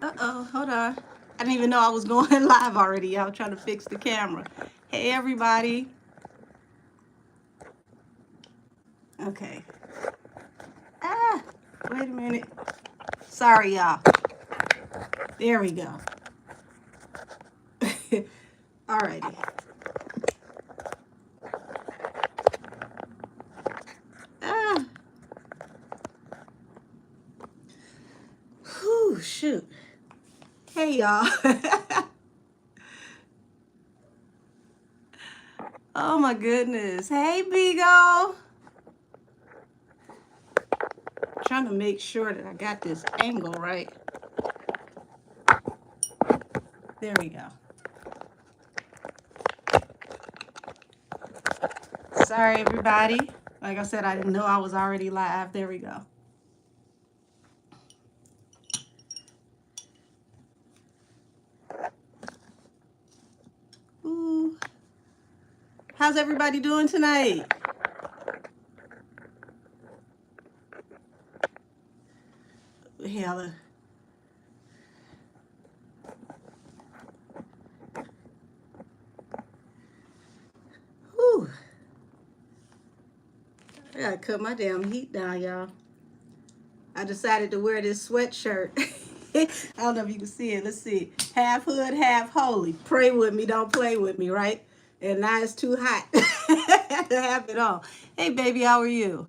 Uh-oh, hold on. I didn't even know I was going live already. Y'all trying to fix the camera. Hey, everybody. Okay. Ah, wait a minute. Sorry, y'all. There we go. Alrighty. Ah. Whew, shoot. Hey, y'all. Oh, my goodness. Hey, Bigo. Trying to make sure that I got this angle right. There we go. Sorry, everybody. Like I said, I didn't know I was already live. There we go. Ooh. How's everybody doing tonight? Hella. Whew. I gotta cut my damn heat down, y'all. I decided to wear this sweatshirt. I don't know if you can see it. Let's see. Half hood, half holy. Pray with me, don't play with me, right? And now it's too hot to have it on. Hey, baby, how are you?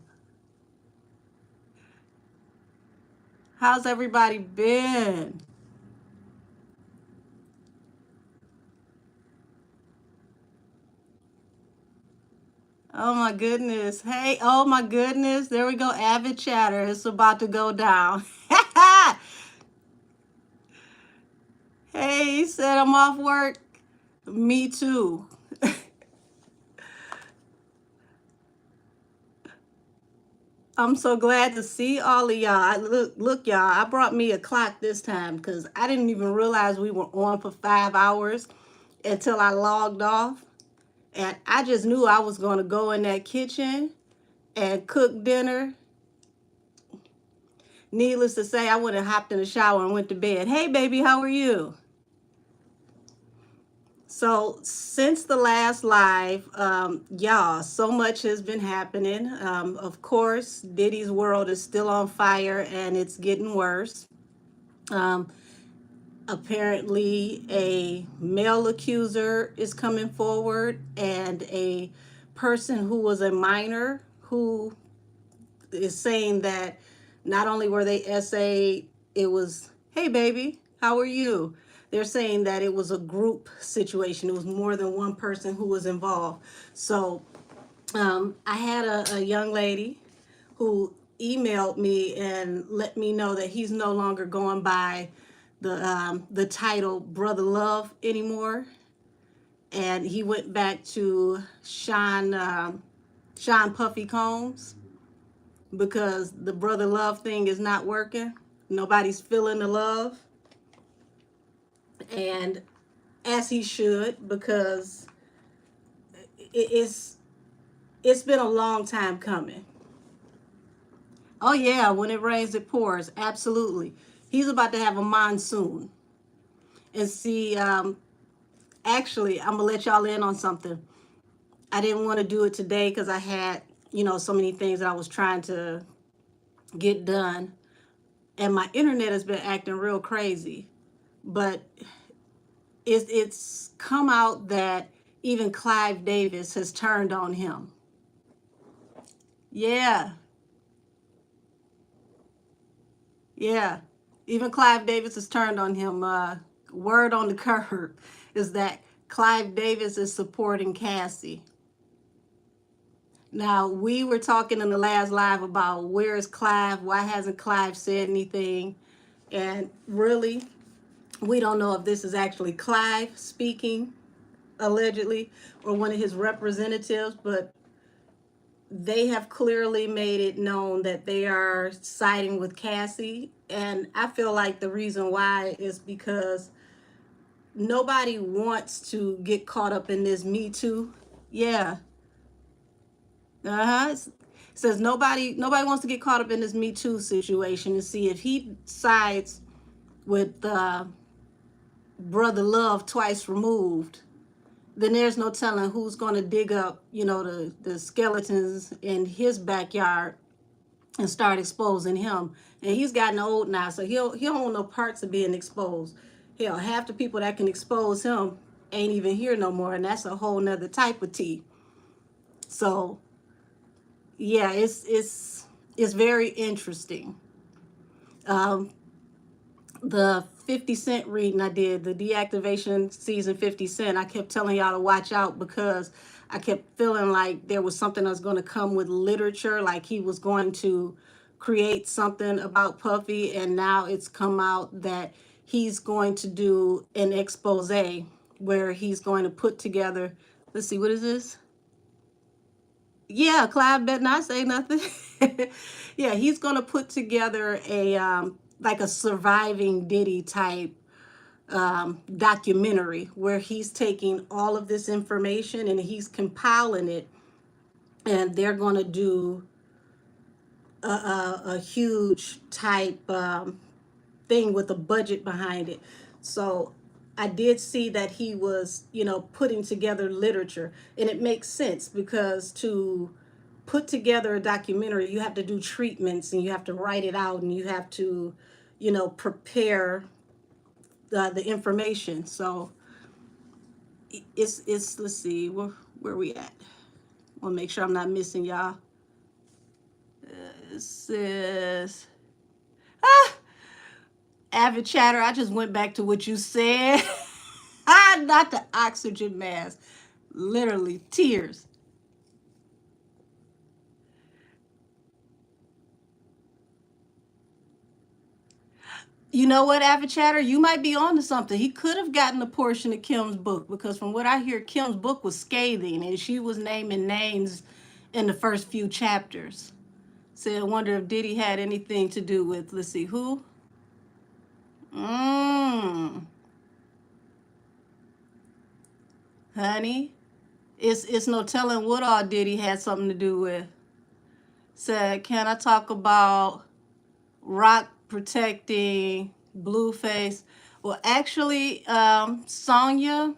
How's everybody been? Oh my goodness. Hey, oh my goodness. There we go. Avid chatter. It's about to go down. Hey, he said I'm off work. Me too. I'm so glad to see all of y'all. Look, y'all. I brought me a clock this time because I didn't even realize we were on for 5 hours until I logged off. And I just knew I was going to go in that kitchen and cook dinner. Needless to say, I went and hopped in the shower and went to bed. Hey, baby, how are you? So since the last live, y'all, so much has been happening. Of course, Diddy's world is still on fire and it's getting worse. Um, Apparently, a male accuser is coming forward and a person who was a minor who is saying that not only were they essayed, it was, hey, baby, how are you? They're saying that it was a group situation. It was more than one person who was involved. So I had a young lady who emailed me and let me know that he's no longer going by the title Brother Love anymore, and he went back to Sean Puffy Combs because the Brother Love thing is not working. Nobody's feeling the love, and as he should, because it's been a long time coming. Oh yeah, when it rains, it pours. Absolutely. He's about to have a monsoon. And see, actually, I'm gonna let y'all in on something. I didn't want to do it today because I had, so many things that I was trying to get done, and my internet has been acting real crazy. But it's come out that even Clive Davis has turned on him. Yeah, yeah. Even Clive Davis has turned on him. Word on the curb is that Clive Davis is supporting Cassie. Now, we were talking in the last live about where is Clive? Why hasn't Clive said anything? And really, we don't know if this is actually Clive speaking, allegedly, or one of his representatives, but they have clearly made it known that they are siding with Cassie. And I feel like the reason why is because nobody wants to get caught up in this Me Too. Yeah. Uh-huh. It says nobody wants to get caught up in this Me Too situation and see if he sides with Brother Love twice removed, then there's no telling who's going to dig up, the skeletons in his backyard and start exposing him. And he's gotten old now, so he don't want no parts of being exposed. Hell, half the people that can expose him ain't even here no more, and that's a whole nother type of tea. So yeah, it's very interesting. Um, the 50 Cent reading I did, the deactivation season 50 Cent, I kept telling y'all to watch out because I kept feeling like there was something that was going to come with literature, like he was going to create something about Puffy, and now it's come out that he's going to do an expose where he's going to put together, let's see, what is this? Yeah, Clive better not say nothing. Yeah, he's gonna put together a like a surviving Diddy type documentary where he's taking all of this information and he's compiling it, and they're gonna do a huge type thing with a budget behind it. So I did see that he was, putting together literature, and it makes sense because to put together a documentary, you have to do treatments and you have to write it out and you have to, prepare the information. So it's let's see where we at. I want to make sure I'm not missing y'all. It says, ah, Avid Chatter, I just went back to what you said. Not the oxygen mask. Literally tears. You know what, Avid Chatter? You might be on to something. He could have gotten a portion of Kim's book because from what I hear, Kim's book was scathing and she was naming names in the first few chapters. So I wonder if Diddy had anything to do with, let's see, who? Honey, it's no telling what all Diddy had something to do with. Said, can I talk about Rock protecting Blueface? Well, actually, Sonya,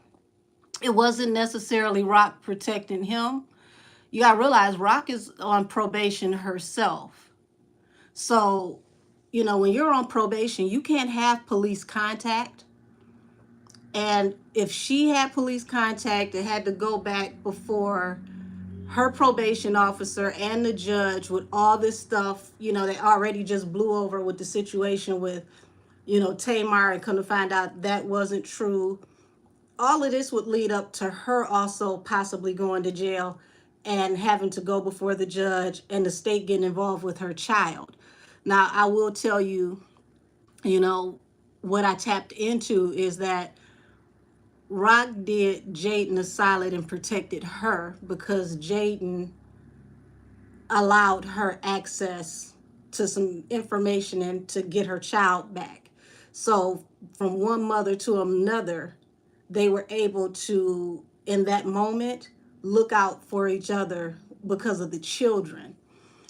it wasn't necessarily Rock protecting him. You gotta realize Rock is on probation herself. So, when you're on probation, you can't have police contact. And if she had police contact, it had to go back before her probation officer and the judge with all this stuff, they already just blew over with the situation with, Tamar, and come to find out that wasn't true. All of this would lead up to her also possibly going to jail and having to go before the judge and the state getting involved with her child. Now, I will tell you, what I tapped into is that Rock did Jaden a solid and protected her because Jaden allowed her access to some information and to get her child back. So from one mother to another, they were able to, in that moment, look out for each other because of the children.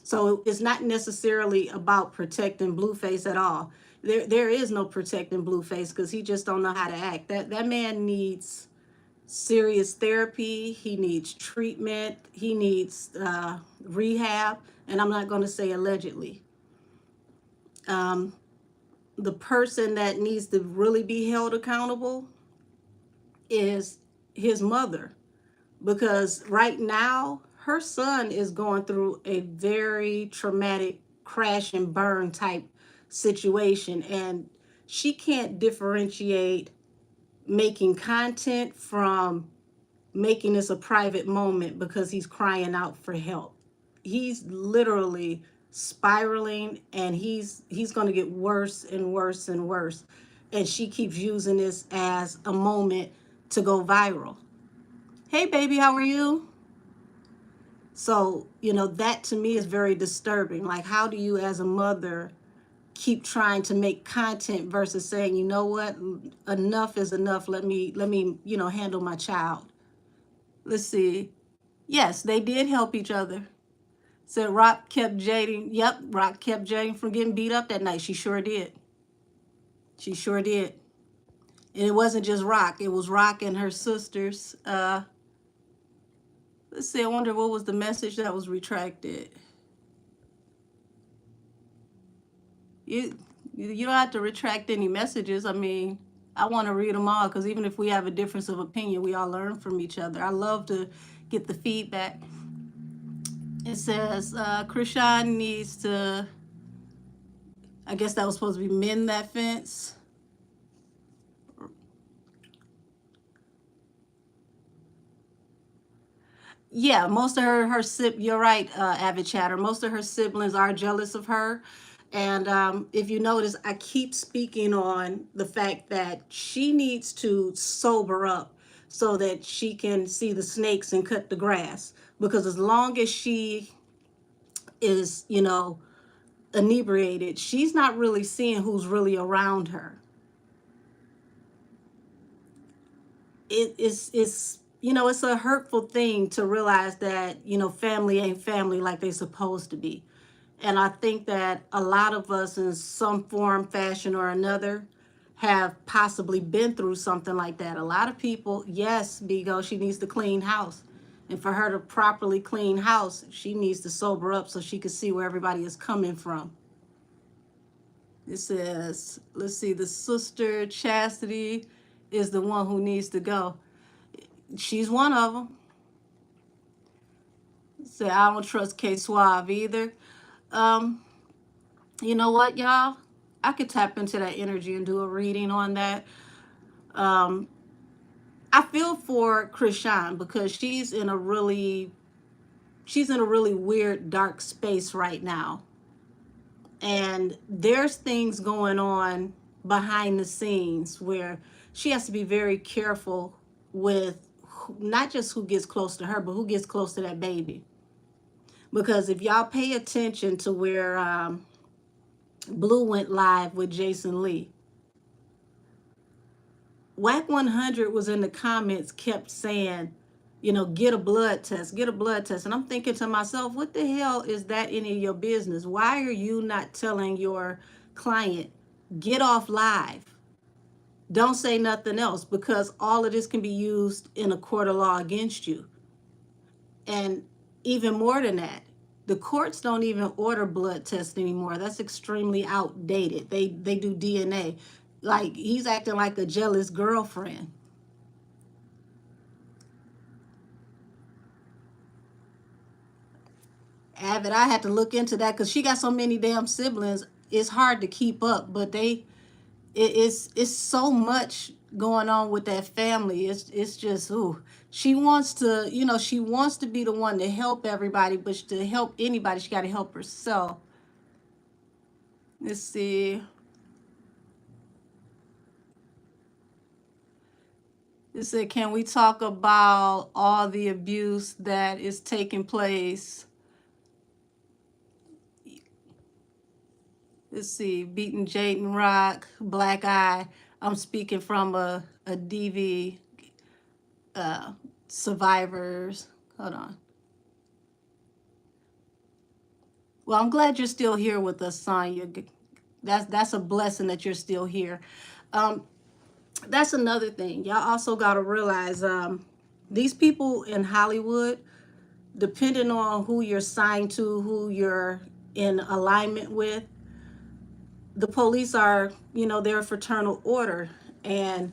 So it's not necessarily about protecting Blueface at all. There is no protecting Blueface because he just don't know how to act. That man needs serious therapy. He needs treatment. He needs rehab. And I'm not going to say allegedly. The person that needs to really be held accountable is his mother, because right now her son is going through a very traumatic crash and burn type situation, and she can't differentiate making content from making this a private moment because he's crying out for help. He's literally spiraling, and he's going to get worse and worse and worse, and she keeps using this as a moment to go viral. Hey baby, how are you? So, that to me is very disturbing. Like, how do you as a mother keep trying to make content versus saying, you know what, enough is enough. Let me, handle my child. Let's see. Yes, they did help each other. Said Rock kept Jaden. Yep, Rock kept Jaden from getting beat up that night. She sure did. She sure did. And it wasn't just Rock. It was Rock and her sisters. Let's see. I wonder what was the message that was retracted. You don't have to retract any messages. I mean, I want to read them all because even if we have a difference of opinion, we all learn from each other. I love to get the feedback. It says Chrisean needs to, I guess that was supposed to be mend that fence. Yeah, most of you're right, Avid Chatter. Most of her siblings are jealous of her. And if you notice, I keep speaking on the fact that she needs to sober up so that she can see the snakes and cut the grass. Because as long as she is, inebriated, she's not really seeing who's really around her. It's a hurtful thing to realize that, family ain't family like they supposed to be. And I think that a lot of us in some form, fashion, or another have possibly been through something like that. A lot of people, yes, Bigo, she needs to clean house. And for her to properly clean house, she needs to sober up so she can see where everybody is coming from. It says, let's see, the sister Chastity is the one who needs to go. She's one of them. Say, I don't trust K-Swab either. You know what, y'all? I could tap into that energy and do a reading on that. I feel for Chrisean because she's in a really weird, dark space right now. And there's things going on behind the scenes where she has to be very careful with not just who gets close to her, but who gets close to that baby. Because if y'all pay attention to where Blue went live with Jason Lee, Wack 100 was in the comments, kept saying, get a blood test, get a blood test. And I'm thinking to myself, what the hell is that any of your business? Why are you not telling your client, get off live? Don't say nothing else, because all of this can be used in a court of law against you. And even more than that, the courts don't even order blood tests anymore. That's extremely outdated. They do DNA. Like, he's acting like a jealous girlfriend. Avid, I had to look into that because she got so many damn siblings. It's hard to keep up, but it's so much going on with that family. It's just, ooh, she wants to, she wants to be the one to help everybody, but to help anybody, she got to help herself. Let's see. It said, can we talk about all the abuse that is taking place? Let's see, beating Jaden Rock, Black Eye. I'm speaking from a DV survivors. Hold on. Well, I'm glad you're still here with us, Sonya. That's a blessing that you're still here. That's another thing. Y'all also got to realize these people in Hollywood, depending on who you're signed to, who you're in alignment with, the police are, they're a fraternal order. And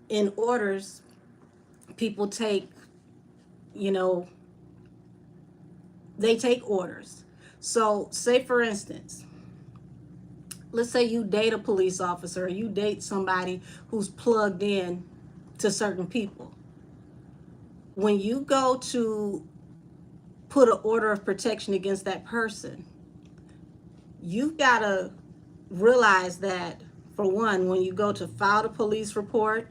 in orders, people take, they take orders. So say, for instance, let's say you date a police officer or you date somebody who's plugged in to certain people. When you go to put an order of protection against that person, you've got to realize that, for one, when you go to file the police report,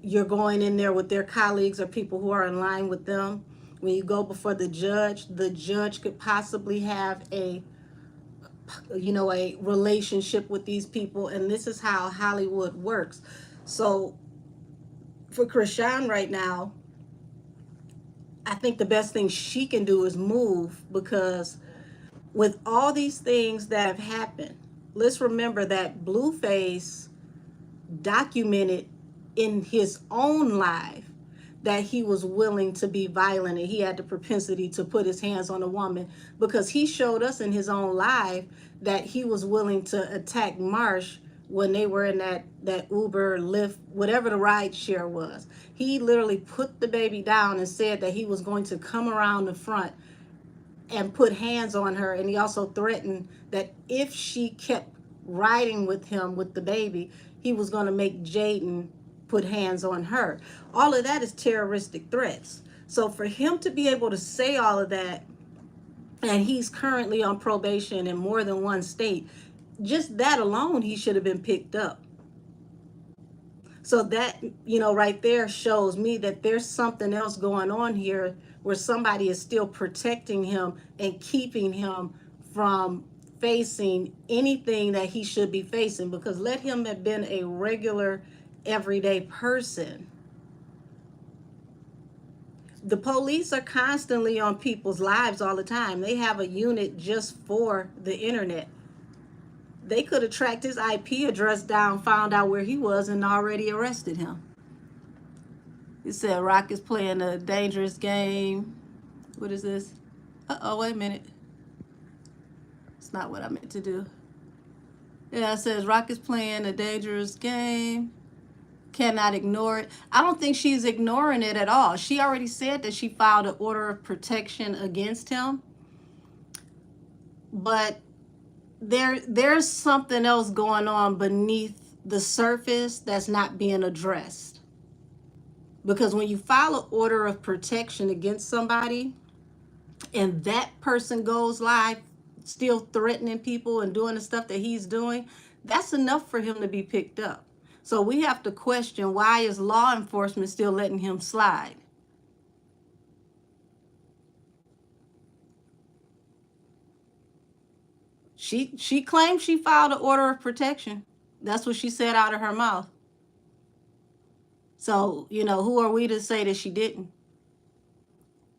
you're going in there with their colleagues or people who are in line with them. When you go before the judge could possibly have a relationship with these people. And this is how Hollywood works. So for Chrisean right now, I think the best thing she can do is move, because with all these things that have happened, let's remember that Blueface documented in his own life that he was willing to be violent and he had the propensity to put his hands on a woman, because he showed us in his own life that he was willing to attack Marsh when they were in that Uber, Lyft, whatever the ride share was. He literally put the baby down and said that he was going to come around the front and put hands on her. And he also threatened that if she kept riding with him with the baby, he was going to make Jaden put hands on her. All of that is terroristic threats. So for him to be able to say all of that, and he's currently on probation in more than one state, just that alone, he should have been picked up. So that, right there shows me that there's something else going on here where somebody is still protecting him and keeping him from facing anything that he should be facing. Because let him have been a regular, everyday person. The police are constantly on people's lives all the time. They have a unit just for the internet. They could have tracked his IP address down, found out where he was, and already arrested him. He said Rock is playing a dangerous game. What is this? Uh-oh, wait a minute. It's not what I meant to do. Yeah, it says Rock is playing a dangerous game. Cannot ignore it. I don't think she's ignoring it at all. She already said that she filed an order of protection against him. But there's something else going on beneath the surface that's not being addressed. Because when you file an order of protection against somebody and that person goes live still threatening people and doing the stuff that he's doing, that's enough for him to be picked up. So we have to question, why is law enforcement still letting him slide? She claimed she filed an order of protection. That's what she said out of her mouth. So, who are we to say that she didn't?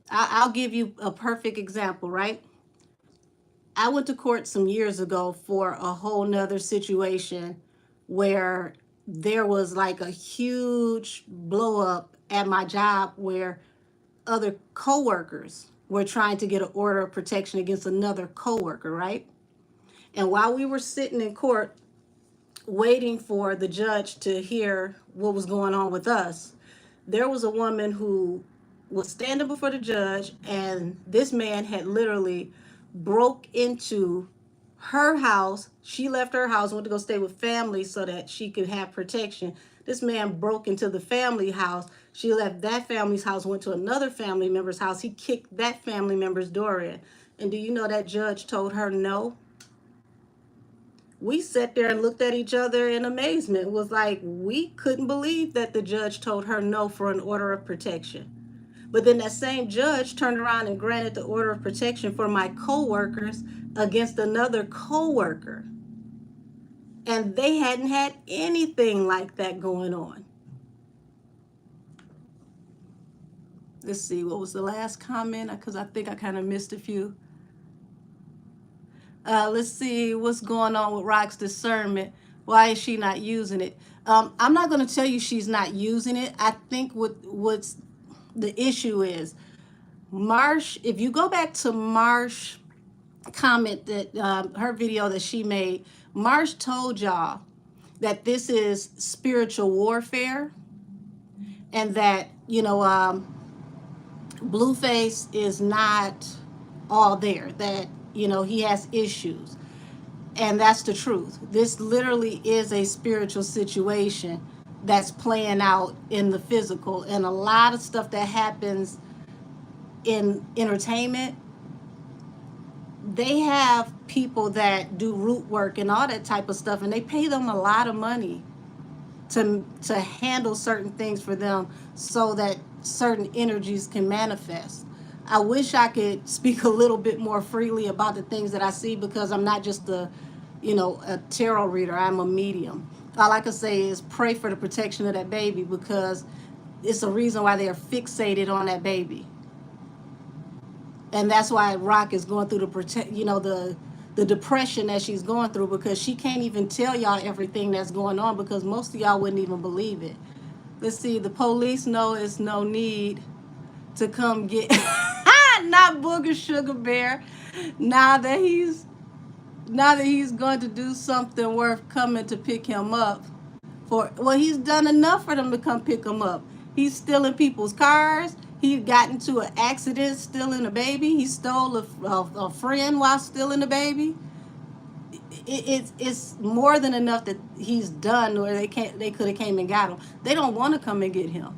I'll give you a perfect example, right? I went to court some years ago for a whole nother situation where there was like a huge blow up at my job where other coworkers were trying to get an order of protection against another coworker, right? And while we were sitting in court waiting for the judge to hear what was going on with us, there was a woman who was standing before the judge, and this man had literally broke into her house. She left her house, went to go stay with family so that she could have protection. This man broke into the family house. She left that family's house, went to another family member's house. He kicked that family member's door in. And do you know that judge told her no? We sat there and looked at each other in amazement. It was like, we couldn't believe that the judge told her no for an order of protection. But then that same judge turned around and granted the order of protection for my coworkers against another coworker. And they hadn't had anything like that going on. Let's see, what was the last comment? Because I think I kind of missed a few. Let's see what's going on with Rock's discernment. Why is she not using it? I'm not going to tell you she's not using it. I think what's the issue is, Marsh, if you go back to Marsh comment that her video that she made, Marsh told y'all that this is spiritual warfare and that, Blueface is not all there, that, he has issues. And that's the truth. This literally is a spiritual situation that's playing out in the physical. And a lot of stuff that happens in entertainment, they have people that do root work and all that type of stuff, and they pay them a lot of money to handle certain things for them so that certain energies can manifest. I wish I could speak a little bit more freely about the things that I see, because I'm not just a tarot reader. I'm a medium. All I can say is pray for the protection of that baby, because it's a reason why they are fixated on that baby. And that's why Rock is going through the the depression that she's going through, because she can't even tell y'all everything that's going on because most of y'all wouldn't even believe it. Let's see, the police know it's no need to come get not Booger Sugar Bear. Now that he's going to do something worth coming to pick him up for. Well, he's done enough for them to come pick him up. He's stealing people's cars. He got into an accident stealing a baby. He stole a friend while stealing a baby. It's more than enough that he's done, or they could have came and got him. They don't want to come and get him.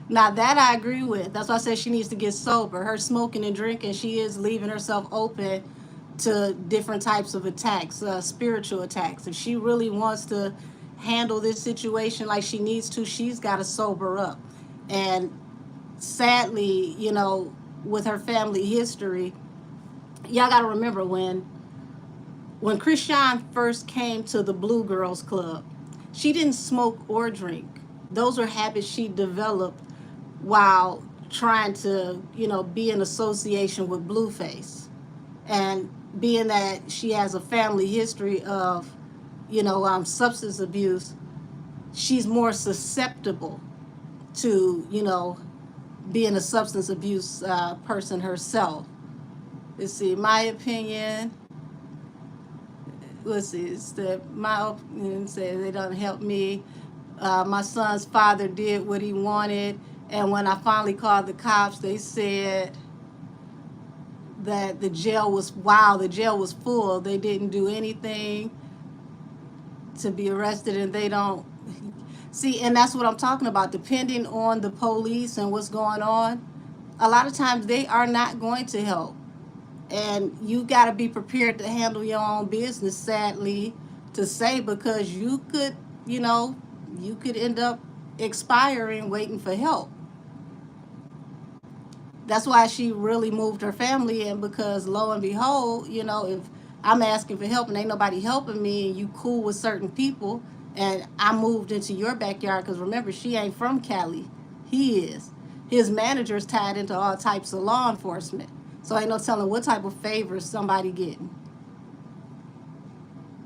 Now that I agree with. That's why I said she needs to get sober. Her smoking and drinking, she is leaving herself open to different types of attacks, spiritual attacks. If she really wants to handle this situation like she needs to, she's got to sober up. And sadly, with her family history, y'all got to remember when Chrisean first came to the Blue Girls Club, she didn't smoke or drink. Those are habits she developed while trying to, be in association with Blueface. And being that she has a family history of, substance abuse, she's more susceptible to, being a substance abuse person herself. Let's see, my opinion. Let's see, it's that my opinion says they don't help me. My son's father did what he wanted, and when I finally called the cops, they said that the jail was full. They didn't do anything to be arrested, and they don't see. And that's what I'm talking about. Depending on the police and what's going on, a lot of times they are not going to help, and you got to be prepared to handle your own business. Sadly to say, because you could end up expiring waiting for help. That's why she really moved her family in, because lo and behold, if I'm asking for help and ain't nobody helping me, and you cool with certain people, and I moved into your backyard, because remember, she ain't from Cali. He is. His manager's tied into all types of law enforcement. So ain't no telling what type of favors somebody getting.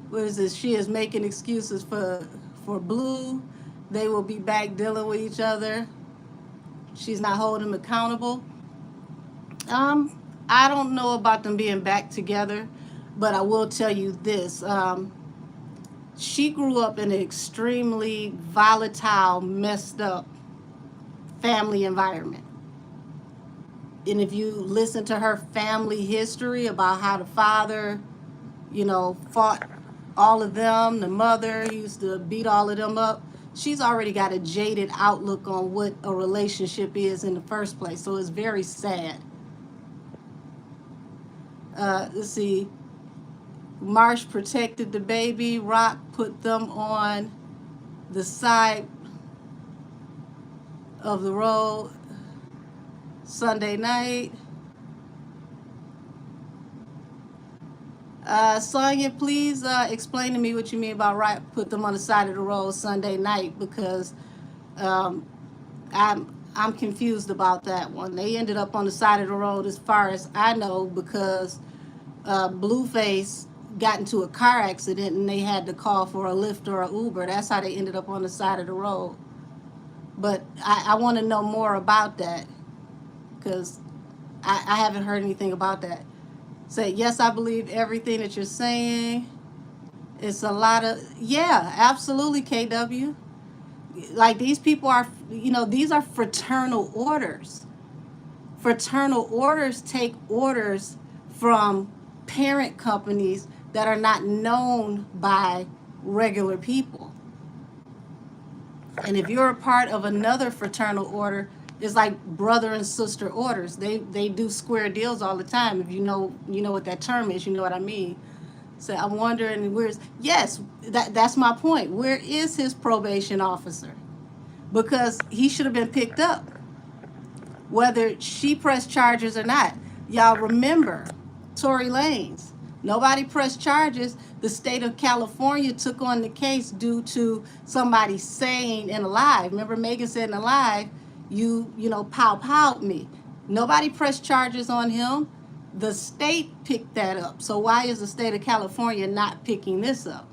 What is this? She is making excuses for Blue. They will be back dealing with each other. She's not holding him accountable. I don't know about them being back together, but I will tell you this. She grew up in an extremely volatile, messed up family environment. And if you listen to her family history about how the father, fought all of them, the mother used to beat all of them up, she's already got a jaded outlook on what a relationship is in the first place. So it's very sad. Let's see. Marsh protected the baby. Rock put them on the side of the road Sunday night. Sonia, please explain to me what you mean about Rock put them on the side of the road Sunday night, because I'm confused about that one. They ended up on the side of the road as far as I know, because Blueface got into a car accident and they had to call for a Lyft or an Uber. That's how they ended up on the side of the road. But I want to know more about that, because I haven't heard anything about that. Say, yes, I believe everything that you're saying. It's a lot of, yeah, absolutely, KW. Like, these people are, these are fraternal orders. Fraternal orders take orders from parent companies that are not known by regular people. And if you're a part of another fraternal order, it's like brother and sister orders. They do square deals all the time. If you know what that term is, you know what I mean. So I'm wondering, that's my point. Where is his probation officer? Because he should have been picked up, whether she pressed charges or not. Y'all remember Tory Lanez. Nobody pressed charges. The state of California took on the case due to somebody saying in a live. Remember, Megan said in a live, you know, pow me. Nobody pressed charges on him. The state picked that up. So why is the state of California not picking this up?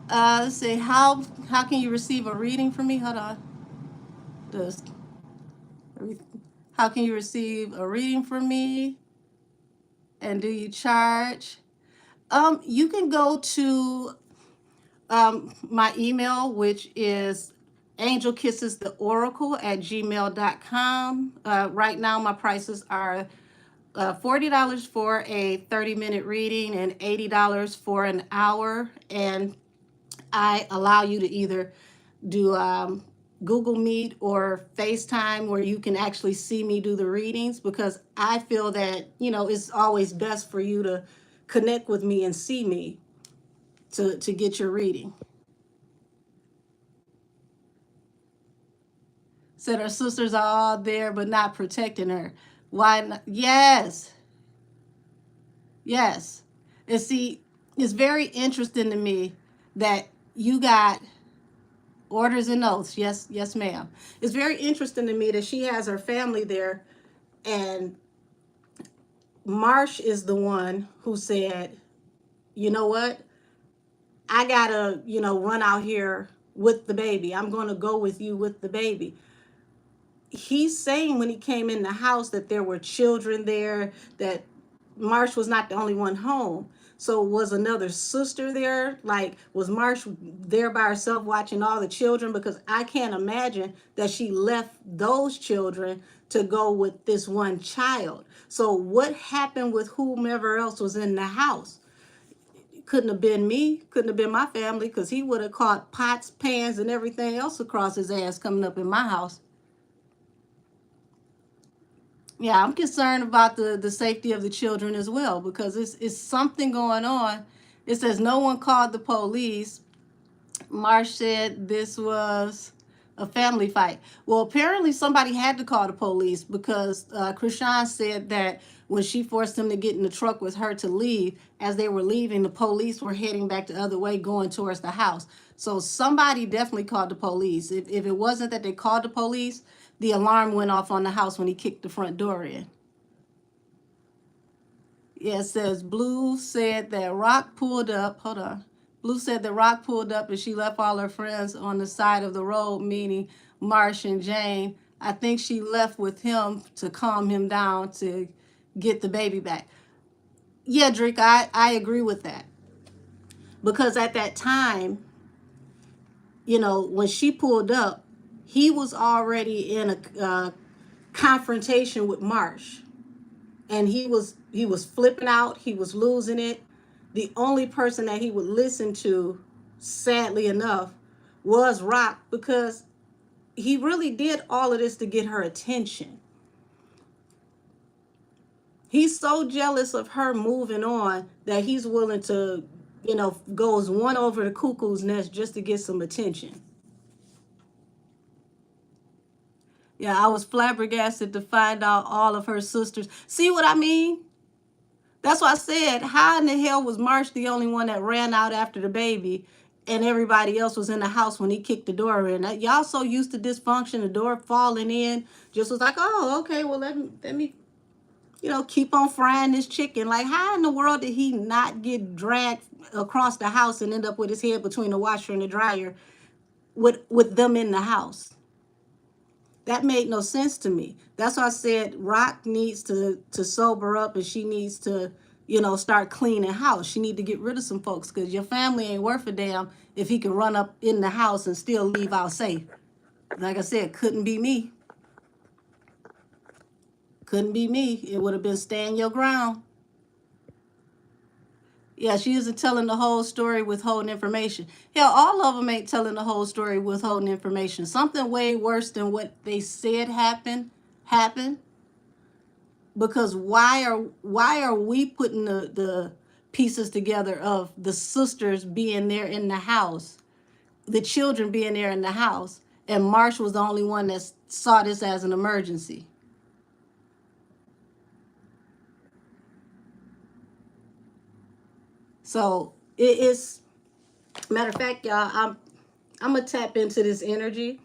Let's see, how can you receive a reading from me? Hold on. Does how can you receive a reading from me? And do you charge? You can go to my email, which is angelkissestheoracle@gmail.com. Right now, my prices are $40 for a 30-minute reading and $80 for an hour. And I allow you to either do Google Meet or FaceTime where you can actually see me do the readings, because I feel that, you know, it's always best for you to connect with me and see me to get your reading. Said her sisters are all there but not protecting her. Why not? Yes. Yes. And see, it's very interesting to me that you got orders and oaths. Yes, yes, ma'am. It's very interesting to me that she has her family there, and Marsh is the one who said, you know what? I gotta, you know, run out here with the baby. I'm gonna go with you with the baby. He's saying when he came in the house that there were children there, that Marsh was not the only one home. So was another sister there? Like, was Marsh there by herself watching all the children? Because I can't imagine that she left those children to go with this one child. So what happened with whomever else was in the house? Couldn't have been me, couldn't have been my family, because he would have caught pots, pans, and everything else across his ass coming up in my house. Yeah, I'm concerned about the safety of the children as well, because it's something going on. It says no one called the police. Marsh said this was a family fight. Well, apparently somebody had to call the police, because Chrisean said that when she forced him to get in the truck with her to leave, as they were leaving, the police were heading back the other way, going towards the house. So somebody definitely called the police. If it wasn't that they called the police, the alarm went off on the house when he kicked the front door in. Yeah, it says Blue said that Rock pulled up. Hold on. Blue said that Rock pulled up and she left all her friends on the side of the road, meaning Marsh and Jane. I think she left with him to calm him down to get the baby back. Yeah, Drake, I agree with that. Because at that time, you know, when she pulled up, he was already in a confrontation with Marsh. And he was flipping out, he was losing it. The only person that he would listen to, sadly enough, was Rock, because he really did all of this to get her attention. He's so jealous of her moving on that he's willing to, you know, goes one over the cuckoo's nest just to get some attention. Yeah, I was flabbergasted to find out all of her sisters. See what I mean? That's why I said, how in the hell was Marsh the only one that ran out after the baby and everybody else was in the house when he kicked the door in? Y'all so used to dysfunction, the door falling in, just was like, oh, okay, well, let me, you know, keep on frying this chicken. Like, how in the world did he not get dragged across the house and end up with his head between the washer and the dryer with them in the house? That made no sense to me. That's why I said Rock needs to sober up, and she needs to, you know, start cleaning house. She need to get rid of some folks, because your family ain't worth a damn if he can run up in the house and still leave out safe. Like I said, couldn't be me. Couldn't be me. It would have been stand your ground. Yeah, she isn't telling the whole story, withholding information. Hell, all of them ain't telling the whole story, withholding information. Something way worse than what they said happened. Because why are we putting the pieces together of the sisters being there in the house, the children being there in the house, and Marsh was the only one that saw this as an emergency? So it is, matter of fact, y'all, I'm gonna tap into this energy.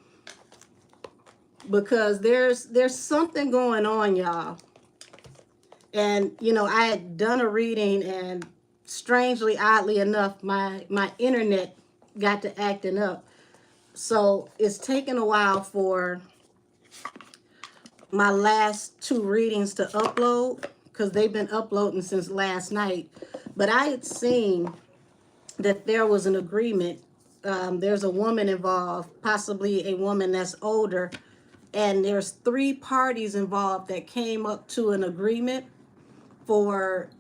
because there's something going on, y'all. And you know, I had done a reading, and strangely, oddly enough, my internet got to acting up. So it's taken a while for my last two readings to upload, because they've been uploading since last night. But I had seen that there was an agreement. There's a woman involved, possibly a woman that's older, and there's three parties involved that came up to an agreement for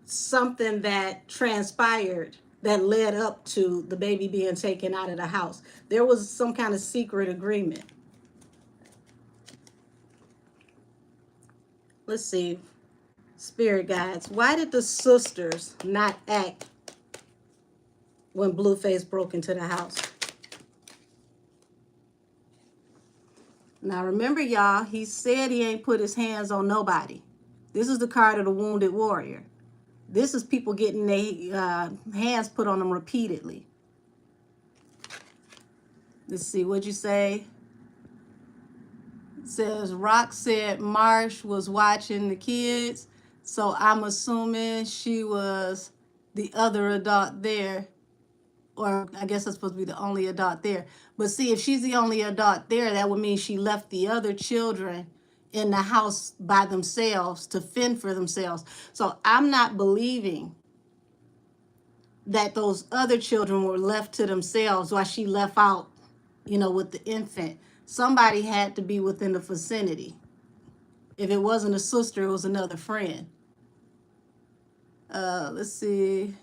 something that transpired that led up to the baby being taken out of the house. There was some kind of secret agreement. Let's see. Spirit guides, why did the sisters not act when Blueface broke into the house? Now remember, y'all, he said he ain't put his hands on nobody. This is the card of the wounded warrior. This is people getting their hands put on them repeatedly. Let's see, what'd you say? It says, Rock said Marsh was watching the kids, so I'm assuming she was the other adult there. Or I guess that's supposed to be the only adult there. But see, if she's the only adult there, that would mean she left the other children in the house by themselves to fend for themselves. So I'm not believing that those other children were left to themselves while she left out, you know, with the infant. Somebody had to be within the vicinity. If it wasn't a sister, it was another friend. Let's see.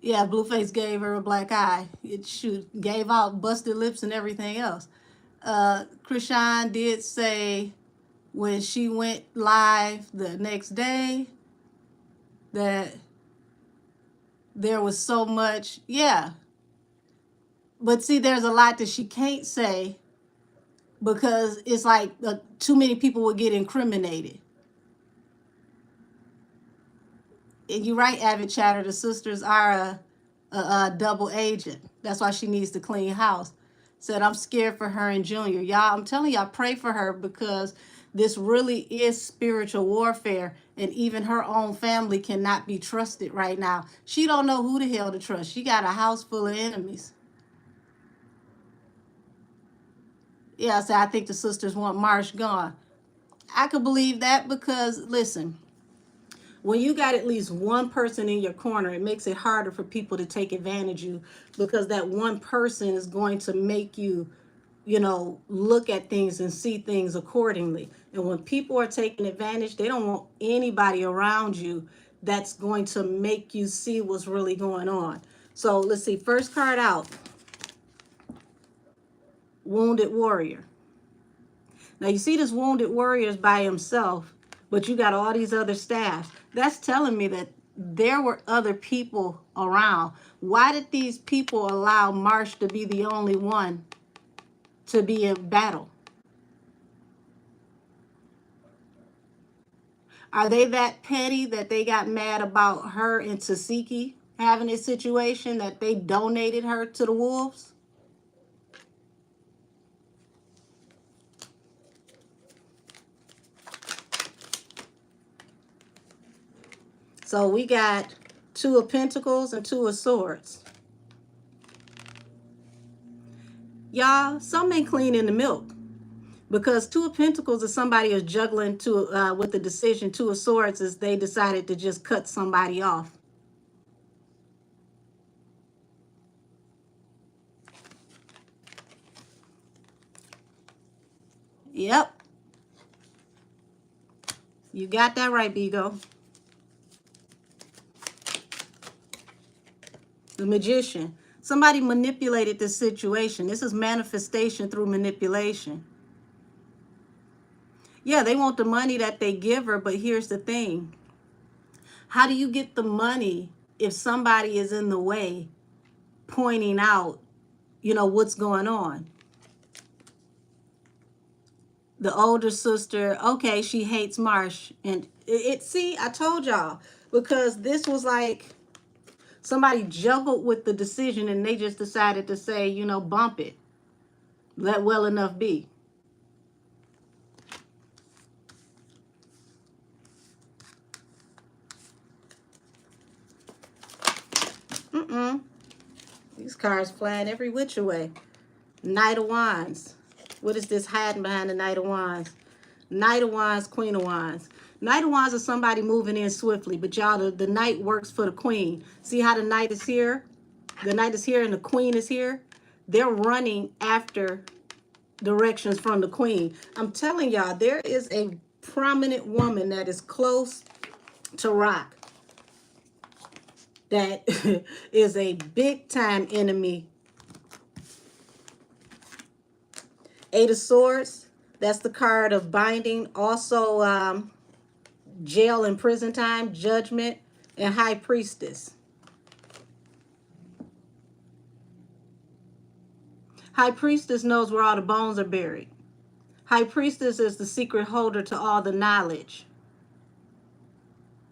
Yeah, Blueface gave her a black eye. It gave out busted lips and everything else. Chrisean did say when she went live the next day that there was so much, yeah. But see, there's a lot that she can't say because it's like too many people would get incriminated. And you're right, Avid Chatter, the sisters are a double agent. That's why she needs to clean house. Said, I'm scared for her and Junior. Y'all, I'm telling y'all, pray for her because this really is spiritual warfare, and even her own family cannot be trusted right now. She don't know who the hell to trust. She got a house full of enemies. Yeah, so I think the sisters want Marsh gone. I could believe that because, listen, when you got at least one person in your corner, it makes it harder for people to take advantage of you because that one person is going to make you, you know, look at things and see things accordingly. And when people are taking advantage, they don't want anybody around you that's going to make you see what's really going on. So let's see, first card out, Wounded Warrior. Now you see this Wounded Warrior is by himself, but you got all these other staff. That's telling me that there were other people around. Why did these people allow Marsh to be the only one to be in battle? Are they that petty that they got mad about her and Tasiki having a situation that they donated her to the wolves? So we got Two of Pentacles and Two of Swords. Y'all, some ain't cleaning the milk. Because Two of Pentacles is somebody who's juggling with the decision. Two of Swords is they decided to just cut somebody off. Yep. You got that right, Bigo. The Magician. Somebody manipulated this situation. This is manifestation through manipulation. Yeah, they want the money that they give her, but here's the thing. How do you get the money if somebody is in the way pointing out, you know, what's going on? The older sister, okay, she hates Marsh. And see, I told y'all, because this was like Somebody juggled with the decision and they just decided to say, you know, bump it. Let well enough be. These cards flying every which way. Knight of Wands. What is this hiding behind the Knight of Wands? Knight of Wands, Queen of Wands. Knight of Wands is somebody moving in swiftly, but y'all, the Knight works for the Queen. See how the Knight is here? The Knight is here and the Queen is here. They're running after directions from the Queen. I'm telling y'all, there is a prominent woman that is close to Rock that is a big time enemy. Eight of Swords, that's the card of binding. Also jail and prison time, judgment, and High Priestess. High Priestess knows where all the bones are buried. High Priestess is the secret holder to all the knowledge.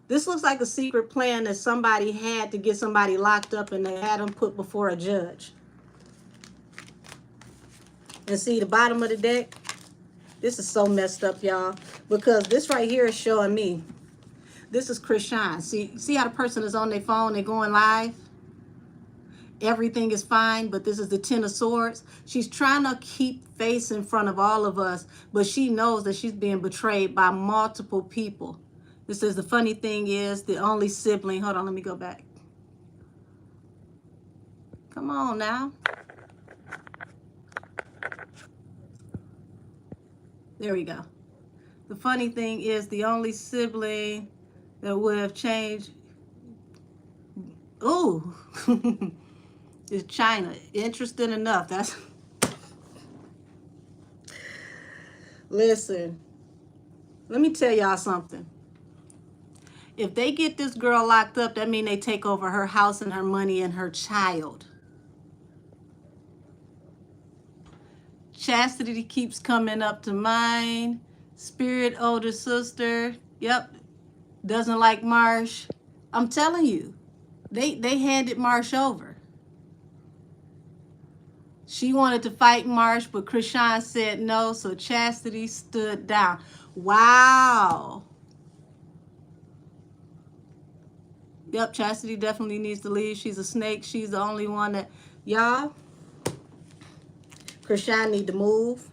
This looks like a secret plan that somebody had to get somebody locked up and they had them put before a judge. And see the bottom of the deck? This is so messed up, y'all. Because this right here is showing me. This is Chrisean. See how the person is on their phone, they're going live? Everything is fine, but this is the Ten of Swords. She's trying to keep face in front of all of us, but she knows that she's being betrayed by multiple people. This says the funny thing is the only sibling. Hold on, let me go back. Come on now. There we go. The funny thing is the only sibling that would have changed. Oh. Is China. Interesting enough. That's listen, let me tell y'all something. If they get this girl locked up, that means they take over her house and her money and her child. Chastity keeps coming up to mind. Spirit, older sister. Yep. Doesn't like Marsh. I'm telling you, they handed Marsh over. She wanted to fight Marsh, but Chrisean said no, so Chastity stood down. Wow. Yep, Chastity definitely needs to leave. She's a snake. She's the only one that, y'all, Chrisean need to move.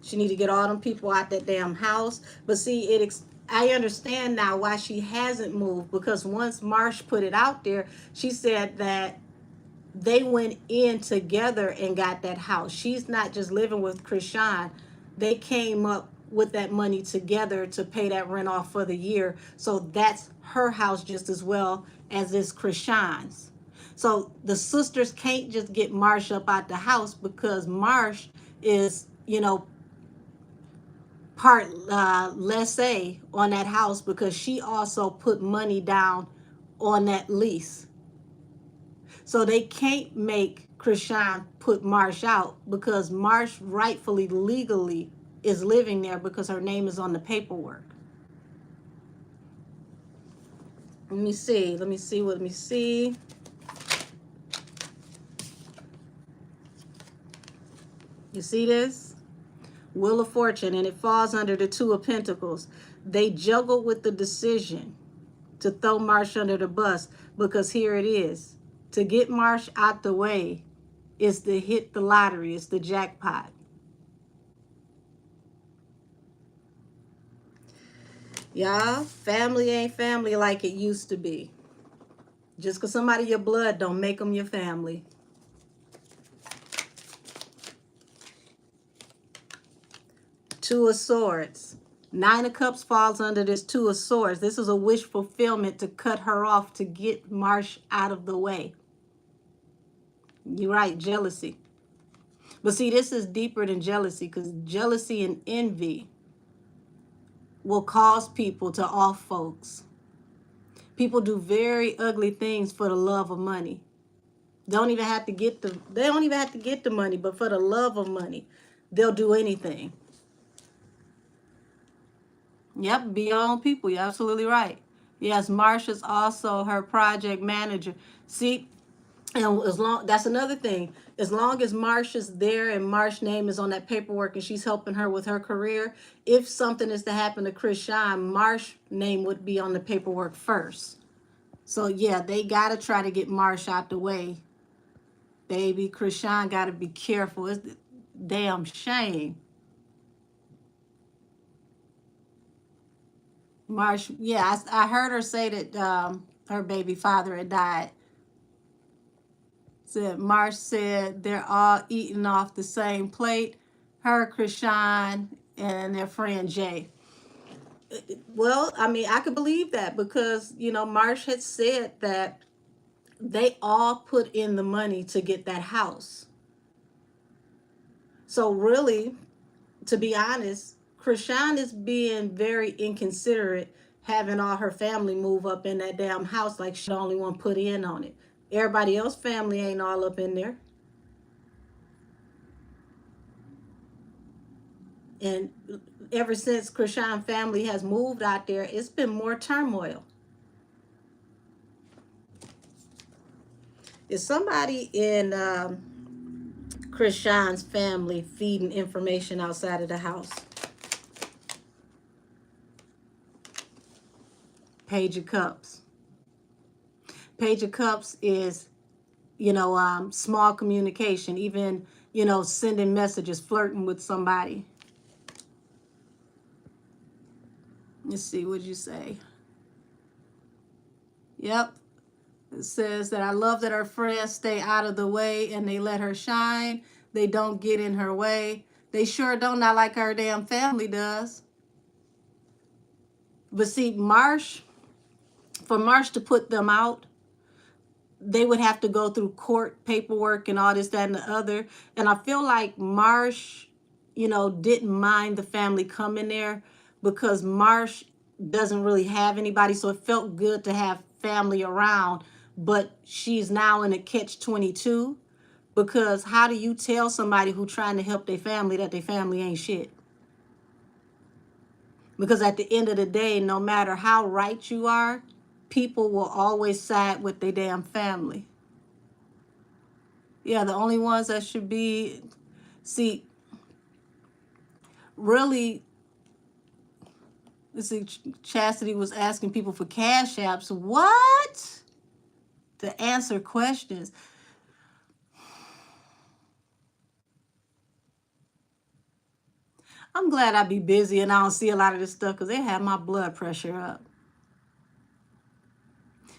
She need to get all them people out that damn house. But see, I understand now why she hasn't moved, because once Marsh put it out there, she said that they went in together and got that house. She's not just living with Chrisean. They came up with that money together to pay that rent off for the year. So that's her house just as well as is Chrisean's. So the sisters can't just get Marsh up out the house, because Marsh is, you know, part lessee on that house, because she also put money down on that lease. So they can't make Chrisean put Marsh out, because Marsh rightfully, legally is living there because her name is on the paperwork. Let me see. You see this? Wheel of Fortune, and it falls under the Two of Pentacles. They juggle with the decision to throw Marsh under the bus, because here it is. To get Marsh out the way is to hit the lottery. It's the jackpot. Y'all, family ain't family like it used to be. Just because somebody your blood don't make them your family. Two of Swords. Nine of Cups falls under this Two of Swords. This is a wish fulfillment to cut her off, to get Marsh out of the way. You're right, jealousy. But see, this is deeper than jealousy, because jealousy and envy will cause people to off folks. People do very ugly things for the love of money. They don't even have to get the money, but for the love of money, they'll do anything. Yep, be your own people. You're absolutely right. Yes, Marsha's also her project manager. See, and as long, that's another thing. As long as Marsha's there and Marsh's name is on that paperwork and she's helping her with her career, if something is to happen to Chrisean, Marsh's name would be on the paperwork first. So yeah, they gotta try to get Marsh out the way. Baby, Chrisean gotta be careful. It's a damn shame. Marsh, yeah, I heard her say that her baby father had died. Said Marsh said they're all eating off the same plate. Her, Chrisean, and their friend Jay. Well, I mean, I could believe that because, you know, Marsh had said that they all put in the money to get that house. So really, to be honest, Chrisean is being very inconsiderate having all her family move up in that damn house like she the only one put in on it. Everybody else family ain't all up in there. And ever since Chrisean family has moved out there, it's been more turmoil. Is somebody in Chrisean's family feeding information outside of the house? Page of Cups. Page of Cups is, you know, small communication, even, you know, sending messages, flirting with somebody. Let's see, what'd you say? Yep. It says that I love that her friends stay out of the way and they let her shine. They don't get in her way. They sure don't, not like her damn family does. But see, for Marsh to put them out, they would have to go through court paperwork and all this, that, and the other. And I feel like Marsh, you know, didn't mind the family coming there because Marsh doesn't really have anybody. So it felt good to have family around. But she's now in a catch-22 because how do you tell somebody who's trying to help their family that their family ain't shit? Because at the end of the day, no matter how right you are, people will always side with their damn family. Yeah, the only ones that should be, see, really, see, Chastity was asking people for cash apps. What? To answer questions. I'm glad I be busy and I don't see a lot of this stuff because they have my blood pressure up.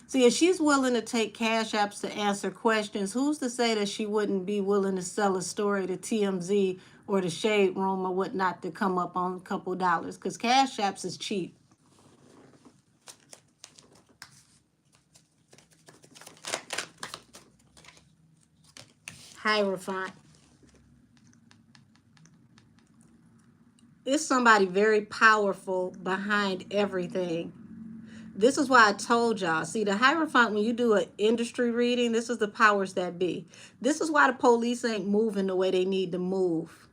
See, if she's willing to take cash apps to answer questions, who's to say that she wouldn't be willing to sell a story to TMZ or the Shade Room or whatnot to come up on a couple dollars? Because cash apps is cheap. Hierophant. It's somebody very powerful behind everything. This is why I told y'all. See, the Hierophant, when you do an industry reading, this is the powers that be. This is why the police ain't moving the way they need to move.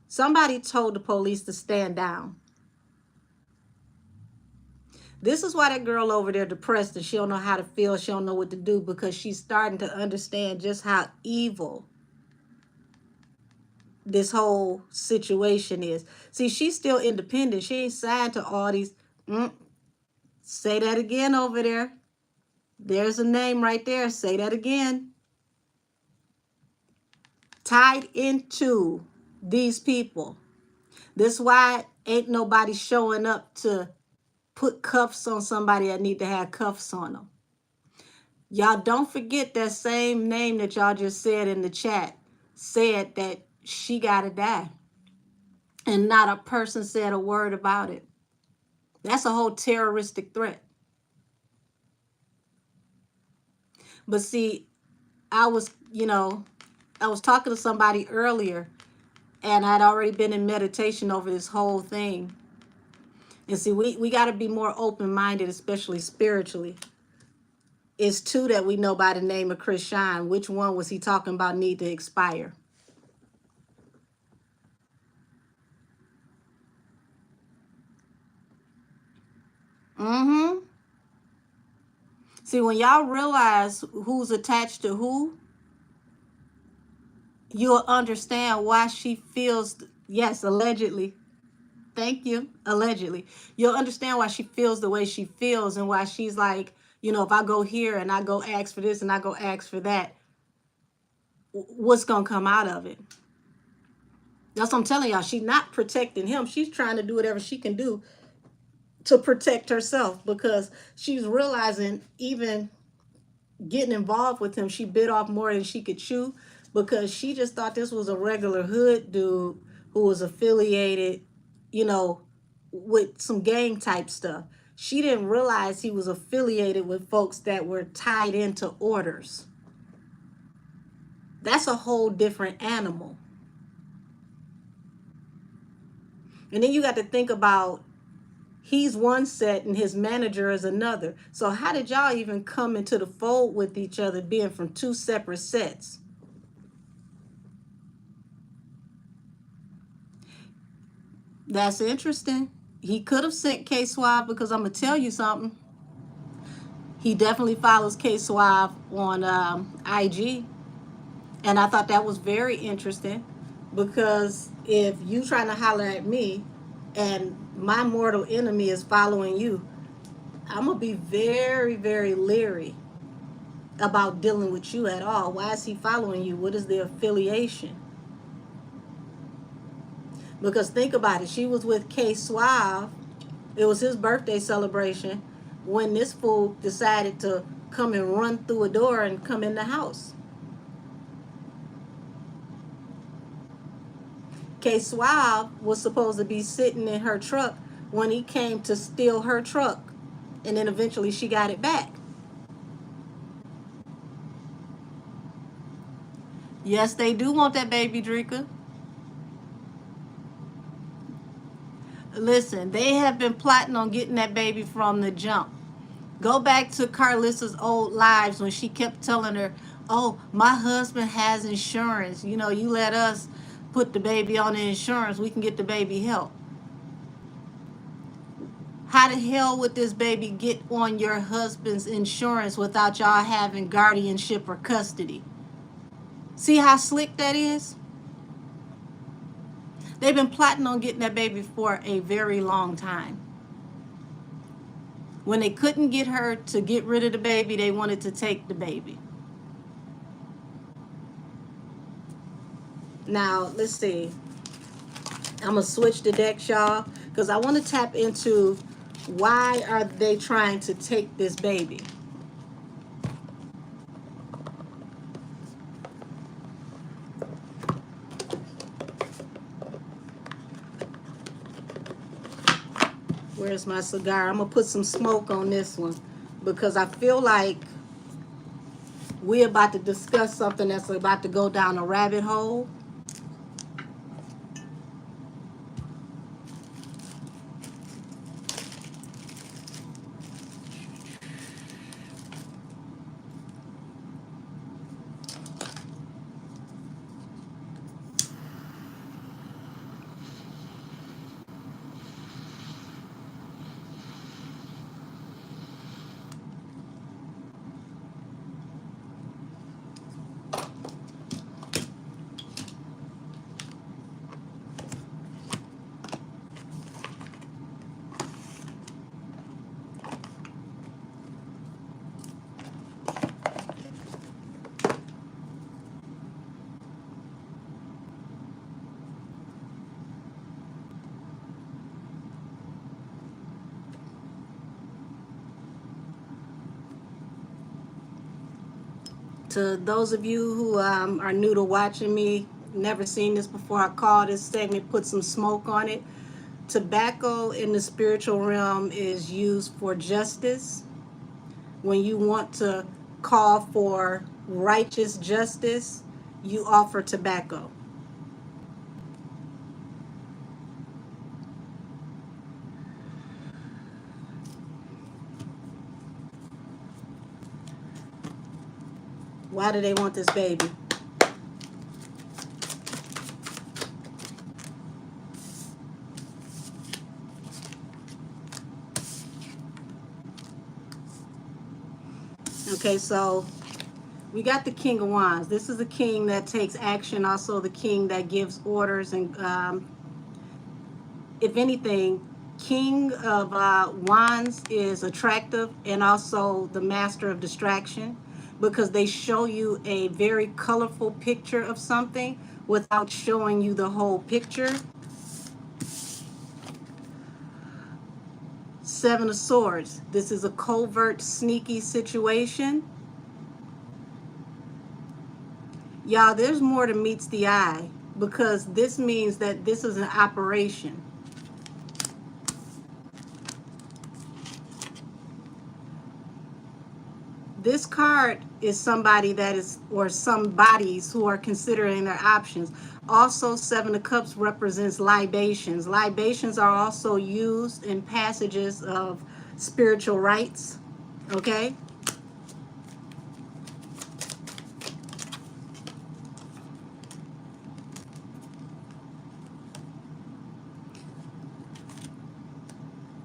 Somebody told the police to stand down. This is why that girl over there depressed and she don't know how to feel. She don't know what to do because she's starting to understand just how evil this whole situation is. See, she's still independent. She ain't signed to all these. Say that again over there. There's a name right there. Say that again. Tied into these people. This why ain't nobody showing up to put cuffs on somebody that need to have cuffs on them. Y'all don't forget that same name that y'all just said in the chat said that she gotta die. And not a person said a word about it. That's a whole terroristic threat. But see, I was talking to somebody earlier and I'd already been in meditation over this whole thing. And see, we got to be more open-minded, especially spiritually. It's two that we know by the name of Chrisean. Which one was he talking about need to expire? Mm-hmm. See, when y'all realize who's attached to who, you'll understand why she feels, yes, allegedly. Thank you. Allegedly. You'll understand why she feels the way she feels and why she's like, you know, if I go here and I go ask for this and I go ask for that, what's going to come out of it? That's what I'm telling y'all. She's not protecting him. She's trying to do whatever she can do to protect herself because she's realizing even getting involved with him, she bit off more than she could chew because she just thought this was a regular hood dude who was affiliated, you know, with some gang type stuff. She didn't realize he was affiliated with folks that were tied into orders. That's a whole different animal. And then you got to think about he's one set and his manager is another. So how did y'all even come into the fold with each other being from two separate sets? That's interesting. He could have sent K-Swab because I'm going to tell you something. He definitely follows K-Swab on IG. And I thought that was very interesting because if you trying to holler at me and my mortal enemy is following you, I'm going to be very, very leery about dealing with you at all. Why is he following you? What is the affiliation? Because think about it. She was with K-Swab. It was his birthday celebration when this fool decided to come and run through a door and come in the house. K-Swab was supposed to be sitting in her truck when he came to steal her truck. And then eventually she got it back. Yes, they do want that baby, Drika. Listen, they have been plotting on getting that baby from the jump. Go back to Carlissa's old lives when she kept telling her, oh, my husband has insurance. You know, you let us put the baby on the insurance. We can get the baby help. How the hell would this baby get on your husband's insurance without y'all having guardianship or custody? See how slick that is? They've been plotting on getting that baby for a very long time. When they couldn't get her to get rid of the baby, they wanted to take the baby. Now, let's see. I'm going to switch the deck, y'all, because I want to tap into why are they trying to take this baby? Where's my cigar? I'm going to put some smoke on this one because I feel like we're about to discuss something that's about to go down a rabbit hole. To those of you who are new to watching me, never seen this before, I call this segment Put Some Smoke on It. Tobacco in the spiritual realm is used for justice. When you want to call for righteous justice, you offer tobacco. Why do they want this baby? Okay, so we got the King of Wands. This is the king that takes action, also the king that gives orders. And if anything, King of Wands is attractive and also the master of distraction, because they show you a very colorful picture of something without showing you the whole picture. Seven of Swords. This is a covert, sneaky situation. Y'all, there's more than meets the eye, because this means that this is an operation. This card is somebody that is, or some bodies who are considering their options. Also, Seven of Cups represents libations. Libations are also used in passages of spiritual rites. Okay?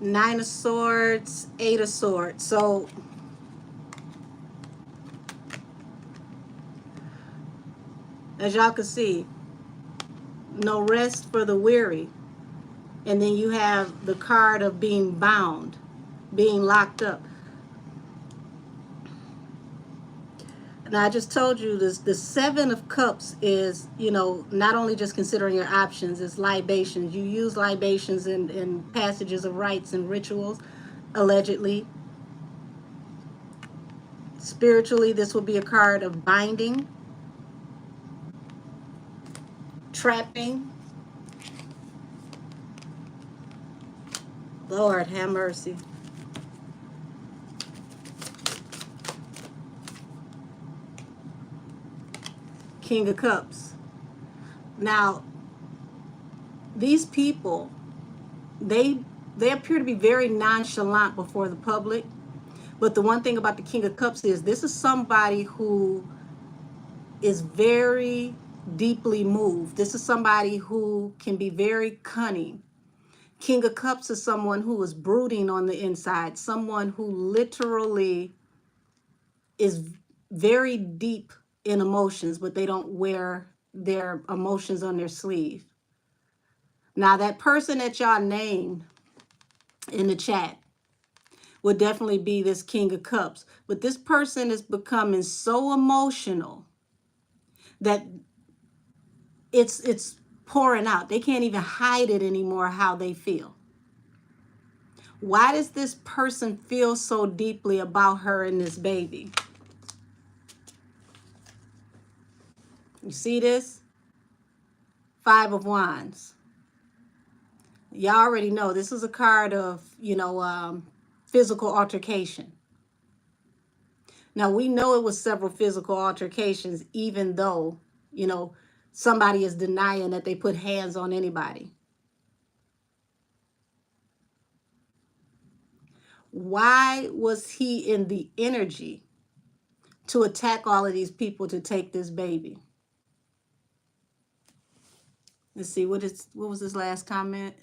Nine of Swords, Eight of Swords. So as y'all can see, no rest for the weary. And then you have the card of being bound, being locked up. Now, I just told you this, the Seven of Cups is, you know, not only just considering your options, it's libations. You use libations in passages of rites and rituals, allegedly. Spiritually, this will be a card of binding, trapping. Lord, have mercy. King of Cups. Now, these people, they appear to be very nonchalant before the public. But the one thing about the King of Cups is this is somebody who is very deeply moved. This is somebody who can be very cunning. King of Cups is someone who is brooding on the inside, someone who literally is very deep in emotions, but they don't wear their emotions on their sleeve. Now, that person that y'all named in the chat would definitely be this King of Cups. But this person is becoming so emotional that it's pouring out. They can't even hide it anymore, how they feel. Why does this person feel so deeply about her and this baby? You see this? Five of Wands. Y'all already know this is a card of, you know, physical altercation. Now, we know it was several physical altercations, even though, you know, somebody is denying that they put hands on anybody. Why was he in the energy to attack all of these people to take this baby? Let's see, what was his last comment?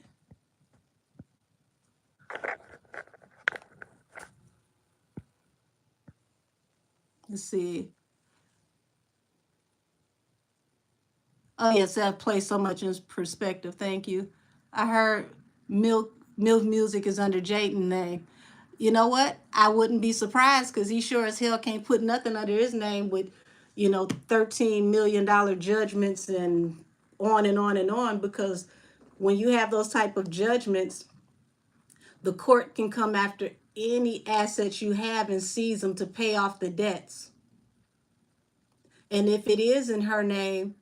Let's see. Oh, yes, that plays so much in perspective. Thank you. I heard Milk Music is under Jaden's name. You know what? I wouldn't be surprised, because he sure as hell can't put nothing under his name with, you know, $13 million judgments and on and on and on. Because when you have those type of judgments, the court can come after any assets you have and seize them to pay off the debts. And if it is in her name,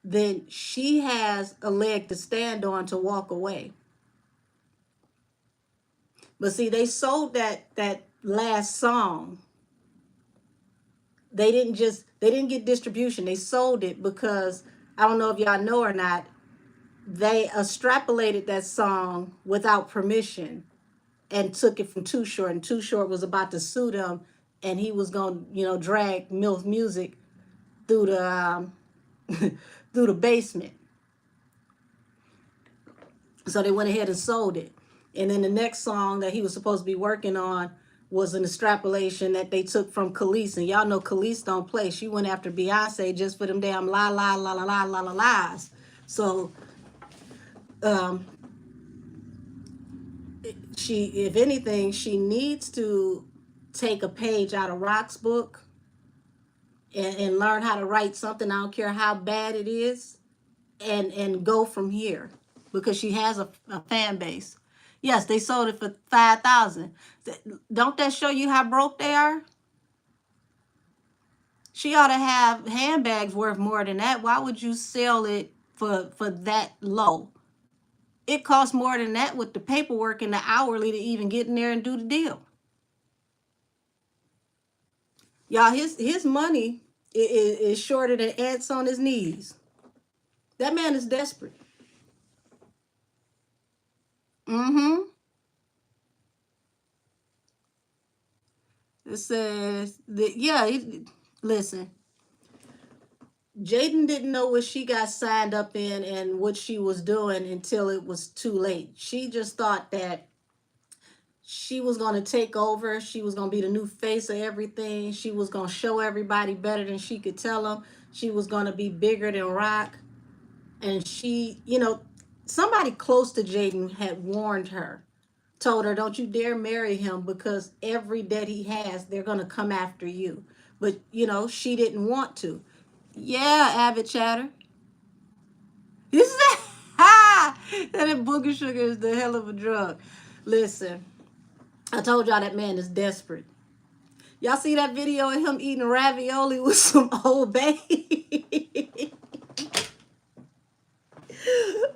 then she has a leg to stand on to walk away. But see, they sold that last song. They didn't get distribution. They sold it because, I don't know if y'all know or not, they extrapolated that song without permission and took it from Too Short. And Too Short was about to sue them, and he was going to, you know, drag MILF Music through the through the basement. So they went ahead and sold it. And then the next song that he was supposed to be working on was an extrapolation that they took from Khalees. And y'all know Khalees don't play. She went after Beyonce just for them damn lies. So she, if anything, she needs to take a page out of Rock's book and learn how to write something. I don't care how bad it is, and go from here, because she has a fan base. Yes, they sold it for 5,000. Don't that show you how broke they are? She ought to have handbags worth more than that. Why would you sell it for that low? It costs more than that with the paperwork and the hourly to even get in there and do the deal. Y'all, his money is shorter than ants on his knees. That man is desperate. Mm-hmm. It says that, yeah, listen, Jaden didn't know what she got signed up in and what she was doing until it was too late. She just thought that she was going to take over. She was going to be the new face of everything. She was going to show everybody better than she could tell them. She was going to be bigger than Rock. And she, somebody close to Jaden had warned her, told her, don't you dare marry him, because every debt he has, they're going to come after you. But, she didn't want to. Yeah, Avid Chatter. This is that booger sugar is the hell of a drug. Listen, I told y'all that man is desperate. Y'all see that video of him eating ravioli with some Old Bay?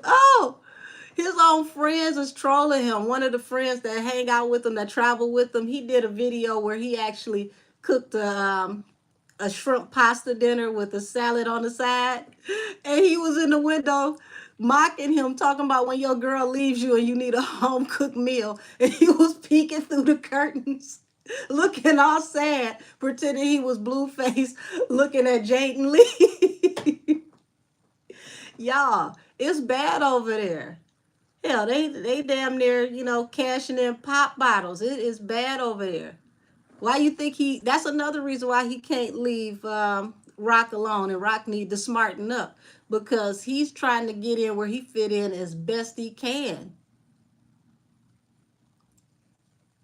Oh, his own friends is trolling him. One of the friends that hang out with him, that travel with him, he did a video where he actually cooked a shrimp pasta dinner with a salad on the side. And he was in the window mocking him, talking about when your girl leaves you and you need a home cooked meal. And he was peeking through the curtains, looking all sad, pretending he was Blueface, looking at Jaden Lee. Y'all, it's bad over there. Hell, they damn near, cashing in pop bottles. It is bad over there. Why you think that's another reason why he can't leave Rock alone, and Rock need to smarten up, because he's trying to get in where he fit in as best he can.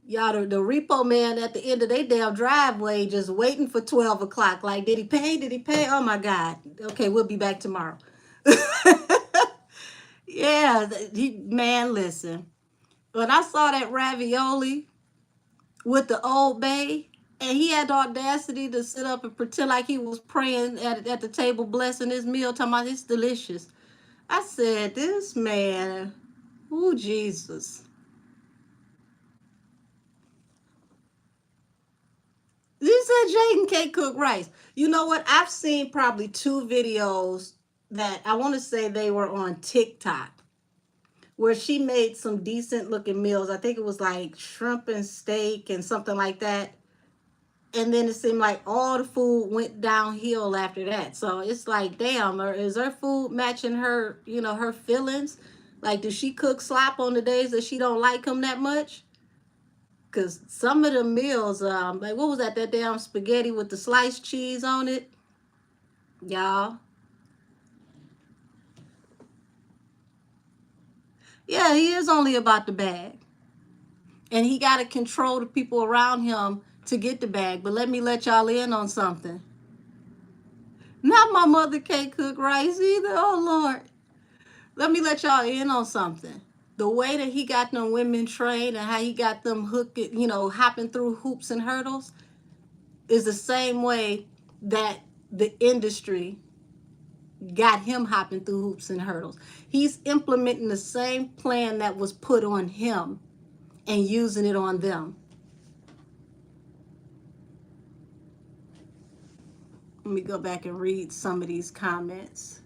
Y'all, the repo man at the end of their damn driveway just waiting for 12 o'clock. Like, did he pay? Did he pay? Oh my God. Okay, we'll be back tomorrow. Yeah, man, listen. When I saw that ravioli with the Old Bay, and he had the audacity to sit up and pretend like he was praying at the table, blessing his meal, talking about it's delicious. I said, this man, oh, Jesus. You said Jaden can't cook rice. You know what? I've seen probably 2 videos that I want to say they were on TikTok, where she made some decent looking meals. I think it was like shrimp and steak and something like that. And then it seemed like all the food went downhill after that. So it's like, damn, is her food matching her, her feelings? Like, does she cook slop on the days that she don't like him that much? Because some of the meals, like, what was that damn spaghetti with the sliced cheese on it? Y'all. Yeah, he is only about the bag. And he got to control the people around him to get the bag. But let me let y'all in on something. Not my mother can't cook rice either. Oh, Lord. Let me let y'all in on something. The way that he got them women trained and how he got them hooked, hopping through hoops and hurdles is the same way that the industry got him hopping through hoops and hurdles. He's implementing the same plan that was put on him and using it on them. Let me go back and read some of these comments.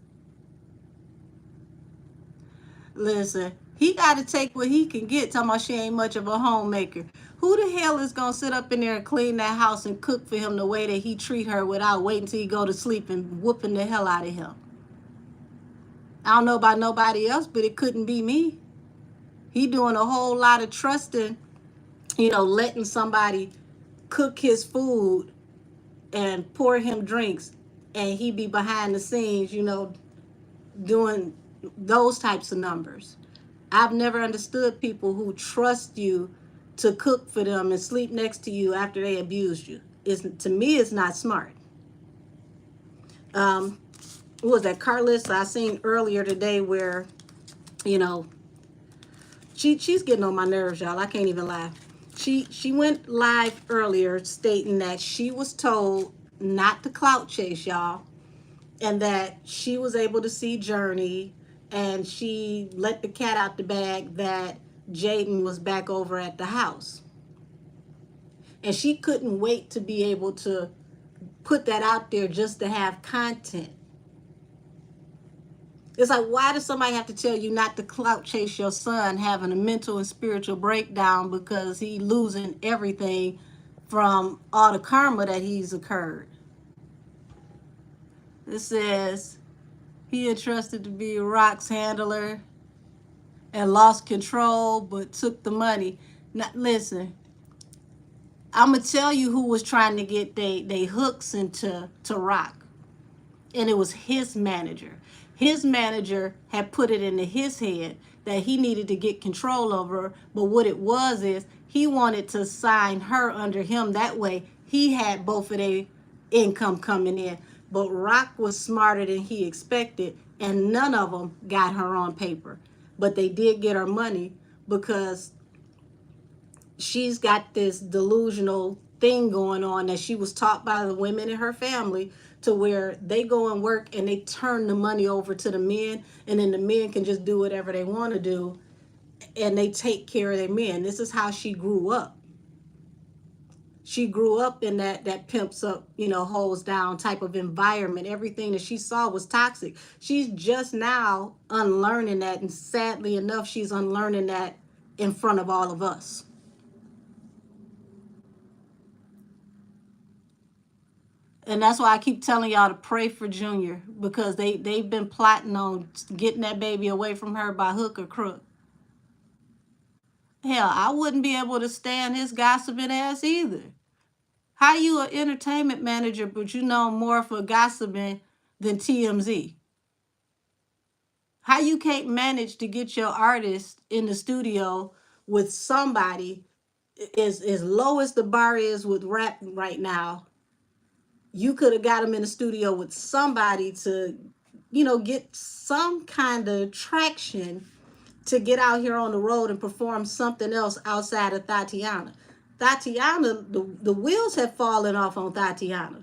Listen, he got to take what he can get, talking about she ain't much of a homemaker. Who the hell is going to sit up in there and clean that house and cook for him the way that he treat her without waiting till he go to sleep and whooping the hell out of him? I don't know about nobody else, but it couldn't be me. He doing a whole lot of trusting letting somebody cook his food and pour him drinks, and he be behind the scenes, doing those types of numbers. I've never understood people who trust you to cook for them and sleep next to you after they abused you. To me, it's not smart. What was that Carlissa I seen earlier today where, you know, she's getting on my nerves, y'all. I can't even lie. She went live earlier stating that she was told not to clout chase, y'all, and that she was able to see Journey, and she let the cat out the bag that Jaden was back over at the house. And she couldn't wait to be able to put that out there just to have content. It's like, why does somebody have to tell you not to clout chase your son having a mental and spiritual breakdown because he losing everything from all the karma that he's occurred? It says he entrusted to be Rock's handler and lost control but took the money. Now, listen, I'm going to tell you who was trying to get they hooks into Rock. And it was his manager. His manager had put it into his head that he needed to get control over her. But what it was is he wanted to sign her under him. That way he had both of their income coming in. But Rock was smarter than he expected, and none of them got her on paper. But they did get her money because she's got this delusional thing going on that she was taught by the women in her family, to where they go and work and they turn the money over to the men, and then the men can just do whatever they want to do, and they take care of their men. This is how she grew up. She grew up in that pimps up, hoes down type of environment. Everything that she saw was toxic. She's just now unlearning that, and sadly enough, she's unlearning that in front of all of us. And that's why I keep telling y'all to pray for Junior, because they've been plotting on getting that baby away from her by hook or crook. Hell, I wouldn't be able to stand his gossiping ass either. How you an entertainment manager, but you know more for gossiping than TMZ? How you can't manage to get your artist in the studio with somebody as low as the bar is with rap right now? You could have got him in the studio with somebody to, get some kind of traction to get out here on the road and perform something else outside of Tatiana. Tatiana, the wheels have fallen off on Tatiana.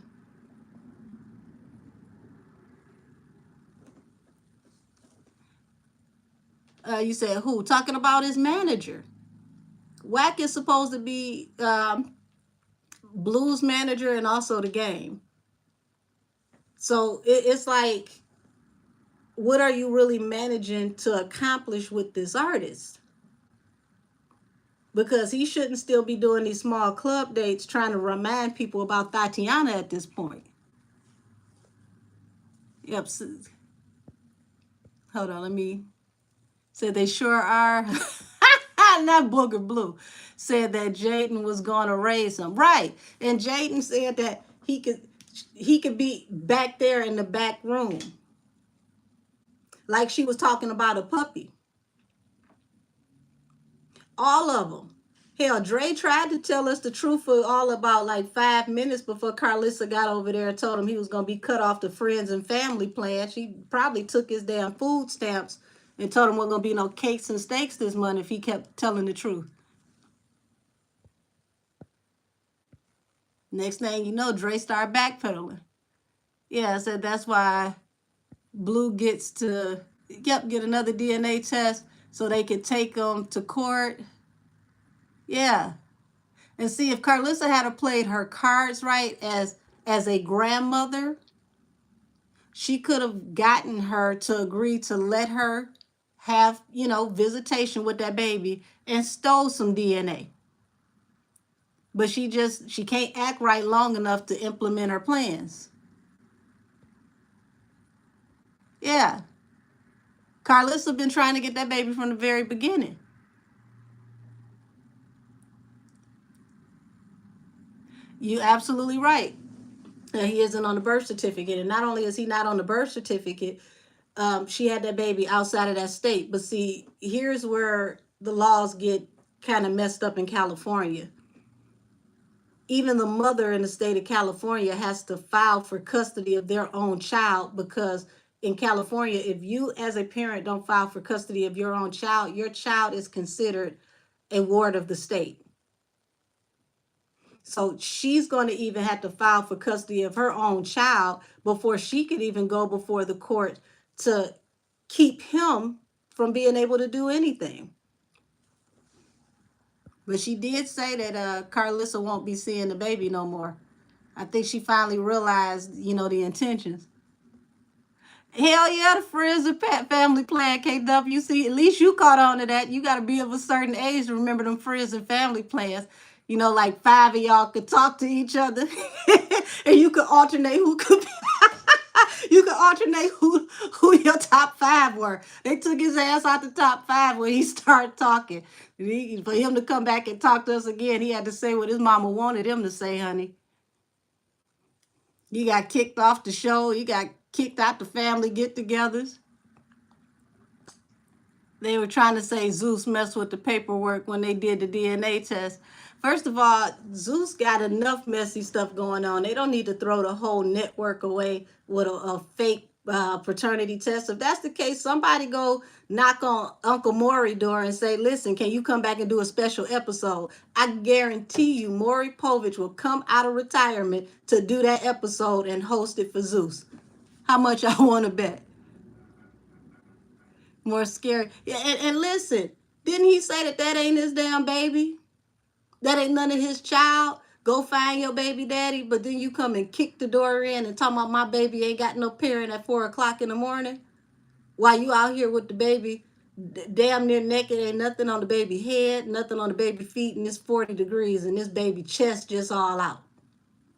You said who? Talking about his manager. Wack is supposed to be Blue's manager and also the game. So it's like, what are you really managing to accomplish with this artist? Because he shouldn't still be doing these small club dates trying to remind people about Tatiana at this point. Yep. Hold on, let me. Said they sure are. Not Booger Blue. Said that Jaden was going to raise him. Right. And Jaden said that he could be back there in the back room. Like she was talking about a puppy. All of them. Hell, Dre tried to tell us the truth for all about like 5 minutes before Carlissa got over there and told him he was going to be cut off the friends and family plan. She probably took his damn food stamps and told him wasn't going to be no cakes and steaks this month if he kept telling the truth. Next thing you know, Dre started backpedaling. Yeah, I said that's why Blue gets to, get another DNA test so they could take him to court. Yeah. And see, if Carlissa had played her cards right as a grandmother, she could have gotten her to agree to let her have, visitation with that baby and stole some DNA. But she can't act right long enough to implement her plans. Yeah. Carlissa been trying to get that baby from the very beginning. You absolutely right. He isn't on the birth certificate, and not only is he not on the birth certificate, she had that baby outside of that state. But see, here's where the laws get kind of messed up in California. Even the mother in the state of California has to file for custody of their own child, because in California, if you as a parent don't file for custody of your child is considered a ward of the state. So she's going to even have to file for custody of her own child before she could even go before the court to keep him from being able to do anything. But she did say that Carlissa won't be seeing the baby no more. I think she finally realized, the intentions. Hell yeah, the Friends and Pet Family Plan, KWC. At least you caught on to that. You got to be of a certain age to remember them Friends and Family Plans. Like 5 of y'all could talk to each other, and you could alternate who could be. You could alternate who your top 5 were. They took his ass out the top 5 when he started talking. For him to come back and talk to us again, he had to say what his mama wanted him to say, honey. You got kicked off the show. You got kicked out the family get-togethers. They were trying to say Zeus messed with the paperwork when they did the DNA test. First of all, Zeus got enough messy stuff going on. They don't need to throw the whole network away with a fake paternity test. If that's the case, somebody go knock on Uncle Maury's door and say, listen, can you come back and do a special episode? I guarantee you Maury Povich will come out of retirement to do that episode and host it for Zeus. How much I want to bet? More scary. Yeah, and listen, didn't he say that ain't his damn baby? That ain't none of his child? Go find your baby daddy, but then you come and kick the door in and talk about my baby ain't got no parent at 4 o'clock in the morning? While you out here with the baby damn near naked, ain't nothing on the baby head, nothing on the baby feet, and it's 40 degrees, and this baby chest just all out.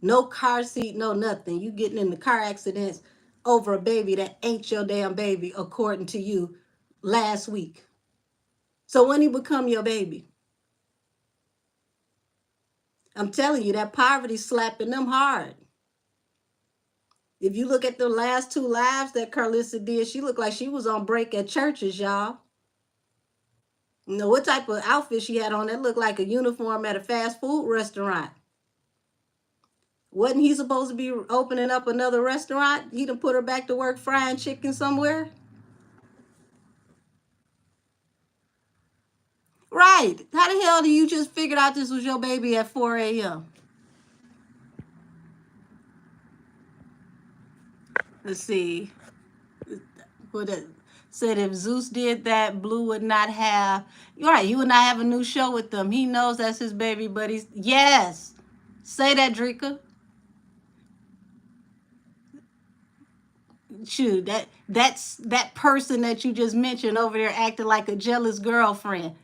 No car seat, no nothing. You getting in the car accidents over a baby that ain't your damn baby, according to you, last week. So when he become your baby? I'm telling you, that poverty slapping them hard. If you look at the last 2 lives that Carlissa did, she looked like she was on break at churches, y'all. What type of outfit she had on that looked like a uniform at a fast food restaurant. Wasn't he supposed to be opening up another restaurant? He done put her back to work frying chicken somewhere? Right. How the hell do you just figure out this was your baby at 4 a.m.? Let's see. What it said, if Zeus did that, Blue would not have. You're right. He would not have a new show with them. He knows that's his baby, but he's yes. Say that, Drika. Shoot, that's that person that you just mentioned over there acting like a jealous girlfriend.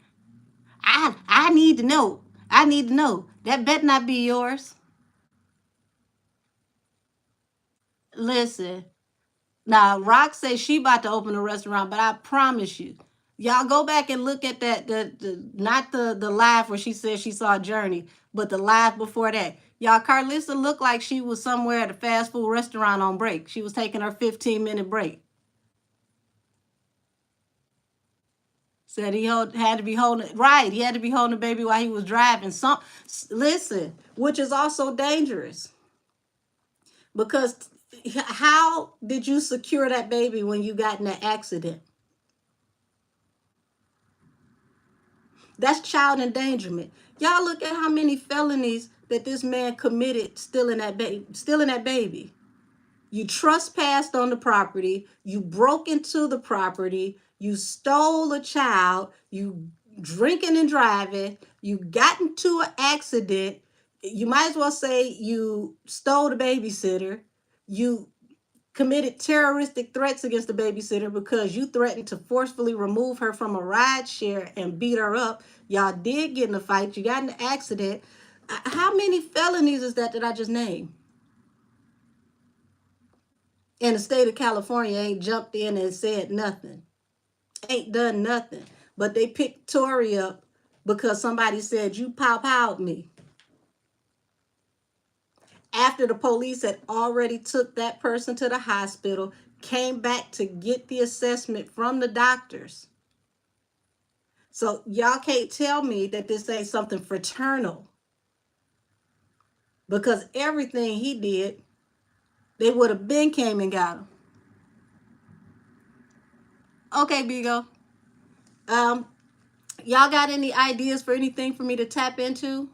I need to know. I need to know. That better not be yours. Listen. Now, Rock says she about to open a restaurant, but I promise you, y'all go back and look at that, not the live where she said she saw Journey, but the live before that. Y'all, Carlissa looked like she was somewhere at a fast food restaurant on break. She was taking her 15-minute break. Said he had to be holding, right, he had to be holding the baby while he was driving. Listen, which is also dangerous. Because how did you secure that baby when you got in that accident? That's child endangerment. Y'all look at how many felonies that this man committed stealing that baby. You trespassed on the property, you broke into the property, you stole a child, you drinking and driving, you got into an accident. You might as well say you stole the babysitter. You committed terroristic threats against the babysitter because you threatened to forcefully remove her from a ride share and beat her up. Y'all did get in a fight. You got in an accident. How many felonies is that I just named? And the state of California ain't jumped in and said nothing. Ain't done nothing. But they picked Tory up because somebody said, you pow-powed me. after the police had already took that person to the hospital, came back to get the assessment from the doctors. So y'all can't tell me that this ain't something fraternal, because everything he did, they would have been came and got him. Okay, Bigo. Y'all got any ideas for anything for me to tap into?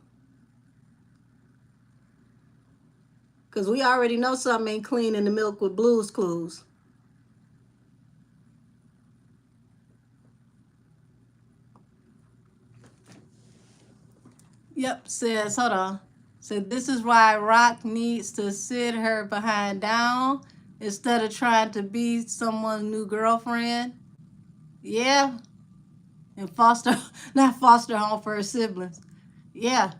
Because we already know something ain't clean in the milk with Blue's Clues. Yep, says, hold on. Said, this is why Rock needs to sit her behind down instead of trying to be someone's new girlfriend. Yeah. And foster, not foster home for her siblings. Yeah.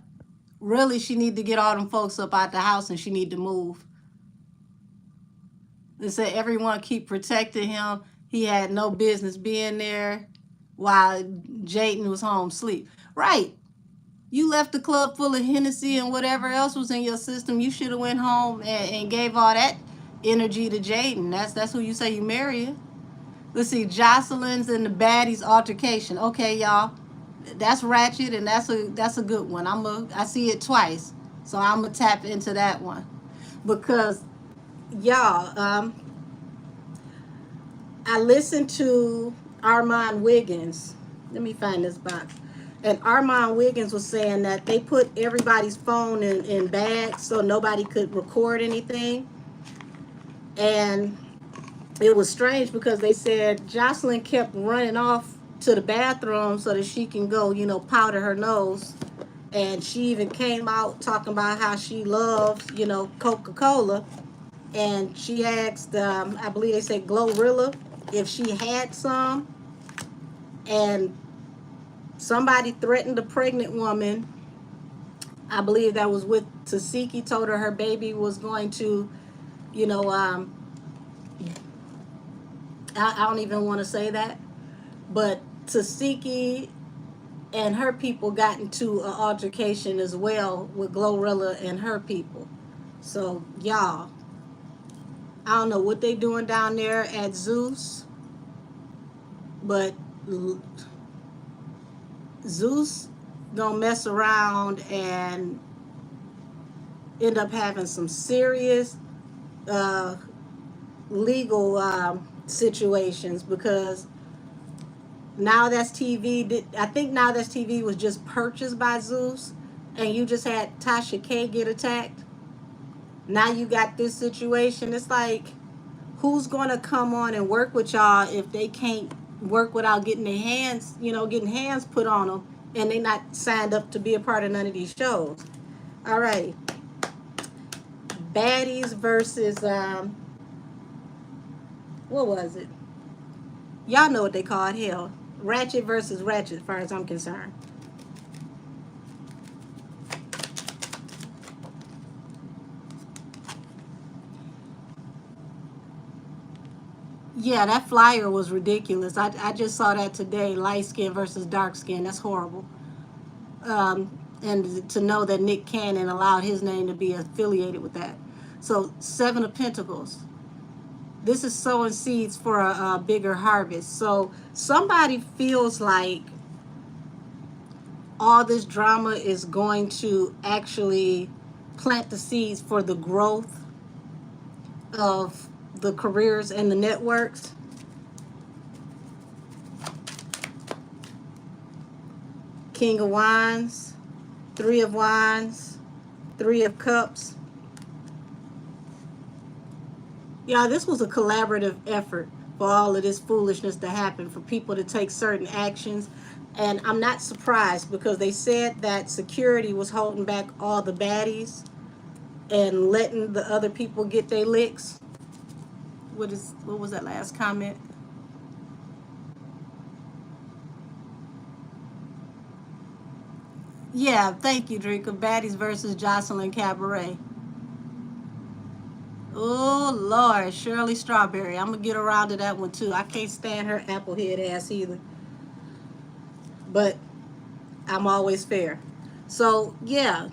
Really, she need to get all them folks up out the house and she need to move. They said everyone keep protecting him. He had no business being there while Jayden was home asleep. Right. You left the club full of Hennessy and whatever else was in your system. You should have went home and gave all that energy to Jayden. That's who you say you married. Let's see, Joseline's and the Baddies altercation. Okay, y'all. That's ratchet and that's a good one. I see it twice. So I'm gonna tap into that one. Because y'all, I listened to Armand Wiggins. Let me find this box. And Armand Wiggins was saying that they put everybody's phone in bags so nobody could record anything. And it was strange because they said Joseline kept running off to the bathroom so that she can go, powder her nose. And she even came out talking about how she loves, Coca-Cola. And she asked, I believe they said Glorilla, if she had some. And somebody threatened a pregnant woman. I believe that was with Tasiki, told her baby was going to, I don't even want to say that. But Tasiki and her people got into an altercation as well with Glorilla and her people. So, y'all, I don't know what they doing down there at Zeus, but Zeus gonna mess around and end up having some serious legal situations, because Now That's TV I think Now That's TV was just purchased by Zeus, and you just had Tasha K get attacked. Now you got this situation. It's like, who's gonna come on and work with y'all if they can't work without getting their hands, getting hands put on them, and they not signed up to be a part of none of these shows? All right. Baddies versus what was it? Y'all know what they call it. Hell, Ratchet versus Ratchet, as far as I'm concerned. Yeah, that flyer was ridiculous. I just saw that today. Light skin versus dark skin. That's horrible. And to know that Nick Cannon allowed his name to be affiliated with that. So, Seven of Pentacles. This is sowing seeds for a bigger harvest. So, somebody feels like all this drama is going to actually plant the seeds for the growth of the careers and the networks. King of Wands, Three of Wands, Three of Cups. Yeah, this was a collaborative effort for all of this foolishness to happen, for people to take certain actions. And I'm not surprised, because they said that security was holding back all the baddies and letting the other people get their licks. What was that last comment? Yeah, thank you, Drika. Baddies versus Joseline Cabaret. Oh, Lord. Shirley Strawberry. I'm going to get around to that one, too. I can't stand her applehead ass either. But I'm always fair. So, yeah.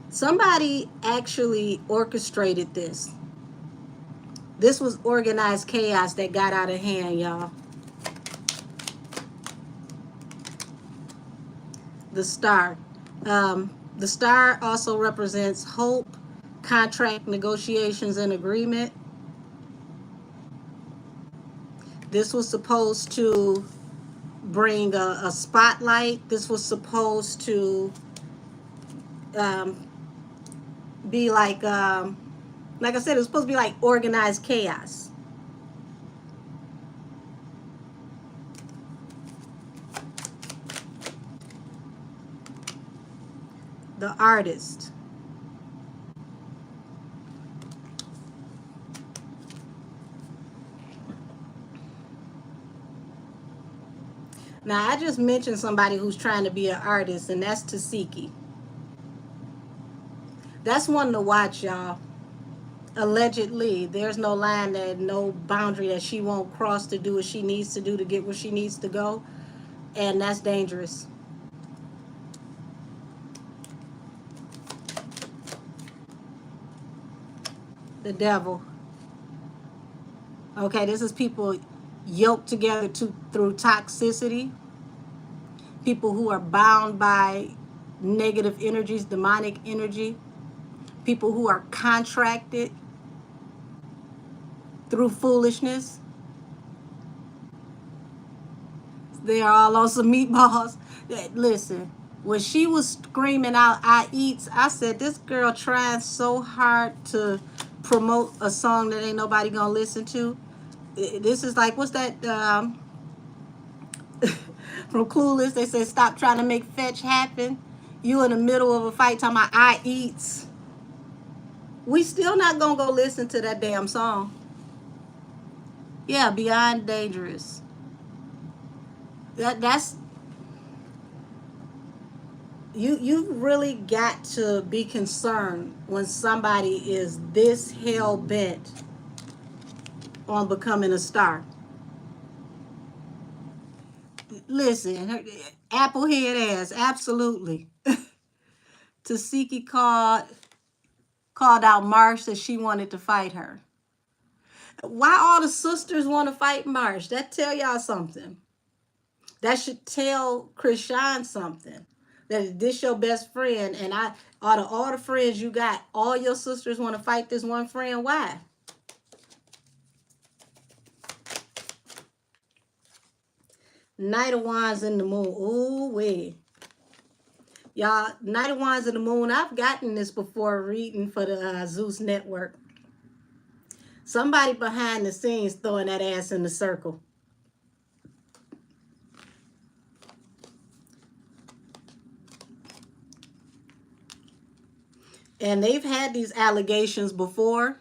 Somebody actually orchestrated this. This was organized chaos that got out of hand, y'all. The star. The star also represents hope, contract negotiations, and agreement. This was supposed to bring a spotlight. This was supposed to be like I said, it was supposed to be like organized chaos. The artist. Now, I just mentioned somebody who's trying to be an artist, and that's Tasiki. That's one to watch, y'all. Allegedly, there's no line, that no boundary that she won't cross to do what she needs to do to get where she needs to go, and that's dangerous. The devil. Okay, this is people yoked together through toxicity. People who are bound by negative energies, demonic energy. People who are contracted through foolishness. They are all on some meatballs. Listen, when she was screaming out "I eats," I said, this girl trying so hard to promote a song that ain't nobody gonna listen to. This is like, what's that from Clueless? They said, stop trying to make fetch happen. You in the middle of a fight talking about "I eats." We still not gonna go listen to that damn song. Yeah, beyond dangerous. That's you've really got to be concerned when somebody is this hell bent on becoming a star. Listen, her applehead ass, absolutely. Tasiki called out Marsh that she wanted to fight her. Why all the sisters want to fight Marsh? That tell y'all something. That should tell Chrisean something. That this your best friend, and out of all the friends you got, all your sisters want to fight this one friend. Why? Knight of Wands in the Moon. Ooh wee. Y'all, Knight of Wands in the Moon, I've gotten this before reading for the Zeus Network. Somebody behind the scenes throwing that ass in the circle. And they've had these allegations before,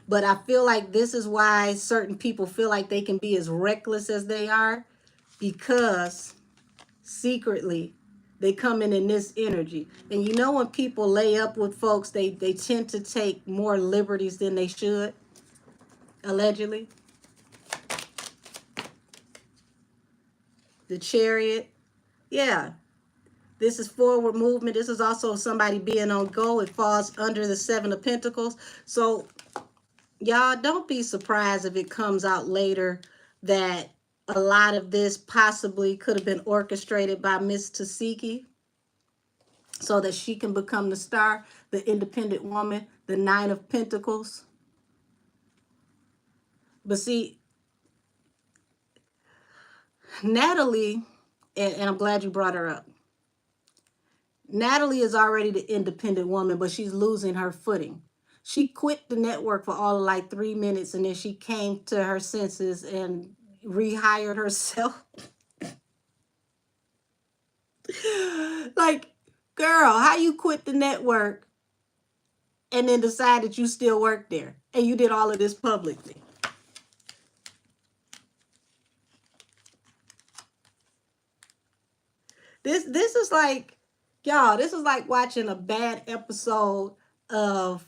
but I feel like this is why certain people feel like they can be as reckless as they are, because secretly they come in this energy. And you know, when people lay up with folks, they tend to take more liberties than they should, allegedly. The Chariot. Yeah. This is forward movement. This is also somebody being on go. It falls under the Seven of Pentacles. So y'all, don't be surprised if it comes out later that a lot of this possibly could have been orchestrated by Miss Tasiki so that she can become the star, the independent woman, the Nine of Pentacles. But see, Natalie, and I'm glad you brought her up. Natalie is already the independent woman, but she's losing her footing. She quit the network for all of like 3 minutes, and then she came to her senses and rehired herself. Like, girl, how you quit the network and then decide that you still work there, and you did all of this publicly? This is like, y'all, this is like watching a bad episode of,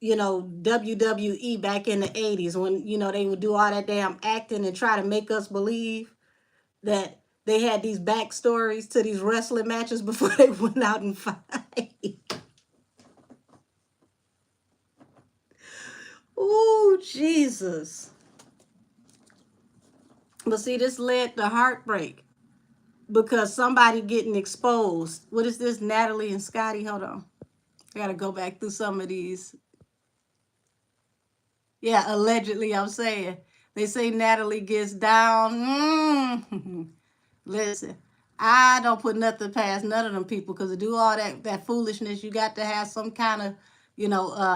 you know, WWE back in the 80s when, you know, they would do all that damn acting and try to make us believe that they had these backstories to these wrestling matches before they went out and fight. Ooh, Jesus. But see, this led to heartbreak because somebody getting exposed. What is this, Natalie and Scotty? Hold on. I got to go back through some of these. Yeah, allegedly, I'm saying. They say Natalie gets down. Listen, I don't put nothing past none of them people because to do all that foolishness, you got to have some kind of,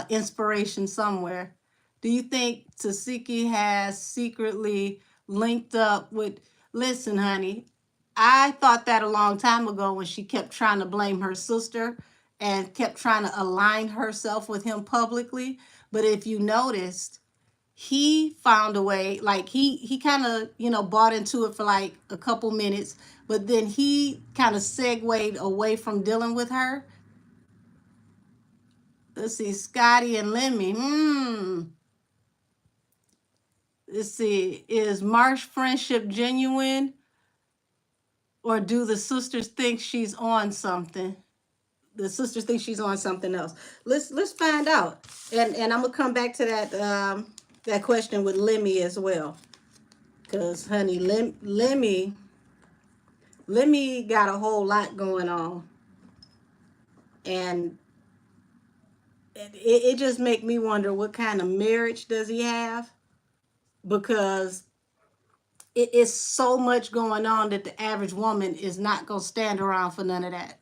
inspiration somewhere. Do you think Tasiki has secretly linked up with, listen, honey, I thought that a long time ago when she kept trying to blame her sister and kept trying to align herself with him publicly. But if you noticed, he found a way, like he kind of bought into it for like a couple minutes, but then he kind of segued away from dealing with her. Let's see, Scotty and Lemmy. Let's see, is Marsh friendship genuine, or do the sisters think she's on something? The sisters think she's on something else. Let's find out, and I'm gonna come back to that question with Lemmy as well. Because, honey, Lemmy got a whole lot going on. And it just make me wonder what kind of marriage does he have? Because it is so much going on that the average woman is not going to stand around for none of that.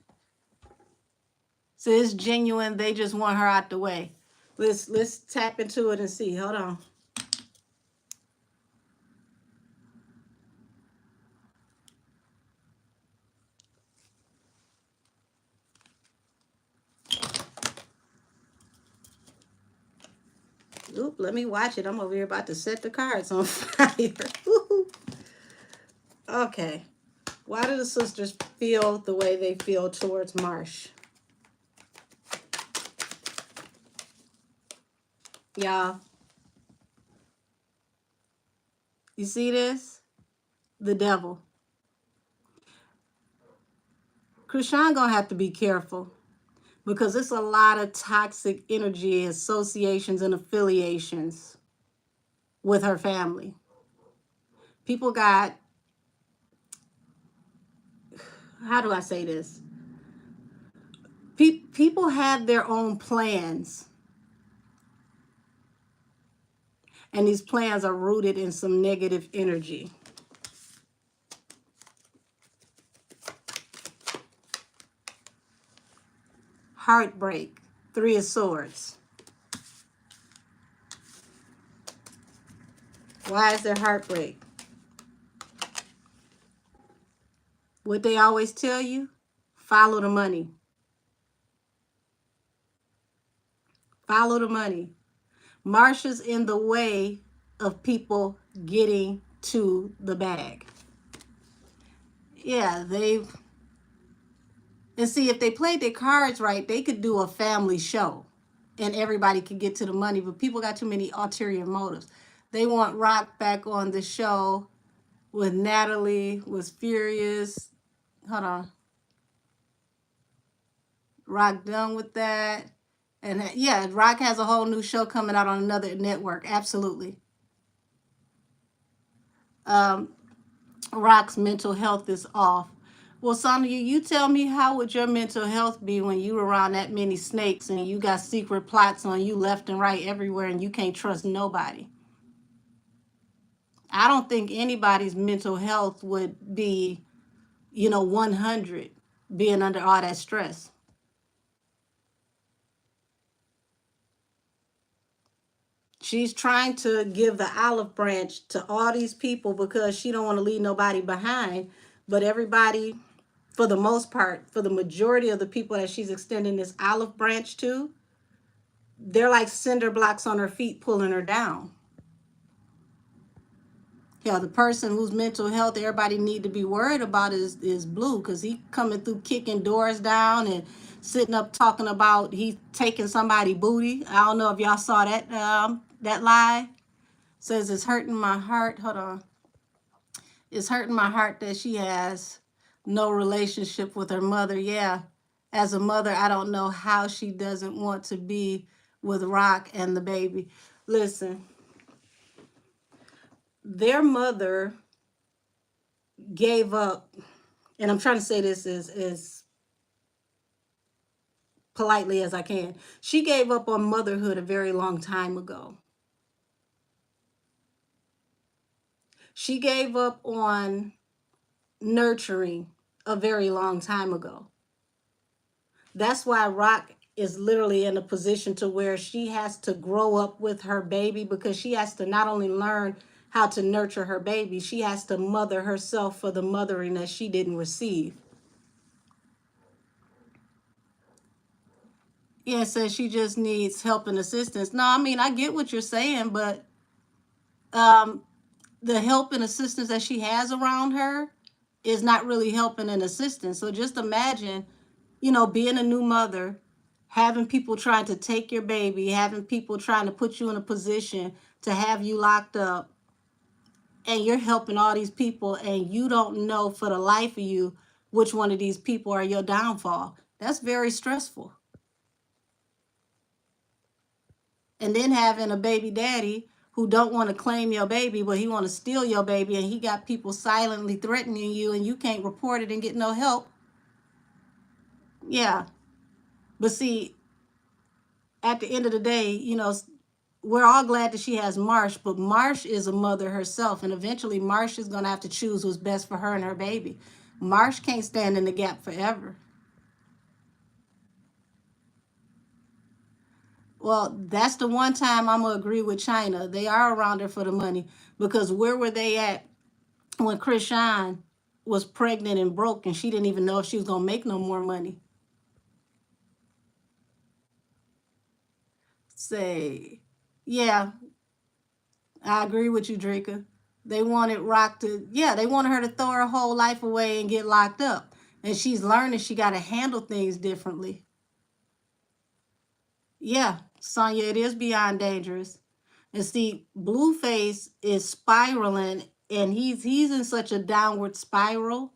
So it's genuine. They just want her out the way. Let's tap into it and see. Hold on. Oop, let me watch it. I'm over here about to set the cards on fire. Okay. Why do the sisters feel the way they feel towards Marsh? Y'all, you see this? The devil. Chrisean gonna have to be careful because it's a lot of toxic energy associations and affiliations with her family. People got, how do I say this? People have their own plans. And these plans are rooted in some negative energy. Heartbreak, 3 of Swords. Why is there heartbreak? What they always tell you, follow the money. Follow the money. Marsha's in the way of people getting to the bag. Yeah, and see, if they played their cards right, they could do a family show and everybody could get to the money, but people got too many ulterior motives. They want Rock back on the show with Natalie, was furious. Hold on. Rock done with that. And yeah, Rock has a whole new show coming out on another network. Absolutely. Rock's mental health is off. Well, Sonia, you tell me, how would your mental health be when you around that many snakes and you got secret plots on you left and right everywhere and you can't trust nobody? I don't think anybody's mental health would be, 100 being under all that stress. She's trying to give the olive branch to all these people because she don't want to leave nobody behind. But everybody, for the most part, for the majority of the people that she's extending this olive branch to, they're like cinder blocks on her feet pulling her down. Yeah, the person whose mental health everybody need to be worried about is Blue, because he coming through kicking doors down and sitting up talking about he taking somebody booty. I don't know if y'all saw that live. Says it's hurting my heart. Hold on. It's hurting my heart that she has no relationship with her mother. Yeah, as a mother, I don't know how she doesn't want to be with Rock and the baby. Listen, their mother gave up, and I'm trying to say this as politely as I can. She gave up on motherhood a very long time ago. She gave up on nurturing a very long time ago. That's why Rock is literally in a position to where she has to grow up with her baby, because she has to not only learn how to nurture her baby, she has to mother herself for the mothering that she didn't receive. Yeah, it says she just needs help and assistance. No, I mean, I get what you're saying, but um, the help and assistance that she has around her is not really helping and assistance. So just imagine, being a new mother, having people trying to take your baby, having people trying to put you in a position to have you locked up, and you're helping all these people, and you don't know for the life of you which one of these people are your downfall. That's very stressful. And then having a baby daddy who don't want to claim your baby, but he want to steal your baby, and he got people silently threatening you, and you can't report it and get no help. Yeah. But see, at the end of the day, we're all glad that she has Marsh, but Marsh is a mother herself, and eventually Marsh is going to have to choose what's best for her and her baby. Marsh can't stand in the gap forever. Well, that's the one time I'm going to agree with China. They are around her for the money, because where were they at when Chrisean was pregnant and broke, and she didn't even know if she was going to make no more money? Say, yeah, I agree with you, Drika. They wanted Rock to, yeah, they wanted her to throw her whole life away and get locked up. And she's learning she got to handle things differently. Yeah, Sonya, it is beyond dangerous. And see, Blueface is spiraling, and he's in such a downward spiral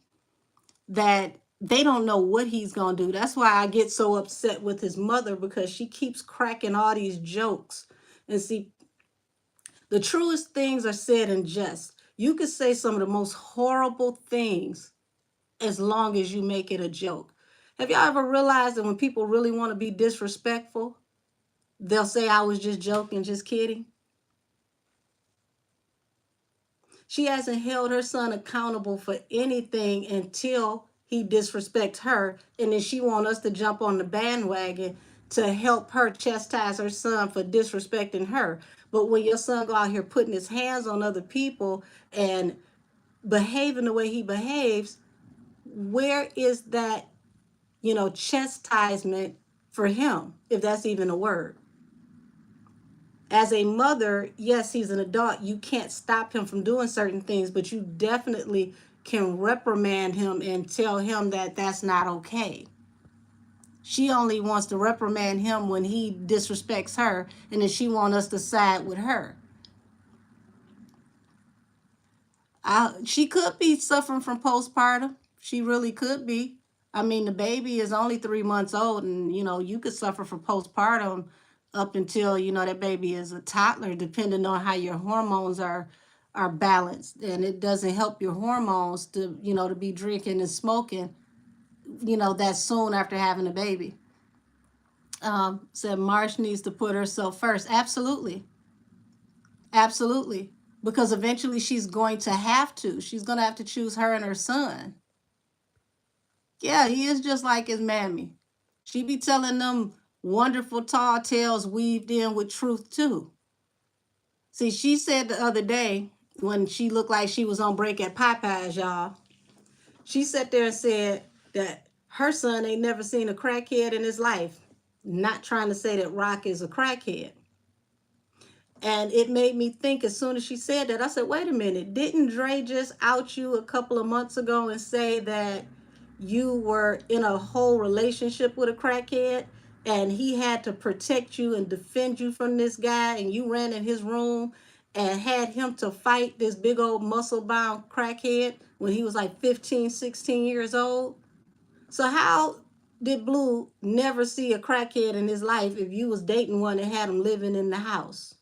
that they don't know what he's going to do. That's why I get so upset with his mother, because she keeps cracking all these jokes. And see, the truest things are said in jest. You could say some of the most horrible things as long as you make it a joke. Have y'all ever realized that when people really want to be disrespectful, they'll say, I was just joking, just kidding? She hasn't held her son accountable for anything until he disrespects her. And then she wants us to jump on the bandwagon to help her chastise her son for disrespecting her. But when your son go out here putting his hands on other people and behaving the way he behaves, where is that, chastisement for him, if that's even a word? As a mother, yes, he's an adult. You can't stop him from doing certain things, but you definitely can reprimand him and tell him that that's not okay. She only wants to reprimand him when he disrespects her, and then she wants us to side with her. She could be suffering from postpartum. She really could be. I mean, the baby is only 3 months old, and you could suffer from postpartum up until that baby is a toddler, depending on how your hormones are balanced. And it doesn't help your hormones to be drinking and smoking that soon after having a baby. Said Marsh needs to put herself first. Absolutely. Absolutely. Because eventually she's going to have to. She's going to have to choose her and her son. Yeah, he is just like his mammy. She be telling them wonderful tall tales weaved in with truth too. See, she said the other day when she looked like she was on break at Popeyes, y'all, she sat there and said that her son ain't never seen a crackhead in his life. Not trying to say that Rock is a crackhead. And it made me think, as soon as she said that, I said, wait a minute, didn't Dre just out you a couple of months ago and say that you were in a whole relationship with a crackhead, and he had to protect you and defend you from this guy, and you ran in his room and had him to fight this big old muscle-bound crackhead when he was like 15, 16 years old? So how did Blue never see a crackhead in his life if you was dating one and had him living in the house?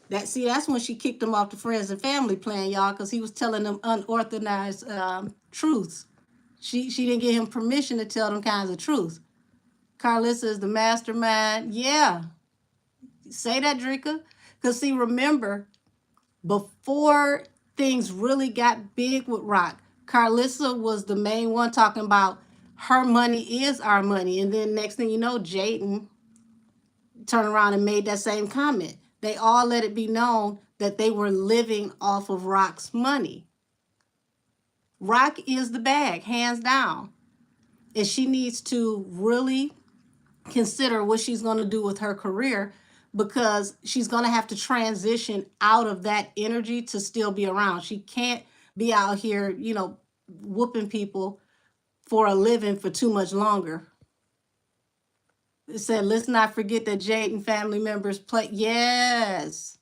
That's when she kicked him off the Friends and Family plan, y'all, because he was telling them unorthodox truths. She didn't give him permission to tell them kinds of truths. Carlissa is the mastermind. Yeah, say that, Drika. Because see, remember, before things really got big with Rock, Carlissa was the main one talking about her money is our money. And then next thing you know, Jaden turned around and made that same comment. They all let it be known that they were living off of Rock's money. Rock is the bag, hands down. And she needs to really consider what she's going to do with her career, because she's going to have to transition out of that energy to still be around. She can't be out here, whooping people for a living for too much longer. It said, let's not forget that Jaden family members play. Yes.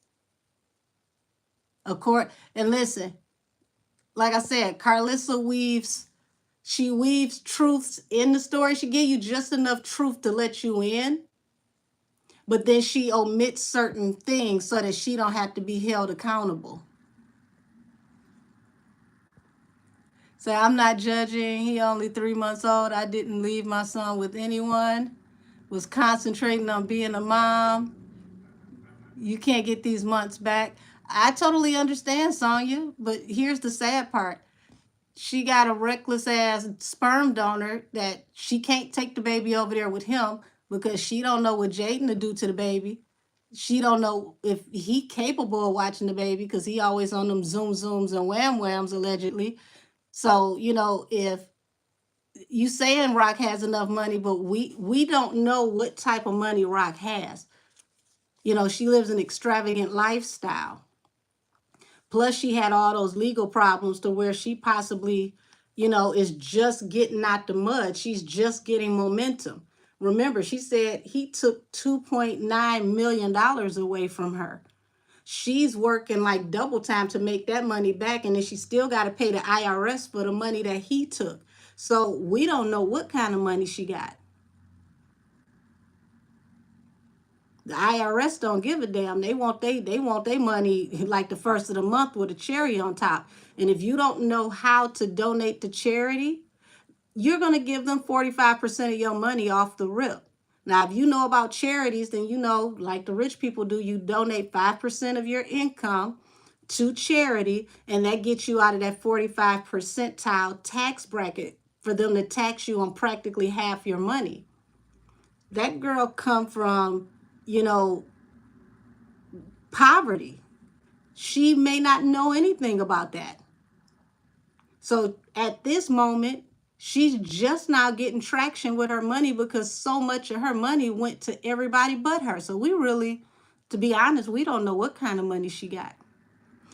Of course. And listen, like I said, Carlissa weaves truths in the story. She give you just enough truth to let you in, but then she omits certain things so that she don't have to be held accountable. So I'm not judging. He only 3 months old. I didn't leave my son with anyone. Was concentrating on being a mom. You can't get these months back. I totally understand, Sonya, but here's the sad part. She got a reckless ass sperm donor that she can't take the baby over there with him because she don't know what Jaden to do to the baby. She don't know if he capable of watching the baby because he always on them zooms and whams allegedly. So, if you saying Rock has enough money, but we don't know what type of money Rock has. She lives an extravagant lifestyle. Plus, she had all those legal problems to where she possibly, is just getting out the mud. She's just getting momentum. Remember, she said he took $2.9 million away from her. She's working like double time to make that money back, and then she still got to pay the IRS for the money that he took. So we don't know what kind of money she got. The IRS don't give a damn. They want their money like the first of the month with a cherry on top. And if you don't know how to donate to charity, you're going to give them 45% of your money off the rip. Now, if you know about charities, then like the rich people do, you donate 5% of your income to charity, and that gets you out of that 45 percentile tax bracket for them to tax you on practically half your money. That girl come from, poverty. She may not know anything about that. So at this moment, she's just now getting traction with her money because so much of her money went to everybody but her. So we really, to be honest, we don't know what kind of money she got.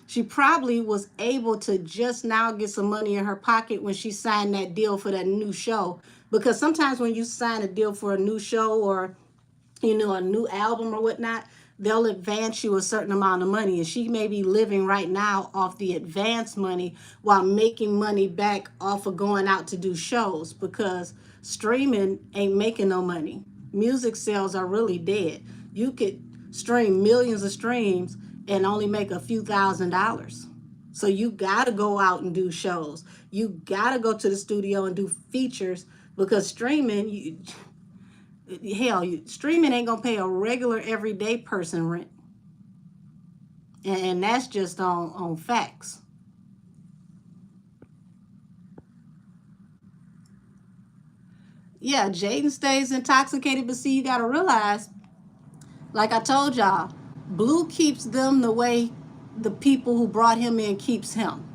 She probably was able to just now get some money in her pocket when she signed that deal for that new show. Because sometimes when you sign a deal for a new show or, a new album or whatnot, they'll advance you a certain amount of money. And she may be living right now off the advance money while making money back off of going out to do shows, because streaming ain't making no money. Music sales are really dead. You could stream millions of streams and only make a few $1,000s. So you got to go out and do shows. You got to go to the studio and do features, because streaming, streaming ain't gonna pay a regular everyday person rent, and that's just on facts. Yeah, Jaden stays intoxicated, but see, you gotta realize, like I told y'all, Blue keeps them the way the people who brought him in keeps him.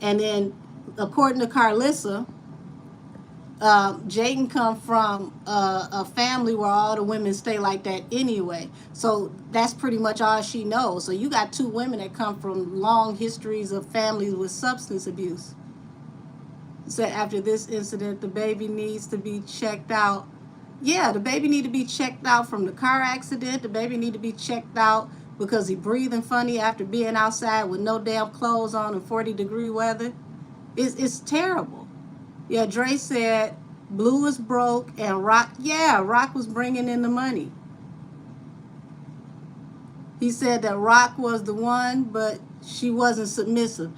And then, according to Carlissa, Jaden come from a family where all the women stay like that anyway. So that's pretty much all she knows. So you got two women that come from long histories of families with substance abuse. So after this incident, the baby needs to be checked out. Yeah, the baby need to be checked out from the car accident. The baby need to be checked out because he breathing funny after being outside with no damn clothes on in 40-degree weather. It's terrible. Yeah, Dre said Blue is broke and Rock was bringing in the money. He said that Rock was the one, but she wasn't submissive.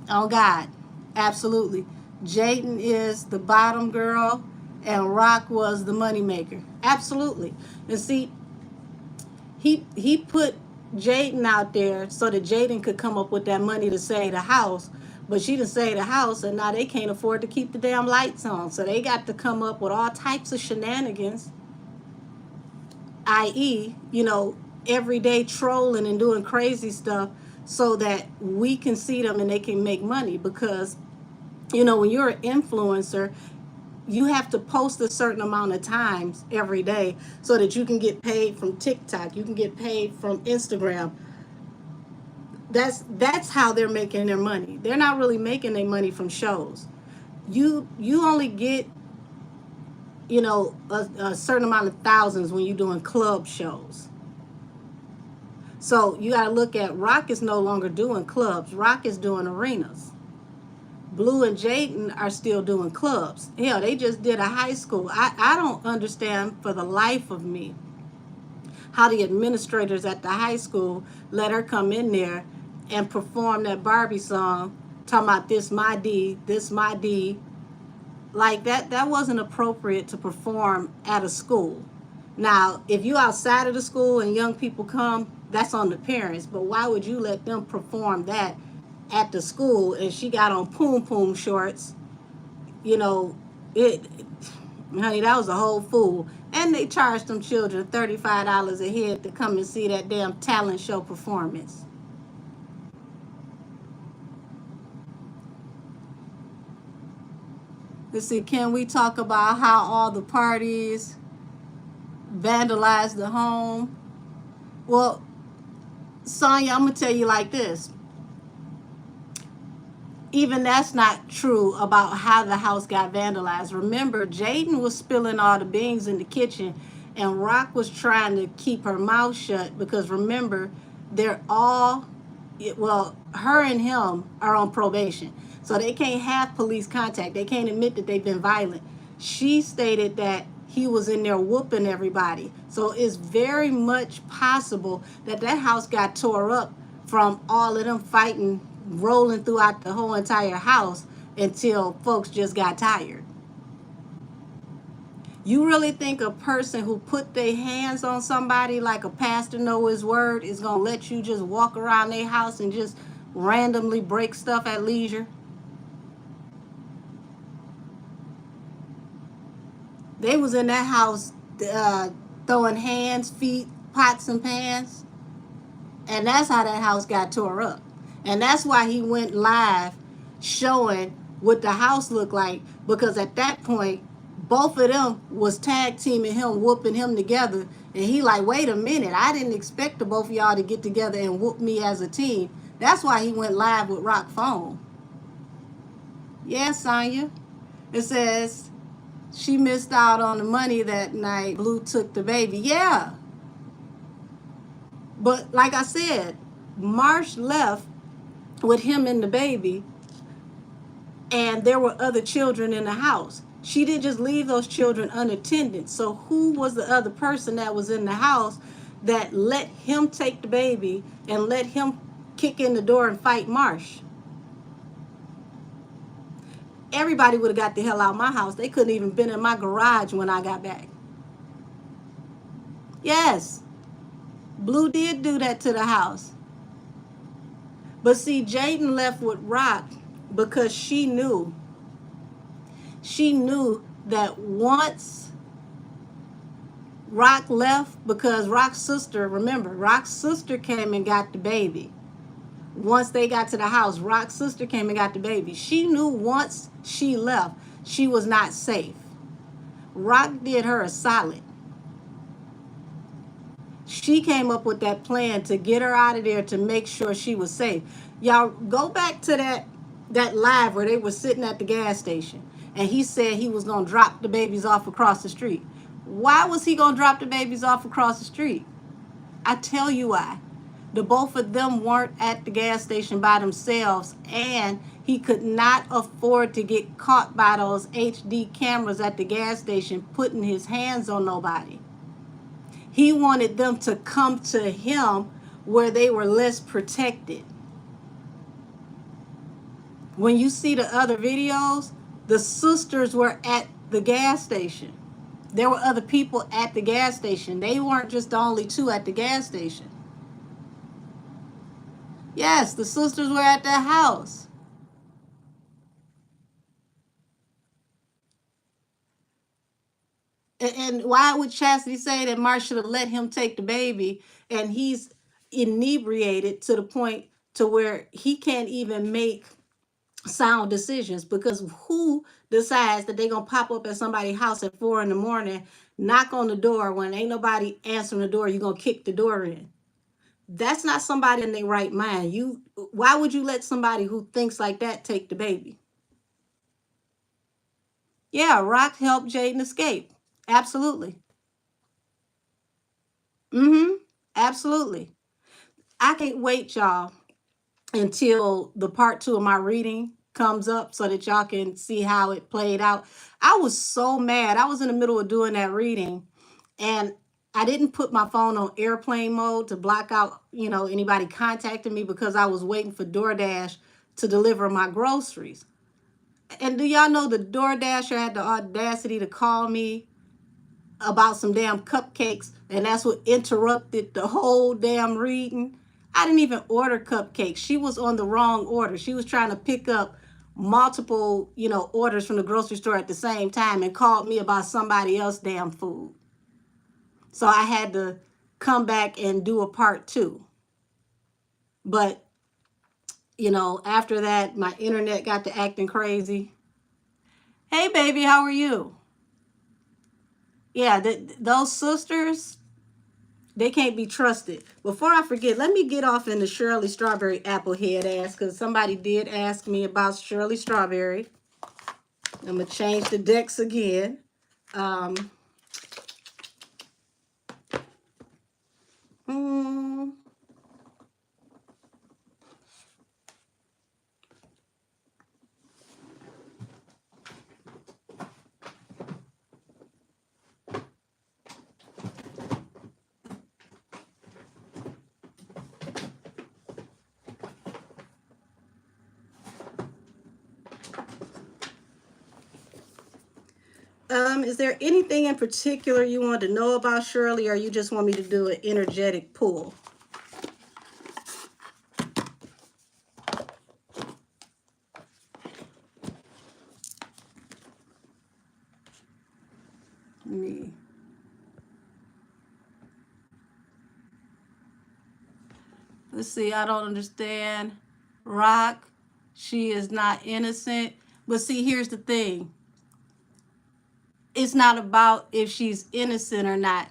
Oh God, absolutely. Jaden is the bottom girl, and Rock was the moneymaker. Absolutely. And see, he put Jaden out there so that Jaden could come up with that money to save the house. But she didn't save the house, and now they can't afford to keep the damn lights on. So they got to come up with all types of shenanigans, i.e., everyday trolling and doing crazy stuff so that we can see them and they can make money. Because, when you're an influencer, you have to post a certain amount of times every day so that you can get paid from TikTok, you can get paid from Instagram. That's how they're making their money. They're not really making their money from shows. You only get a certain amount of thousands when you're doing club shows. So you got to look at Rock is no longer doing clubs. Rock is doing arenas. Blue and Jaden are still doing clubs. Hell, they just did a high school. I don't understand for the life of me how the administrators at the high school let her come in there and perform that Barbie song, talking about this my D, this my D. Like that wasn't appropriate to perform at a school. Now, if you outside of the school and young people come, that's on the parents. But why would you let them perform that at the school? And she got on poom poom shorts. It, honey, that was a whole fool. And they charged them children $35 a head to come and see that damn talent show performance. Let's see, can we talk about how all the parties vandalized the home? Well, Sonya, I'm going to tell you like this. Even that's not true about how the house got vandalized. Remember, Jaden was spilling all the beans in the kitchen, and Rock was trying to keep her mouth shut because, remember, they're all, her and him are on probation. So they can't have police contact. They can't admit that they've been violent. She stated that he was in there whooping everybody. So it's very much possible that that house got tore up from all of them fighting, rolling throughout the whole entire house until folks just got tired. You really think a person who put their hands on somebody like a pastor know his word is going to let you just walk around their house and just randomly break stuff at leisure? They was in that house throwing hands, feet, pots and pans. And that's how that house got tore up. And that's why he went live showing what the house looked like. Because at that point, both of them was tag teaming him, whooping him together. And he like, wait a minute, I didn't expect the both of y'all to get together and whoop me as a team. That's why he went live with Rock Phone. Yes, Sonya. It says she missed out on the money that night. Blue took the baby. Yeah. But like I said, Marsh left with him and the baby, and there were other children in the house. She didn't just leave those children unattended. So who was the other person that was in the house that let him take the baby and let him kick in the door and fight Marsh? Everybody would have got the hell out of my house. They couldn't even been in my garage when I got back. Yes, Blue did do that to the house. But see, Jaden left with Rock because she knew that once Rock left, because Rock's sister, remember, Rock's sister came and got the baby. Once they got to the house, Rock's sister came and got the baby. She knew once she left, she was not safe. Rock did her a solid. She came up with that plan to get her out of there to make sure she was safe. Y'all go back to that live where they were sitting at the gas station and he said he was going to drop the babies off across the street. Why was he going to drop the babies off across the street? I tell you why. The both of them weren't at the gas station by themselves, and he could not afford to get caught by those HD cameras at the gas station putting his hands on nobody. He wanted them to come to him where they were less protected. When you see the other videos, the sisters were at the gas station. There were other people at the gas station. They weren't just the only two at the gas station. Yes, the sisters were at the house. And why would Chastity say that Mark should have let him take the baby, and he's inebriated to the point to where he can't even make sound decisions? Because who decides that they're going to pop up at somebody's house at 4 in the morning, knock on the door when ain't nobody answering the door, you're going to kick the door in? That's not somebody in their right mind. Why would you let somebody who thinks like that take the baby? Yeah, Rock helped Jaden escape. Absolutely. Absolutely. I can't wait, y'all, until the part 2 of my reading comes up so that y'all can see how it played out. I was so mad. I was in the middle of doing that reading, and I didn't put my phone on airplane mode to block out, anybody contacting me, because I was waiting for DoorDash to deliver my groceries. And do y'all know the DoorDasher had the audacity to call me about some damn cupcakes, and that's what interrupted the whole damn reading? I didn't even order cupcakes. She was on the wrong order. She was trying to pick up multiple, orders from the grocery store at the same time, and called me about somebody else damn food. So I had to come back and do a part 2. But, after that, my internet got to acting crazy. Hey, baby, how are you? Yeah, those sisters, they can't be trusted. Before I forget, let me get off into Shirley Strawberry Applehead ass, because somebody did ask me about Shirley Strawberry. I'm going to change the decks again. Is there anything in particular you want to know about Shirley, or you just want me to do an energetic pull? Me. Let's see, I don't understand. Rock, she is not innocent. But see, here's the thing. It's not about if she's innocent or not.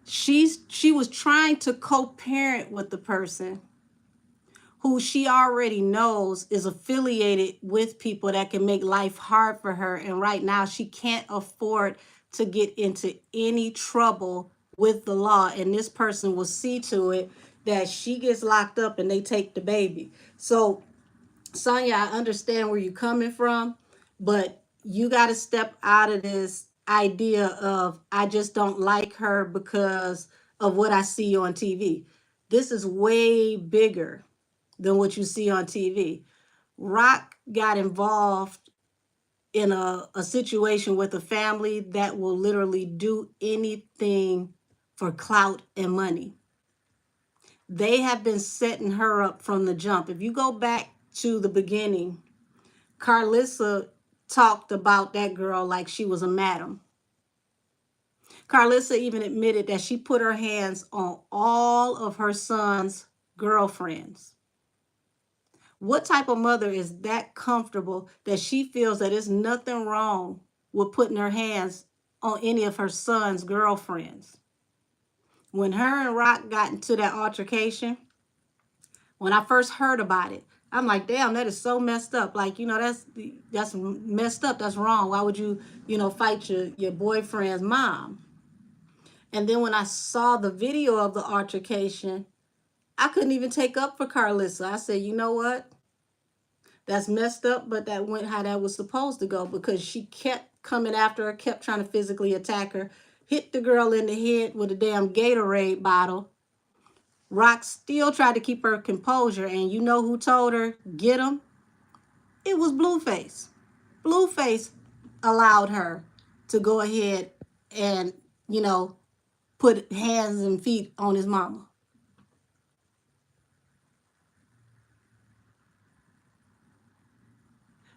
She was trying to co-parent with the person who she already knows is affiliated with people that can make life hard for her. And right now she can't afford to get into any trouble with the law. And this person will see to it that she gets locked up and they take the baby. So, Sonia, I understand where you're coming from, but you got to step out of this idea of, I just don't like her because of what I see on TV. This is way bigger than what you see on TV. Rock got involved in a situation with a family that will literally do anything for clout and money. They have been setting her up from the jump. If you go back to the beginning, Carlissa talked about that girl like she was a madam. Carlissa even admitted that she put her hands on all of her son's girlfriends. What type of mother is that comfortable that she feels that there's nothing wrong with putting her hands on any of her son's girlfriends? When her and Rock got into that altercation, when I first heard about it, I'm like, damn, that is so messed up. Like, that's messed up. That's wrong. Why would you, fight your boyfriend's mom? And then when I saw the video of the altercation, I couldn't even take up for Carlissa. I said, you know what? That's messed up, but that went how that was supposed to go, because she kept coming after her, kept trying to physically attack her. hit the girl in the head with a damn Gatorade bottle. Rock still tried to keep her composure, and you know who told her, get him? It was Blueface. Blueface allowed her to go ahead and, you know, put hands and feet on his mama.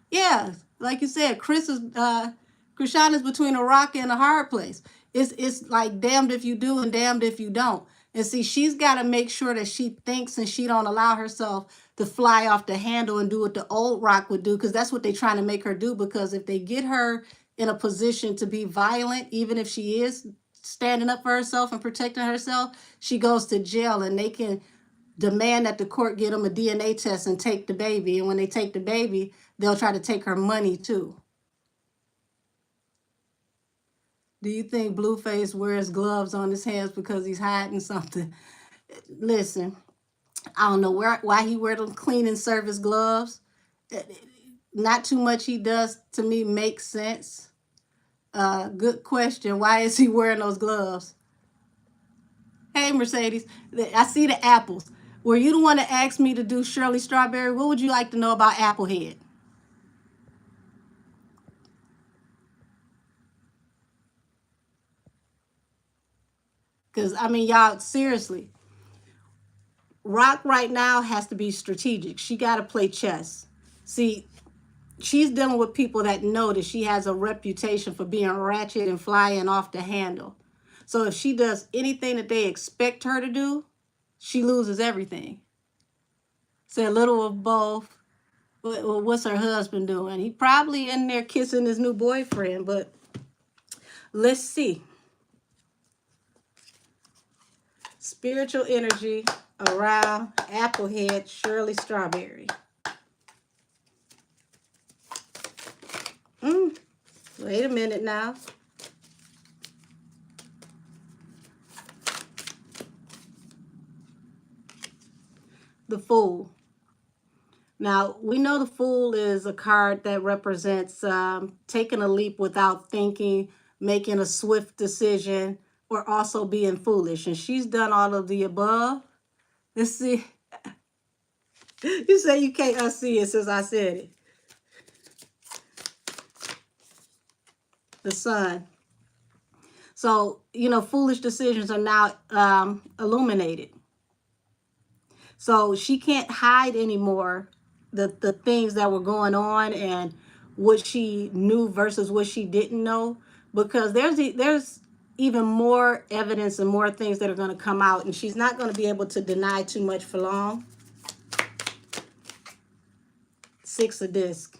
Yeah, like you said, Chrisean is between a rock and a hard place. It's like damned if you do and damned if you don't. And see, she's got to make sure that she thinks and she don't allow herself to fly off the handle and do what the old rock would do, because that's what they're trying to make her do. Because if they get her in a position to be violent, even if she is standing up for herself and protecting herself, she goes to jail, and they can demand that the court get them a DNA test and take the baby. And when they take the baby, they'll try to take her money too. Do you think Blueface wears gloves on his hands because he's hiding something? Listen, I don't know why he wear them cleaning service gloves. Not too much he does to me makes sense. Good question. Why is he wearing those gloves? Hey, Mercedes, I see the apples. Were you the one that asked me to do Shirley Strawberry? What would you like to know about Applehead? Because, I mean, y'all, seriously, Rock right now has to be strategic. She got to play chess. See, she's dealing with people that know that she has a reputation for being ratchet and flying off the handle. So if she does anything that they expect her to do, she loses everything. Say a little of both. Well, what's her husband doing? He probably in there kissing his new boyfriend, but let's see. Spiritual energy around Applehead, Shirley Strawberry. Wait a minute now. The Fool. Now, we know the Fool is a card that represents taking a leap without thinking, making a swift decision, or also being foolish. And she's done all of the above. Let's see. You say you can't unsee it since I said it. The Sun. So, you know, foolish decisions are now illuminated. So she can't hide anymore the things that were going on and what she knew versus what she didn't know, because there's even more evidence and more things that are going to come out, and she's not going to be able to deny too much for long. Six of Discs.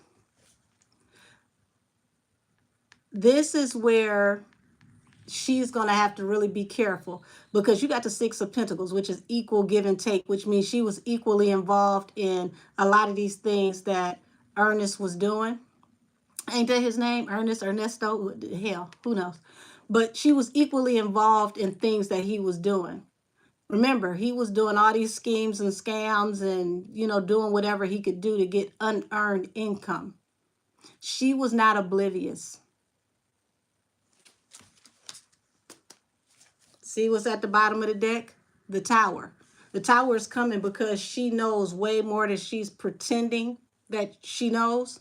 This is where she's going to have to really be careful, because you got the Six of Pentacles, which is equal give and take, which means she was equally involved in a lot of these things that Ernest was doing. Ain't that his name? Ernest, Ernesto? Hell, who knows? But she was equally involved in things that he was doing. Remember, he was doing all these schemes and scams and, you know, doing whatever he could do to get unearned income. She was not oblivious. See what's at the bottom of the deck? The Tower. The Tower is coming because she knows way more than she's pretending that she knows.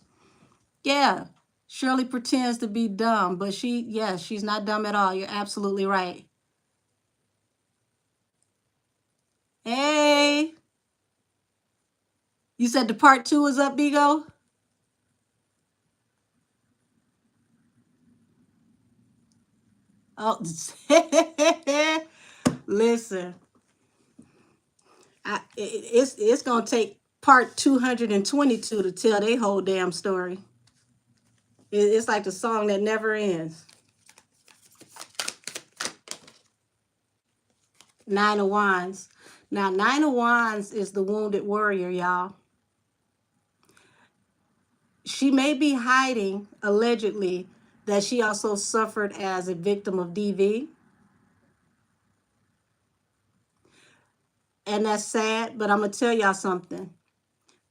Yeah, Shirley pretends to be dumb, but she's not dumb at all. You're absolutely right. Hey, you said the part 2 is up, Bigo? Oh, listen, it's going to take part 222 to tell their whole damn story. It's like the song that never ends. Nine of Wands. Now, Nine of Wands is the wounded warrior, y'all. She may be hiding, allegedly, that she also suffered as a victim of DV. And that's sad, but I'm going to tell y'all something.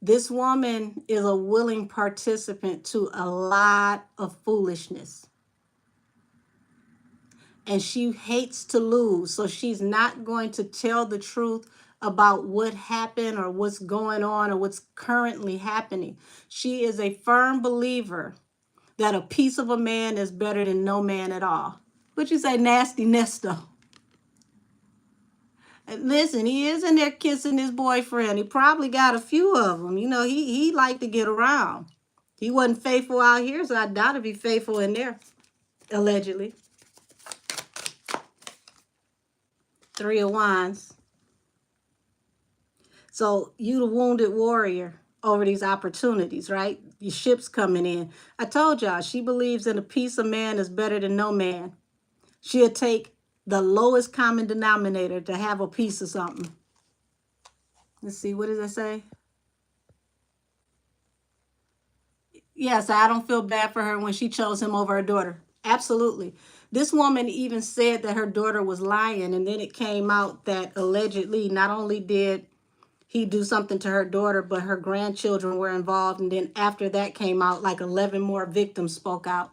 This woman is a willing participant to a lot of foolishness. and she hates to lose. So she's not going to tell the truth about what happened or what's going on or what's currently happening. She is a firm believer that a piece of a man is better than no man at all. But you say nasty Nesto. Listen, he is in there kissing his boyfriend. He probably got a few of them. You know, he liked to get around. He wasn't faithful out here, so I doubt if he's faithful in there, allegedly. 3 of Wands. So you the wounded warrior over these opportunities, right? Your ship's coming in. I told y'all, she believes in a piece of man is better than no man. She'll take the lowest common denominator to have a piece of something. Let's see, what does it say? Yes, I don't feel bad for her when she chose him over her daughter. Absolutely. This woman even said that her daughter was lying, and then it came out that allegedly not only did he do something to her daughter, but her grandchildren were involved. And then after that came out, like 11 more victims spoke out.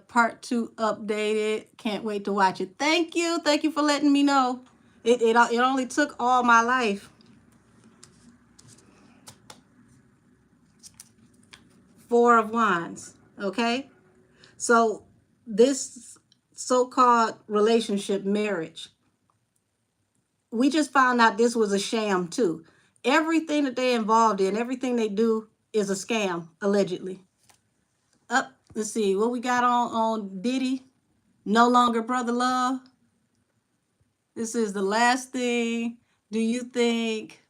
Part 2 updated. Can't wait to watch it. Thank you. Thank you for letting me know. It only took all my life. 4 of Wands. Okay. So this so-called relationship, marriage, we just found out this was a sham too. Everything that they involved in, everything they do is a scam, allegedly. Up, let's see what we got on Diddy. No longer brother love. This is the last thing. Do you think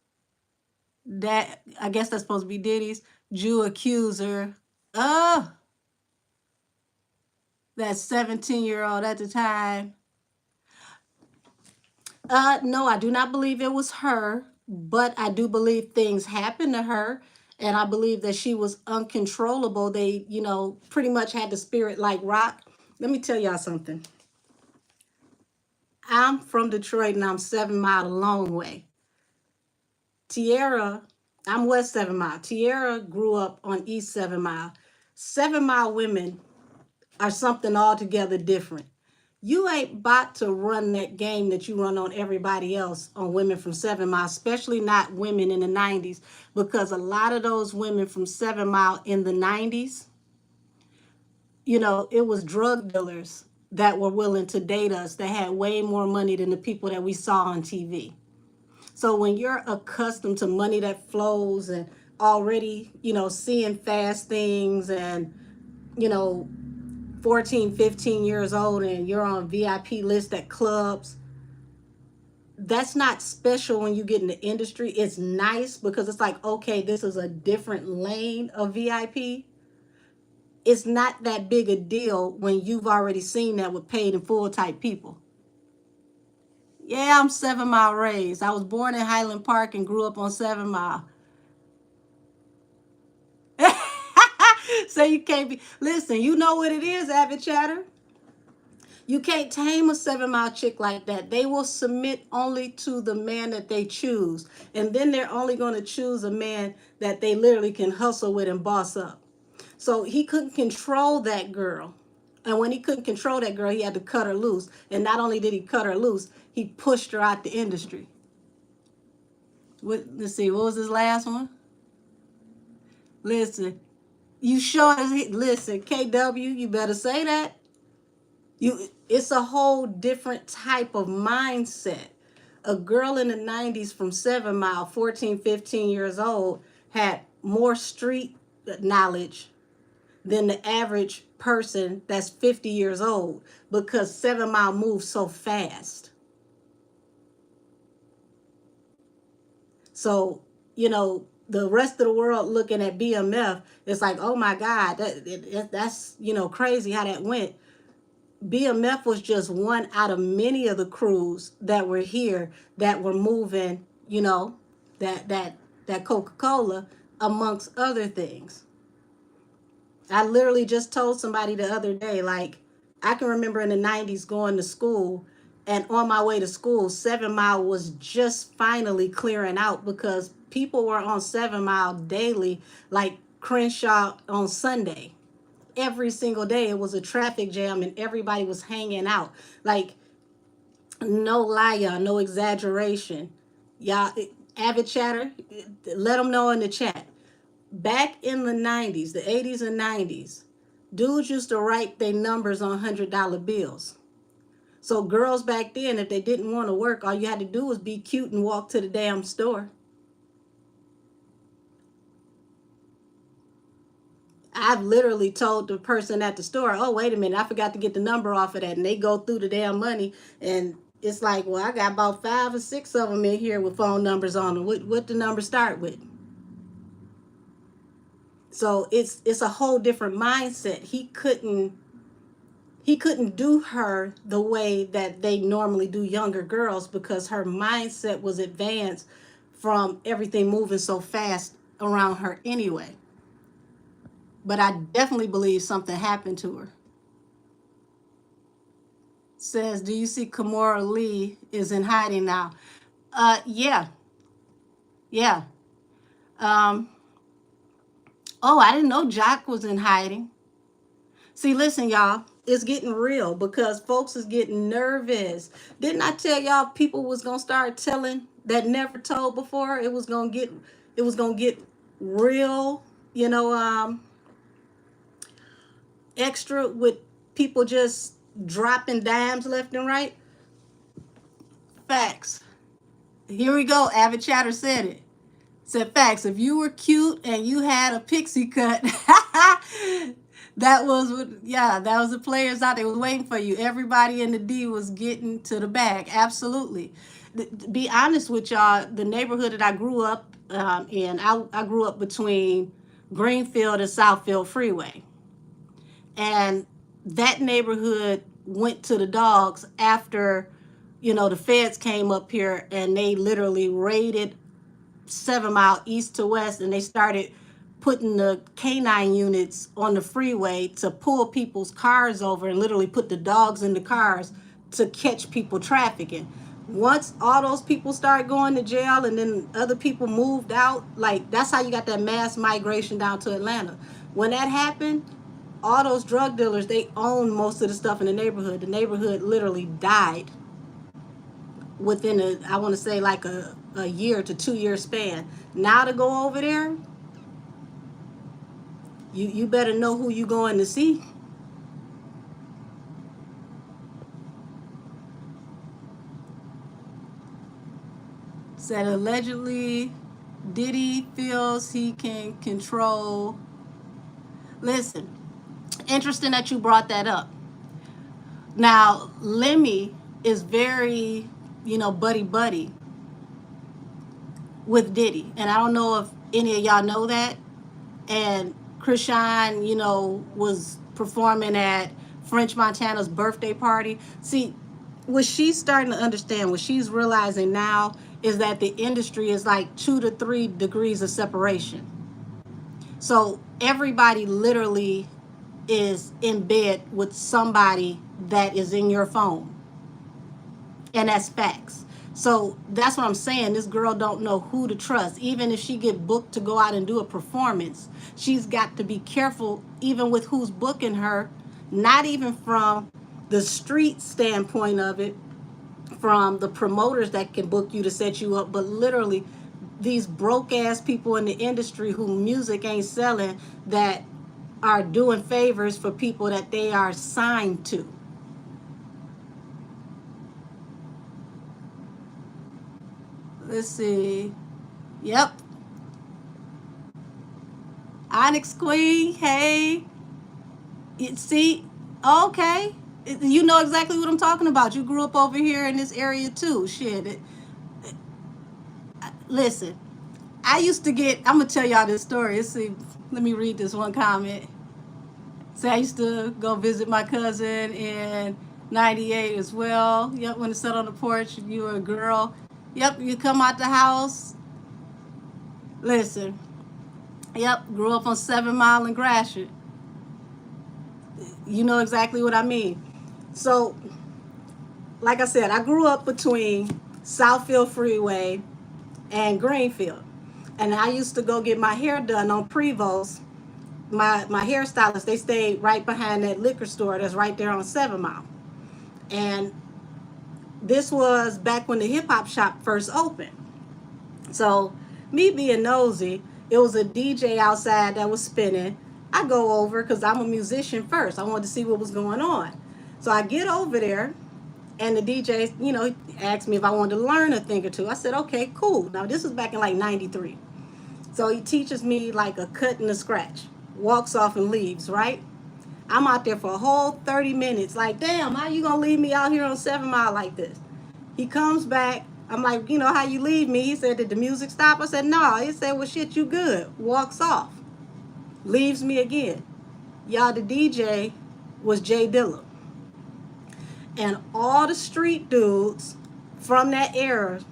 that, I guess that's supposed to be Diddy's, Jew accuser, that 17-year-old at the time? No, I do not believe it was her, but I do believe things happened to her, and I believe that she was uncontrollable. They, you know, pretty much had the spirit like rock. Let me tell y'all something. I'm from Detroit, and I'm 7 Mile, a long way. Tierra, I'm West 7 Mile. Tierra grew up on East 7 Mile. 7 Mile women are something altogether different. You ain't about to run that game that you run on everybody else on women from 7 Mile, especially not women in the 90s, because a lot of those women from 7 Mile in the 90s, you know, it was drug dealers that were willing to date us that had way more money than the people that we saw on TV. So when you're accustomed to money that flows and already, you know, seeing fast things and, you know, 14, 15 years old and you're on VIP list at clubs, that's not special when you get in the industry. It's nice because it's like, okay, this is a different lane of VIP. It's not that big a deal when you've already seen that with paid in full type people. Yeah, I'm 7 Mile raised. I was born in Highland Park and grew up on 7 Mile. So you can't be, listen, you know what it is, Avid Chatter. You can't tame a 7 Mile chick like that. They will submit only to the man that they choose. And then they're only going to choose a man that they literally can hustle with and boss up. So he couldn't control that girl. And when he couldn't control that girl, he had to cut her loose. And not only did he cut her loose, he pushed her out the industry. Let's see, what was his last one? Listen, you sure as listen, KW, you better say that. It's a whole different type of mindset. A girl in the 90s from 7 Mile, 14, 15 years old, had more street knowledge than the average person that's 50 years old because 7 Mile moves so fast. So, you know, the rest of the world looking at BMF, it's like, oh my God, that's, you know, crazy how that went. BMF was just one out of many of the crews that were here that were moving, you know, that Coca-Cola amongst other things. I literally just told somebody the other day, like, I can remember in the 90s going to school, and on my way to school, 7 Mile was just finally clearing out because people were on 7 Mile daily, like Crenshaw on Sunday. every single day it was a traffic jam and everybody was hanging out. Like, no lie, y'all, no exaggeration. Y'all, avid chatter, let them know in the chat. Back in the 90s, the 80s and 90s, dudes used to write their numbers on $100 bills. So girls back then, if they didn't want to work, all you had to do was be cute and walk to the damn store. I've literally told the person at the store, oh, wait a minute, I forgot to get the number off of that. And they go through the damn money. And it's like, well, I got about 5 or 6 of them in here with phone numbers on them. What the number start with? So it's a whole different mindset. He couldn't do her the way that they normally do younger girls because her mindset was advanced from everything moving so fast around her anyway. But I definitely believe something happened to her. Says, do you see Kimora Lee is in hiding now? Yeah. Yeah. Oh, I didn't know Jock was in hiding. See, listen, y'all, it's getting real because folks is getting nervous. Didn't I tell y'all people was gonna start telling that never told before? It was gonna get real, extra with people just dropping dimes left and right. Facts. Here we go. Avid Chatter said it. Said facts. If you were cute and you had a pixie cut, that was the players out there was waiting for you. Everybody in the D was getting to the bag. Absolutely. To be honest with y'all, the neighborhood that I grew up in, I grew up between Greenfield and Southfield Freeway. And that neighborhood went to the dogs after, the feds came up here and they literally raided 7 Mile east to west, and they started putting the canine units on the freeway to pull people's cars over and literally put the dogs in the cars to catch people trafficking. Once all those people started going to jail and then other people moved out, like that's how you got that mass migration down to Atlanta. When that happened, all those drug dealers, they owned most of the stuff in the neighborhood. The neighborhood literally died within I want to say like a year to 2 year span. Now to go over there, you better know who you going to see. Said allegedly Diddy feels he can control. Listen, interesting that you brought that up. Now, Lemmy is very, buddy with Diddy. And I don't know if any of y'all know that. And Chrisean, was performing at French Montana's birthday party. See, what she's starting to understand, what she's realizing now is that the industry is like 2 to 3 degrees of separation. So everybody literally is in bed with somebody that is in your phone. And that's facts. So that's what I'm saying. This girl don't know who to trust. Even if she get booked to go out and do a performance, she's got to be careful even with who's booking her, not even from the street standpoint of it, from the promoters that can book you to set you up, but literally these broke ass people in the industry who music ain't selling that are doing favors for people that they are signed to. Let's see. Yep. Onyx Queen, hey. See, okay. You know exactly what I'm talking about. You grew up over here in this area too. Shit. Listen, I used to get, I'm going to tell y'all this story. Let's see. Let me read this one comment. So I used to go visit my cousin in 98 as well. Yep, when it sat on the porch, you were a girl. Yep, you come out the house. Listen. Yep, grew up on 7 Mile and Gratiot. You know exactly what I mean. So, like I said, I grew up between Southfield Freeway and Greenfield. And I used to go get my hair done on Prevost my hairstylist, they stayed right behind that liquor store that's right there on 7 Mile. And this was back when the hip hop shop first opened. So, me being nosy, it was a DJ outside that was spinning. I go over because I'm a musician first. I wanted to see what was going on. So I get over there, and the DJ, asked me if I wanted to learn a thing or two. I said, okay, cool. Now, this was back in like 93. So he teaches me like a cut and a scratch, walks off and leaves, right? I'm out there for a whole 30 minutes. Like, damn, how you gonna leave me out here on 7 Mile like this? He comes back. I'm like, how you leave me? He said, did the music stop? I said, no. He said, well, shit, you good. Walks off. Leaves me again. Y'all, the DJ was Jay Dilla. And all the street dudes from that area,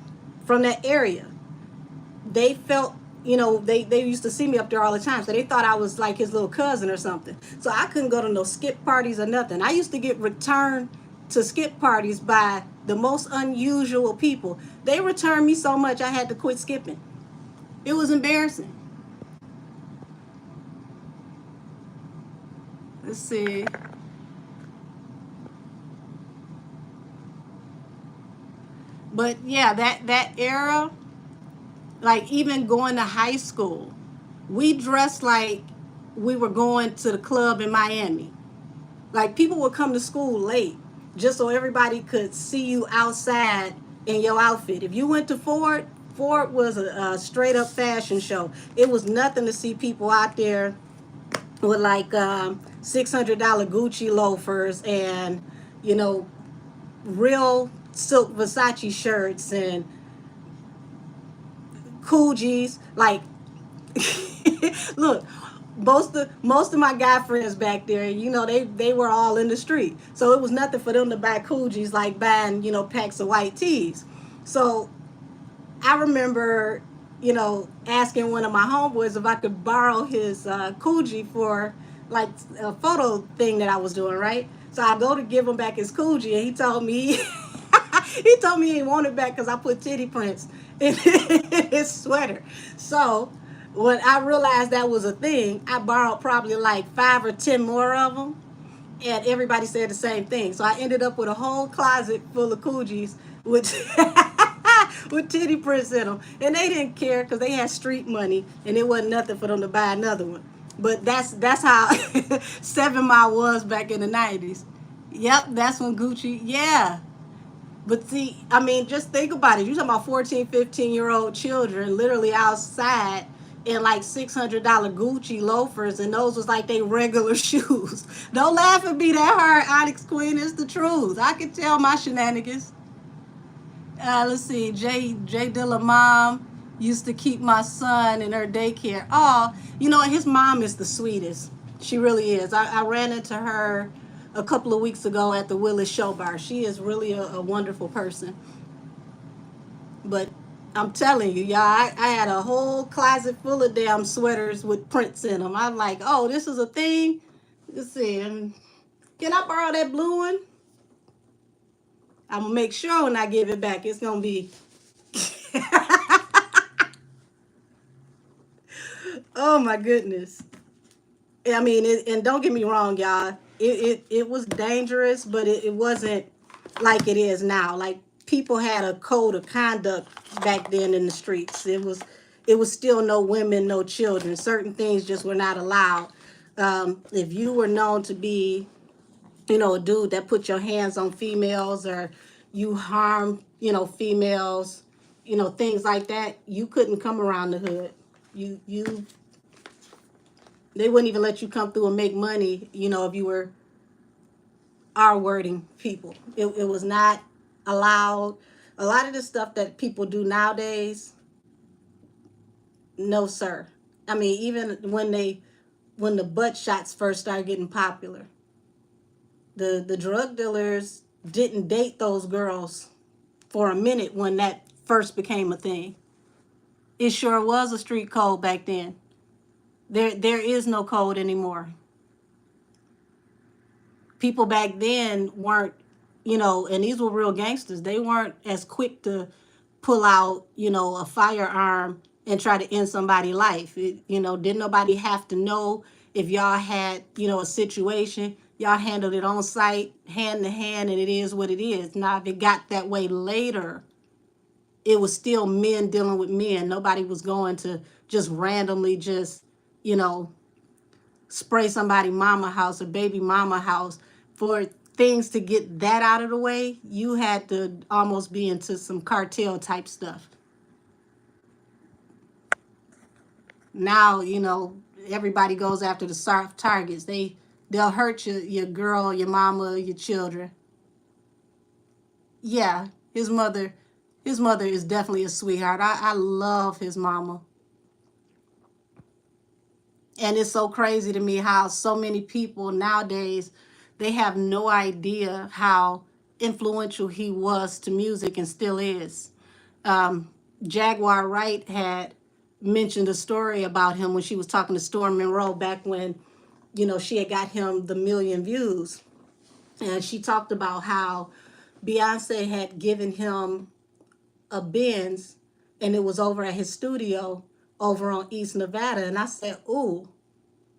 they felt, they used to see me up there all the time. So they thought I was like his little cousin or something. So I couldn't go to no skip parties or nothing. I used to get returned to skip parties by the most unusual people. They returned me so much I had to quit skipping. It was embarrassing. Let's see. But yeah, that era, like even going to high school, we dressed like we were going to the club in Miami. Like people would come to school late just so everybody could see you outside in your outfit. If you went to Ford was a straight up fashion show. It was nothing to see people out there with like $600 Gucci loafers and real silk Versace shirts and Coogis. Like, look, most of my guy friends back there, they were all in the street. So it was nothing for them to buy Coogis like buying, packs of white tees. So I remember, asking one of my homeboys if I could borrow his Coogee for like a photo thing that I was doing, right? So I go to give him back his Coogee, and he told me he told me he didn't want it back because I put titty prints in his sweater. So when I realized that was a thing, I borrowed probably like 5 or 10 more of them, and everybody said the same thing. So I ended up with a whole closet full of Coogies with with titty prints in them, and they didn't care because they had street money, and it wasn't nothing for them to buy another one. But that's how 7 Mile was back in the 90s. Yep, that's when Gucci. Yeah. But see, I mean, just think about it. You're talking about 14, 15-year-old children literally outside in like $600 Gucci loafers, and those was like they regular shoes. Don't laugh at me that hard, Onyx Queen. It's the truth. I can tell my shenanigans. Let's see. Jay Dilla mom used to keep my son in her daycare. Oh, his mom is the sweetest. She really is. I ran into her a couple of weeks ago at the Willis Show Bar. She is really a wonderful person. But I'm telling you, y'all, I had a whole closet full of damn sweaters with prints in them. I'm like, oh, this is a thing. Let's see. Can I borrow that blue one? I'm going to make sure when I give it back, it's going to be... Oh, my goodness. I mean, and don't get me wrong, y'all. It was dangerous, but it wasn't like it is now. Like, people had a code of conduct back then in the streets. It was still no women, no children. Certain things just were not allowed. If you were known to be, a dude that put your hands on females, or you harm, females, things like that, you couldn't come around the hood. They wouldn't even let you come through and make money, if you were R-wording people. It was not allowed. A lot of the stuff that people do nowadays, no sir. I mean, even when the butt shots first started getting popular, the drug dealers didn't date those girls for a minute when that first became a thing. It sure was a street code back then. There is no code anymore. People back then weren't, and these were real gangsters. They weren't as quick to pull out, a firearm and try to end somebody's life. Didn't nobody have to know if y'all had, you know, a situation, y'all handled it on site, hand to hand, and it is what it is. Now, if it got that way later, it was still men dealing with men. Nobody was going to just randomly just, you know, spray somebody mama house or baby mama house. For things to get that out of the way, you had to almost be into some cartel type stuff. Now, you know, everybody goes after the soft targets. They'll hurt your girl, your mama, your children. Yeah, his mother is definitely a sweetheart. I love his mama. And it's so crazy to me how so many people nowadays, they have no idea how influential he was to music and still is. Jaguar Wright had mentioned a story about him when she was talking to Storm Monroe back when, you know, she had got him the 1,000,000 views. And she talked about how Beyonce had given him a Benz and it was over at his studio over on East Nevada. And I said, ooh,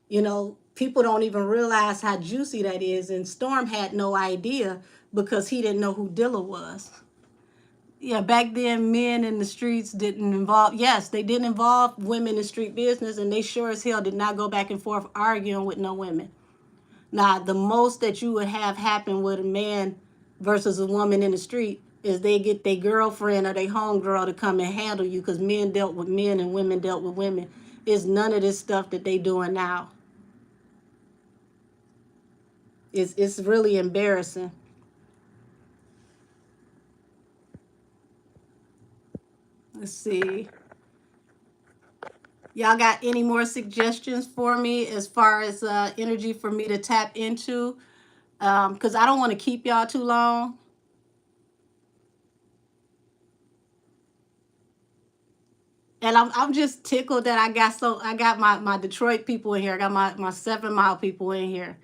you know, people don't even realize how juicy that is. And Storm had no idea because he didn't know who Dilla was. Yeah, back then, men in the streets didn't involve, yes, they didn't involve women in street business, and they sure as hell did not go back and forth arguing with no women. Now, the most that you would have happen with a man versus a woman in the street is they get their girlfriend or their homegirl to come and handle you because men dealt with men and women dealt with women. It's none of this stuff that they doing now. It's really embarrassing. Let's see. Y'all got any more suggestions for me as far as energy for me to tap into? Because I don't want to keep y'all too long. And I'm just tickled that I got my Detroit people in here. I got my 7 Mile people in here.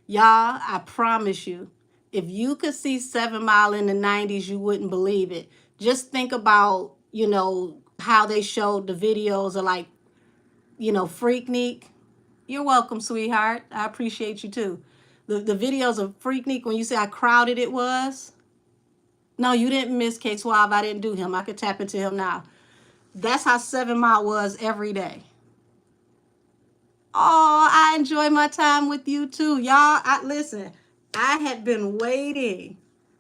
Y'all, I promise you, if you could see 7 Mile in the 90s, you wouldn't believe it. Just think about, you know, how they showed the videos of like, you know, Freaknik. You're welcome, sweetheart. I appreciate you too. The videos of Freaknik, when you say how crowded it was. No, you didn't miss K-Swab. I didn't do him. I could tap into him now. That's how 7 Mile was every day. Oh, I enjoy my time with you too. Y'all, listen, I had been waiting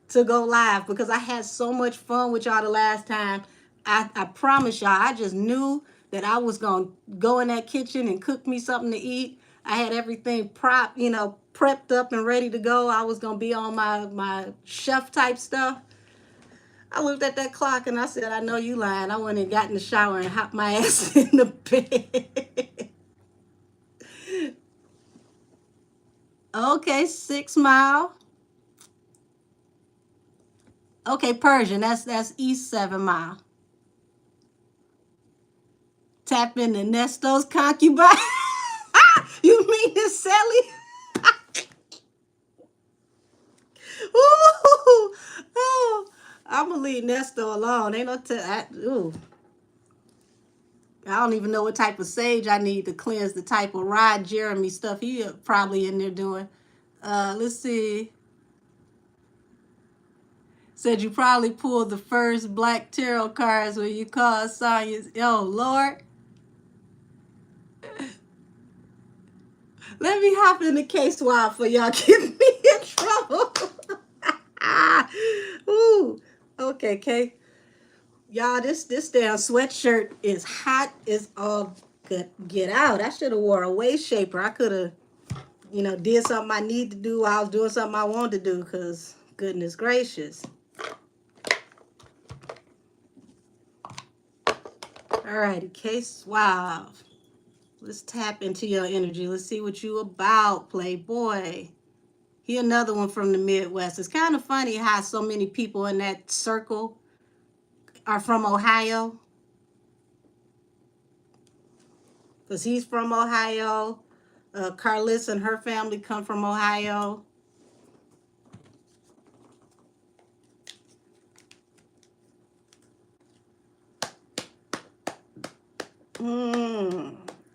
to go live because I had so much fun with y'all the last time. I promise y'all, I just knew that I was going to go in that kitchen and cook me something to eat. I had everything prepped up and ready to go. I was going to be on my chef type stuff. I looked at that clock and I said, I know you lying. I went and got in the shower and hopped my ass in the bed. Okay, 6 Mile. Okay, Persian. That's East 7 Mile. Tap into Nesto's concubine. You mean the Sally? Ooh, oh, I'm gonna leave Nesto alone. Ain't no ooh. I don't even know what type of sage I need to cleanse the type of Rod Jeremy stuff he probably in there doing. Let's see. Said you probably pulled the first black tarot cards when you called Sonya. Oh, Lord. Let me hop in the K-Swab for y'all get me in trouble. Ooh. Okay, K. Y'all, this damn sweatshirt is hot as all could get out. I should have wore a waist shaper. I could have, you know, did something I need to do while I was doing something I wanted to do, because goodness gracious. Alrighty, K-Swab. Let's tap into your energy. Let's see what you about, Playboy. He another one from the Midwest. It's kind of funny how so many people in that circle are from Ohio. Because he's from Ohio. Carlis and her family come from Ohio.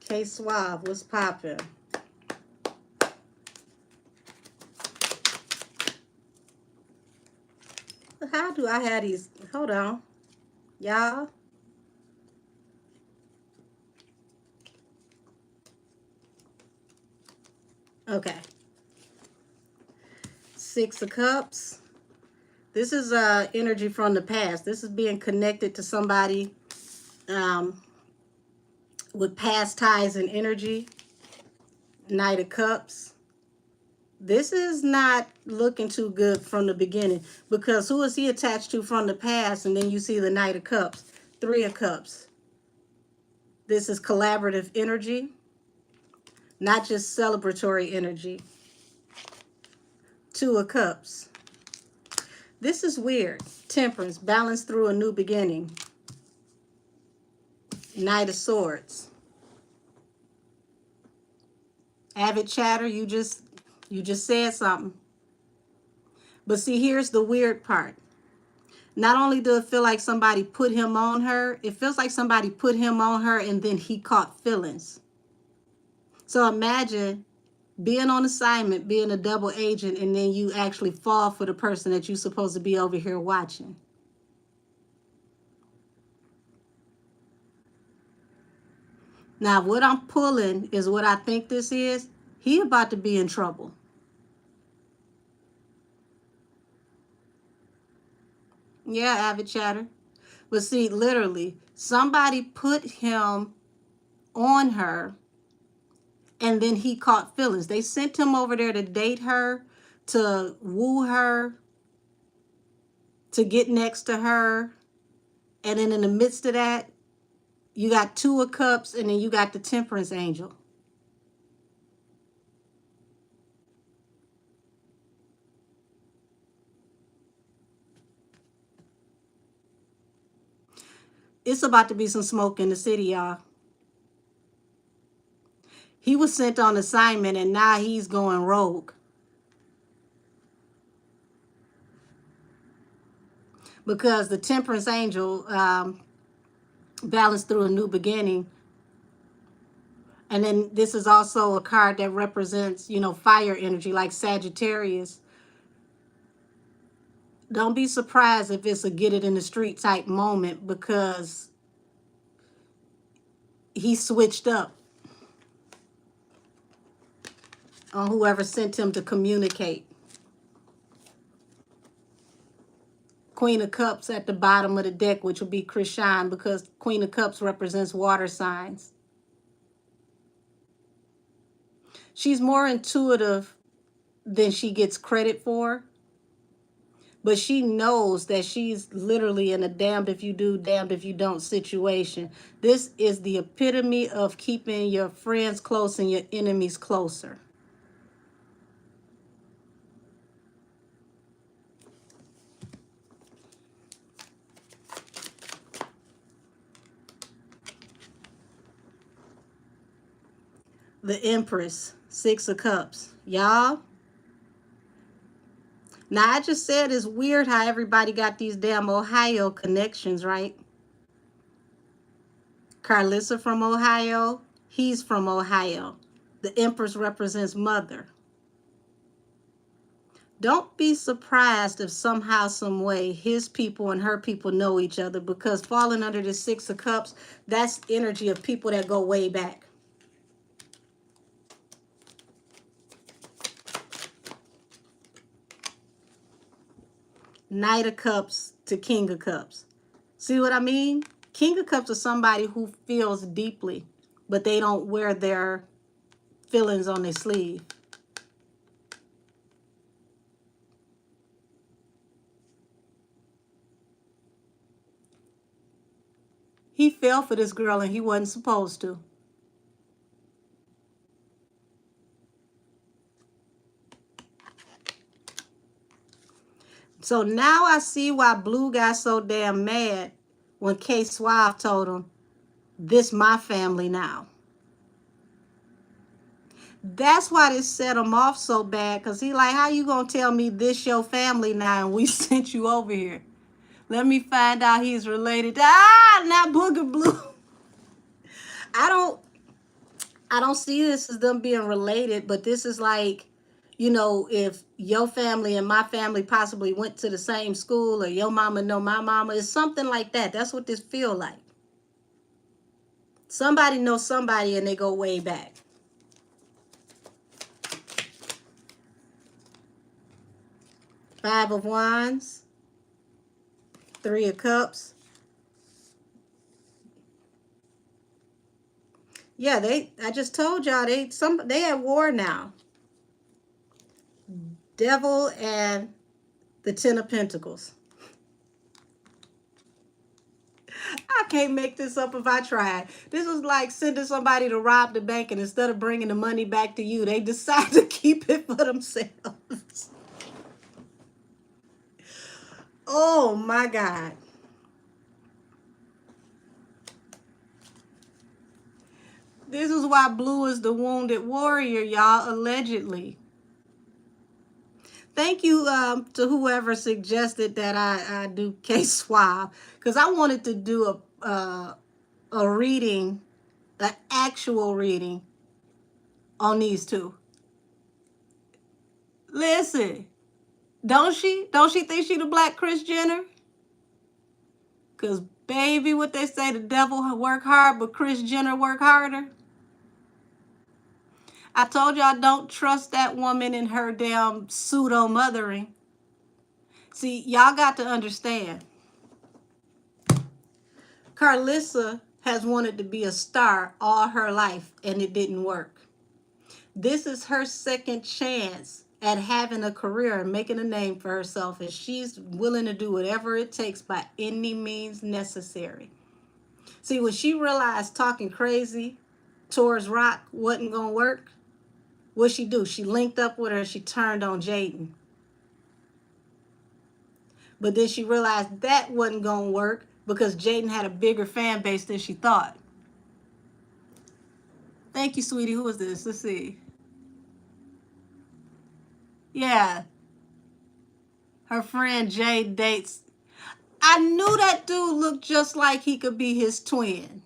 K-Swab, what's poppin'? how do I have these? Hold on, y'all. Okay. Six of Cups. This is energy from the past. This is being connected to somebody with past ties and energy. Knight of Cups. This is not looking too good from the beginning, because who is he attached to from the past? And then you see the Knight of Cups. Three of Cups. This is collaborative energy, not just celebratory energy. Two of Cups. This is weird. Temperance, balance through a new beginning. Knight of Swords. Avid chatter, you just said something. But see, here's the weird part. Not only does it feel like somebody put him on her, it feels like somebody put him on her and then he caught feelings. So imagine being on assignment, being a double agent, and then you actually fall for the person that you're supposed to be over here watching. Now, what I'm pulling is what I think this is. He about to be in trouble. Yeah, avid chatter. But see, literally, somebody put him on her and then he caught feelings. They sent him over there to date her, to woo her, to get next to her. And then in the midst of that, you got Two of Cups and then you got the Temperance Angel. It's about to be some smoke in the city, y'all. He was sent on assignment and now he's going rogue. Because the Temperance Angel balanced through a new beginning. And then this is also a card that represents, you know, fire energy, like Sagittarius. Don't be surprised if it's a get it in the street type moment, because he switched up on whoever sent him to communicate. Queen of Cups at the bottom of the deck, which will be Chrisean, because Queen of Cups represents water signs. She's more intuitive than she gets credit for, but she knows that she's literally in a damned if you do, damned if you don't situation. This is the epitome of keeping your friends close and your enemies closer. The Empress, Six of Cups. Y'all, now I just said it's weird how everybody got these damn Ohio connections, right? Carlissa from Ohio, he's from Ohio. The Empress represents mother. Don't be surprised if somehow, some way, his people and her people know each other, because falling under the Six of Cups, that's energy of people that go way back. Knight of Cups to King of Cups. See what I mean? King of Cups is somebody who feels deeply, but they don't wear their feelings on their sleeve. He fell for this girl and he wasn't supposed to. So now I see why Blue got so damn mad when K-Swab told him, this my family now. That's why this set him off so bad, because he like, how you going to tell me this your family now and we sent you over here? Let me find out he's related to, not Booger Blue. I don't see this as them being related, but this is like, you know, if your family and my family possibly went to the same school, or your mama know my mama. It's something like that. That's what this feel like. Somebody knows somebody and they go way back. Five of Wands, Three of Cups. Yeah, I just told y'all they at war now. Devil and the Ten of Pentacles. I can't make this up if I tried. This is like sending somebody to rob the bank, and instead of bringing the money back to you, they decide to keep it for themselves. Oh my God. This is why blue is the wounded warrior, y'all, allegedly. Thank you to whoever suggested that I do K-Swab, because I wanted to do a reading, an actual reading on these two. Listen, don't she think she the black Kris Jenner? Because baby, what they say, the devil work hard, but Kris Jenner work harder. I told y'all, don't trust that woman in her damn pseudo mothering. See, y'all got to understand. Carlissa has wanted to be a star all her life, and it didn't work. This is her second chance at having a career and making a name for herself, and she's willing to do whatever it takes by any means necessary. See, when she realized talking crazy towards Rock wasn't going to work, what'd she do? She linked up with her and she turned on Jaden. But then she realized that wasn't going to work because Jaden had a bigger fan base than she thought. Thank you, sweetie. Who is this? Let's see. Yeah. Her friend Jay dates. I knew that dude looked just like he could be his twin.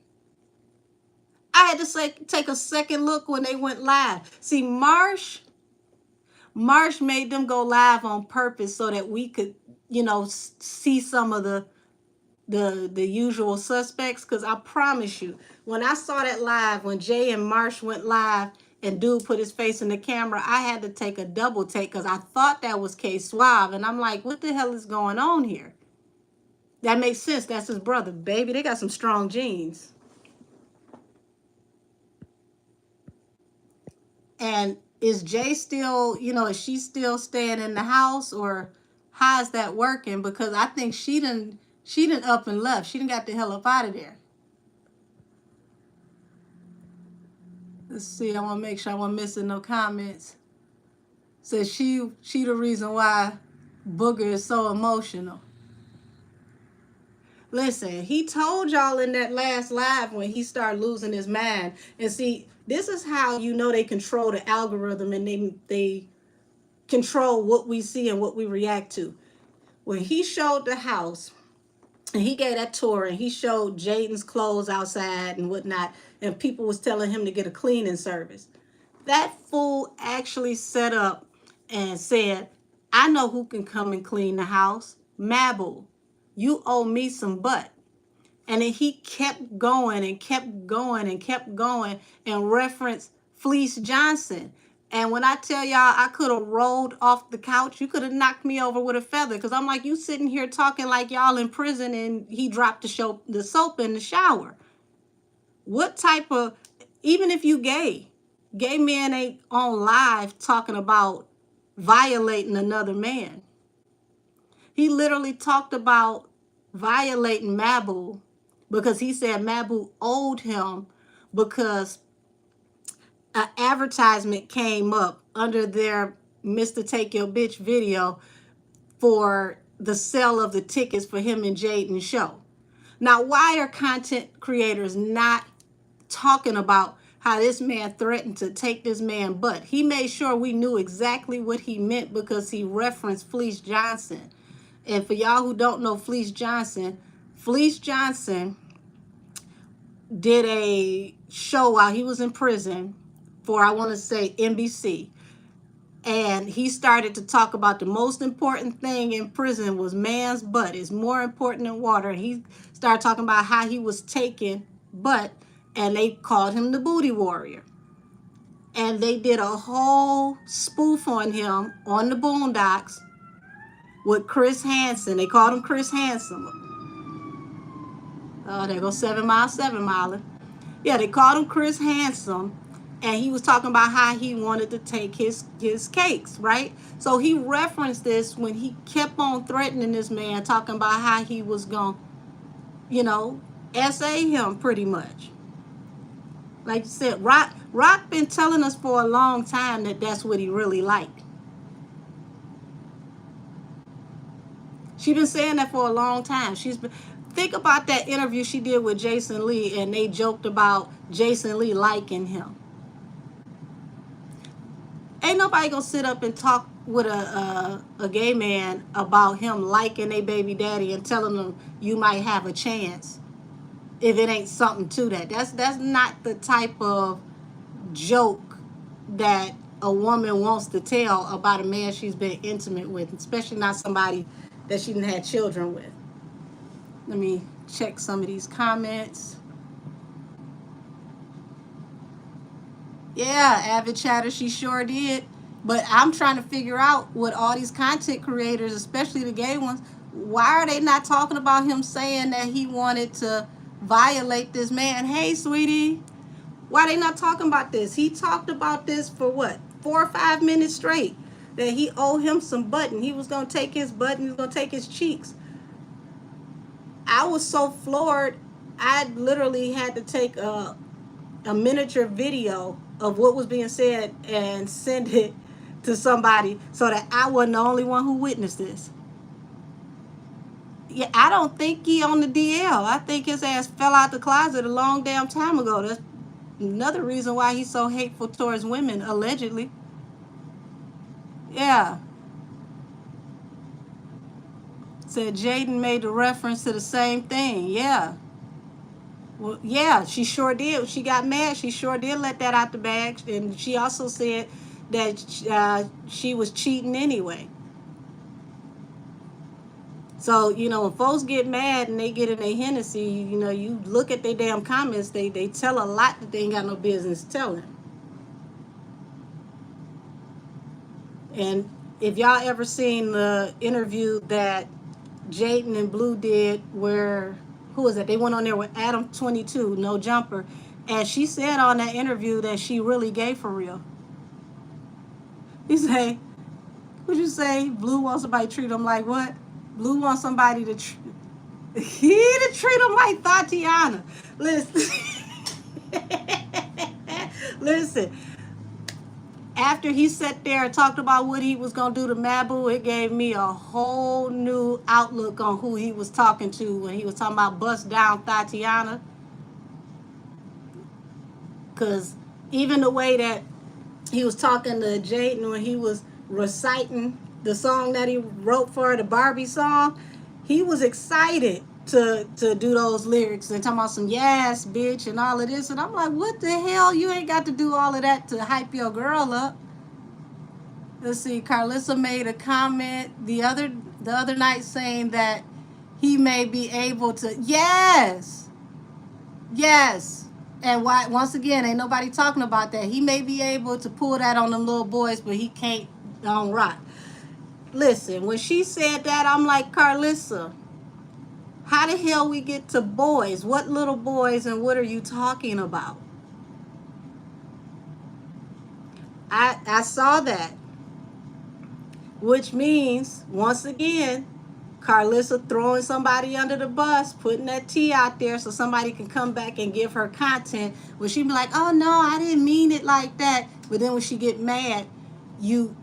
I had to take a second look when they went live. See, Marsh made them go live on purpose so that we could, you know, see some of the usual suspects. Because I promise you, when I saw that live, when Jay and Marsh went live and dude put his face in the camera, I had to take a double take because I thought that was K-Swab. And I'm like, what the hell is going on here? That makes sense. That's his brother. Baby, they got some strong genes. And is Jay still, you know, is she still staying in the house, or how is that working? Because I think she done up and left. She done got the hell up out of there. Let's see. I want to make sure I wasn't missing no comments. Says she the reason why Booger is so emotional. Listen, he told y'all in that last live when he started losing his mind. And see, this is how you know they control the algorithm, and they control what we see and what we react to. When he showed the house and he gave that tour and he showed Jaden's clothes outside and whatnot, and people was telling him to get a cleaning service, that fool actually set up and said, I know who can come and clean the house. Mabu, you owe me some butt. And then he kept going and kept going and kept going and referenced Fleece Johnson. And when I tell y'all I could have rolled off the couch, you could have knocked me over with a feather. Because I'm like, you sitting here talking like y'all in prison and he dropped the soap in the shower. What type of, even if you gay men ain't on live talking about violating another man. He literally talked about violating Mabu because he said Mabu owed him because an advertisement came up under their Mr. Take Your Bitch video for the sale of the tickets for him and Jaden's show. Now, why are content creators not talking about how this man threatened to take this man butt? He made sure we knew exactly what he meant because he referenced Fleece Johnson. And for y'all who don't know Fleece Johnson did a show while he was in prison for, I want to say, NBC. And he started to talk about the most important thing in prison was man's butt. It's more important than water. He started talking about how he was taking butt, and they called him the booty warrior. And they did a whole spoof on him on the Boondocks with Chris Hansen. They called him Chris Hansen. Oh, there goes 7 Mile, 7 Miler. Yeah, they called him Chris Handsome, and he was talking about how he wanted to take his cakes, right? So he referenced this when he kept on threatening this man, talking about how he was going to, SA him pretty much. Like you said, Rock been telling us for a long time that that's what he really liked. She been saying that for a long time. Think about that interview she did with Jason Lee, and they joked about Jason Lee liking him. Ain't nobody gonna sit up and talk with a gay man about him liking a baby daddy and telling them you might have a chance if it ain't something to that. That's not the type of joke that a woman wants to tell about a man she's been intimate with, especially not somebody that she didn't have children with. Let me check some of these comments. Yeah, Avid Chatter, she sure did. But I'm trying to figure out what all these content creators, especially the gay ones, why are they not talking about him saying that he wanted to violate this man? Hey, sweetie, why are they not talking about this? He talked about this for what, 4 or 5 minutes straight, that he owed him some butt, and he was going to take his butt and he was going to take his cheeks. I was so floored, I literally had to take a miniature video of what was being said and send it to somebody so that I wasn't the only one who witnessed this. Yeah, I don't think he on the DL. I think his ass fell out the closet a long damn time ago. That's another reason why he's so hateful towards women, allegedly. Yeah. Said Jaden made a reference to the same thing. Yeah. Well, yeah, she sure did. She got mad. She sure did let that out the bag. And she also said that she was cheating anyway. So, when folks get mad and they get in their Hennessy, you look at their damn comments, they tell a lot that they ain't got no business telling. And if y'all ever seen the interview that Jaden and Blue did where, who was it? They went on there with Adam 22, No Jumper. And she said on that interview that she really gay for real. You say, what'd you say? Blue wants somebody to treat him like what? Blue wants somebody to treat him like Tatiana. Listen. After he sat there and talked about what he was going to do to Mabu, it gave me a whole new outlook on who he was talking to when he was talking about bust down Tatiana. Because even the way that he was talking to Jaden when he was reciting the song that he wrote for her, the Barbie song, he was excited to do those lyrics and talking about some yes, bitch, and all of this. And I'm like, what the hell? You ain't got to do all of that to hype your girl up. Let's see. Carlissa made a comment the other night saying that he may be able to. Yes. And why? Once again, ain't nobody talking about that. He may be able to pull that on them little boys, but he can't on Rock. Listen, when she said that, I'm like, Carlissa, how the hell we get to boys? What little boys and what are you talking about? I saw that. Which means, once again, Carlissa throwing somebody under the bus, putting that tea out there so somebody can come back and give her content. When she be like, oh no, I didn't mean it like that. But then when she get mad, you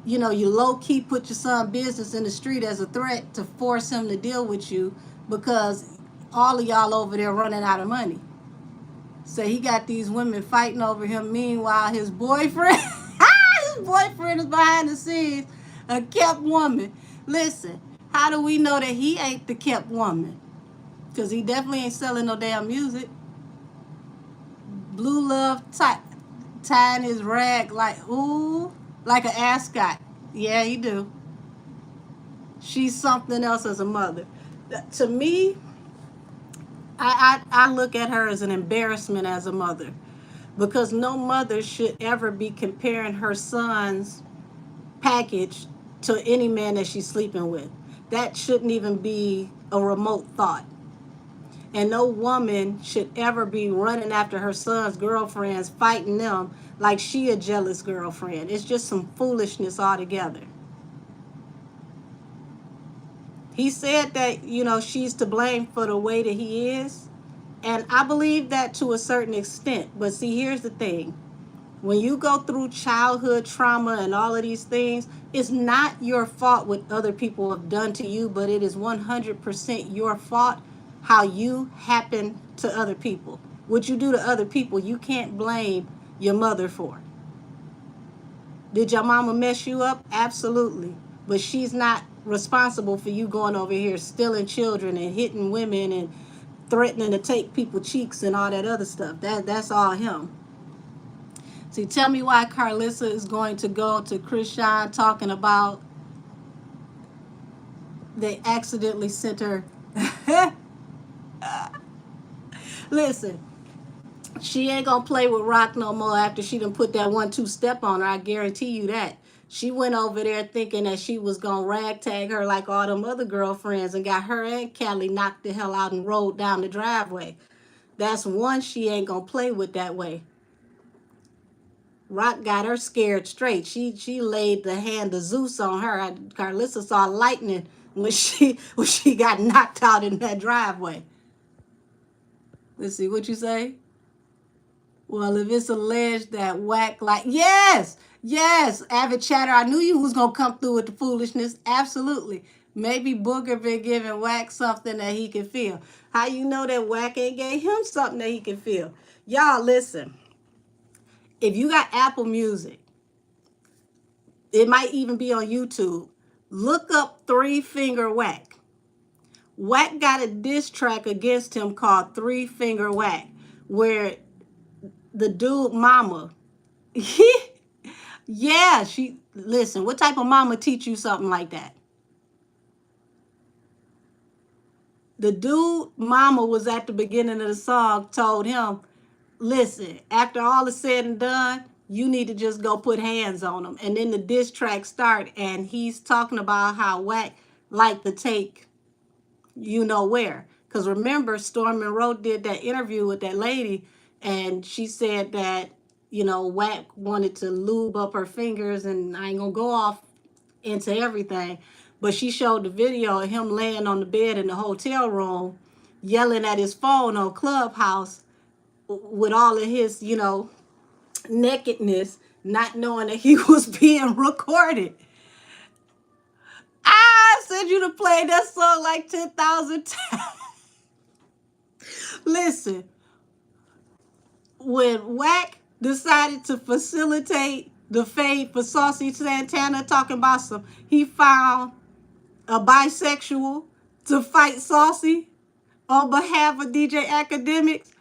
low-key put your son's business in the street as a threat to force him to deal with you because all of y'all over there running out of money. So he got these women fighting over him. Meanwhile, his boyfriend, is behind the scenes, a kept woman. Listen, how do we know that he ain't the kept woman? Because he definitely ain't selling no damn music. Blue Love tying his rag like, ooh. Like an ascot. Yeah, you do. She's something else as a mother. To me, I look at her as an embarrassment as a mother, because no mother should ever be comparing her son's package to any man that she's sleeping with. That shouldn't even be a remote thought. And no woman should ever be running after her son's girlfriends, fighting them like she a jealous girlfriend. It's just some foolishness altogether. He said that, she's to blame for the way that he is. And I believe that to a certain extent. But see, here's the thing. When you go through childhood trauma and all of these things, it's not your fault what other people have done to you, but it is 100% your fault how you happen to other people. What you do to other people, you can't blame your mother for. Did your mama mess you up? Absolutely. But she's not responsible for you going over here stealing children and hitting women and threatening to take people's cheeks and all that other stuff. That's all him. See, tell me why Carlissa is going to go to Chrisean talking about they accidentally sent her. Listen, she ain't gonna play with Rock no more after she done put that 1-2 step on her. I guarantee you that. She went over there thinking that she was gonna ragtag her like all them other girlfriends and got her and Callie knocked the hell out and rolled down the driveway. That's one she ain't gonna play with that way. Rock got her scared straight. She laid the hand of Zeus on her. Carlissa saw lightning when she got knocked out in that driveway. Let's see what you say. Well, if it's alleged that Wack yes, avid chatter, I knew you was gonna come through with the foolishness. Absolutely. Maybe Booger been giving Wack something that he can feel. How you know that Wack ain't gave him something that he can feel? Y'all listen. If you got Apple Music, it might even be on YouTube. Look up 3 Finger Wack. Wack got a diss track against him called 3 Finger Wack, where the dude mama, yeah, listen, what type of mama teach you something like that? The dude mama was at the beginning of the song, told him, listen, after all is said and done, you need to just go put hands on him. And then the diss track start, and he's talking about how Wack liked to take you know where. Because remember, Storm Monroe did that interview with that lady, and she said that, Wack wanted to lube up her fingers, and I ain't going to go off into everything. But she showed the video of him laying on the bed in the hotel room, yelling at his phone on Clubhouse with all of his, nakedness, not knowing that he was being recorded. I said you to play that song like 10,000 times. Listen, when Wack decided to facilitate the fade for Saucy Santana talking about he found a bisexual to fight Saucy on behalf of DJ Academics,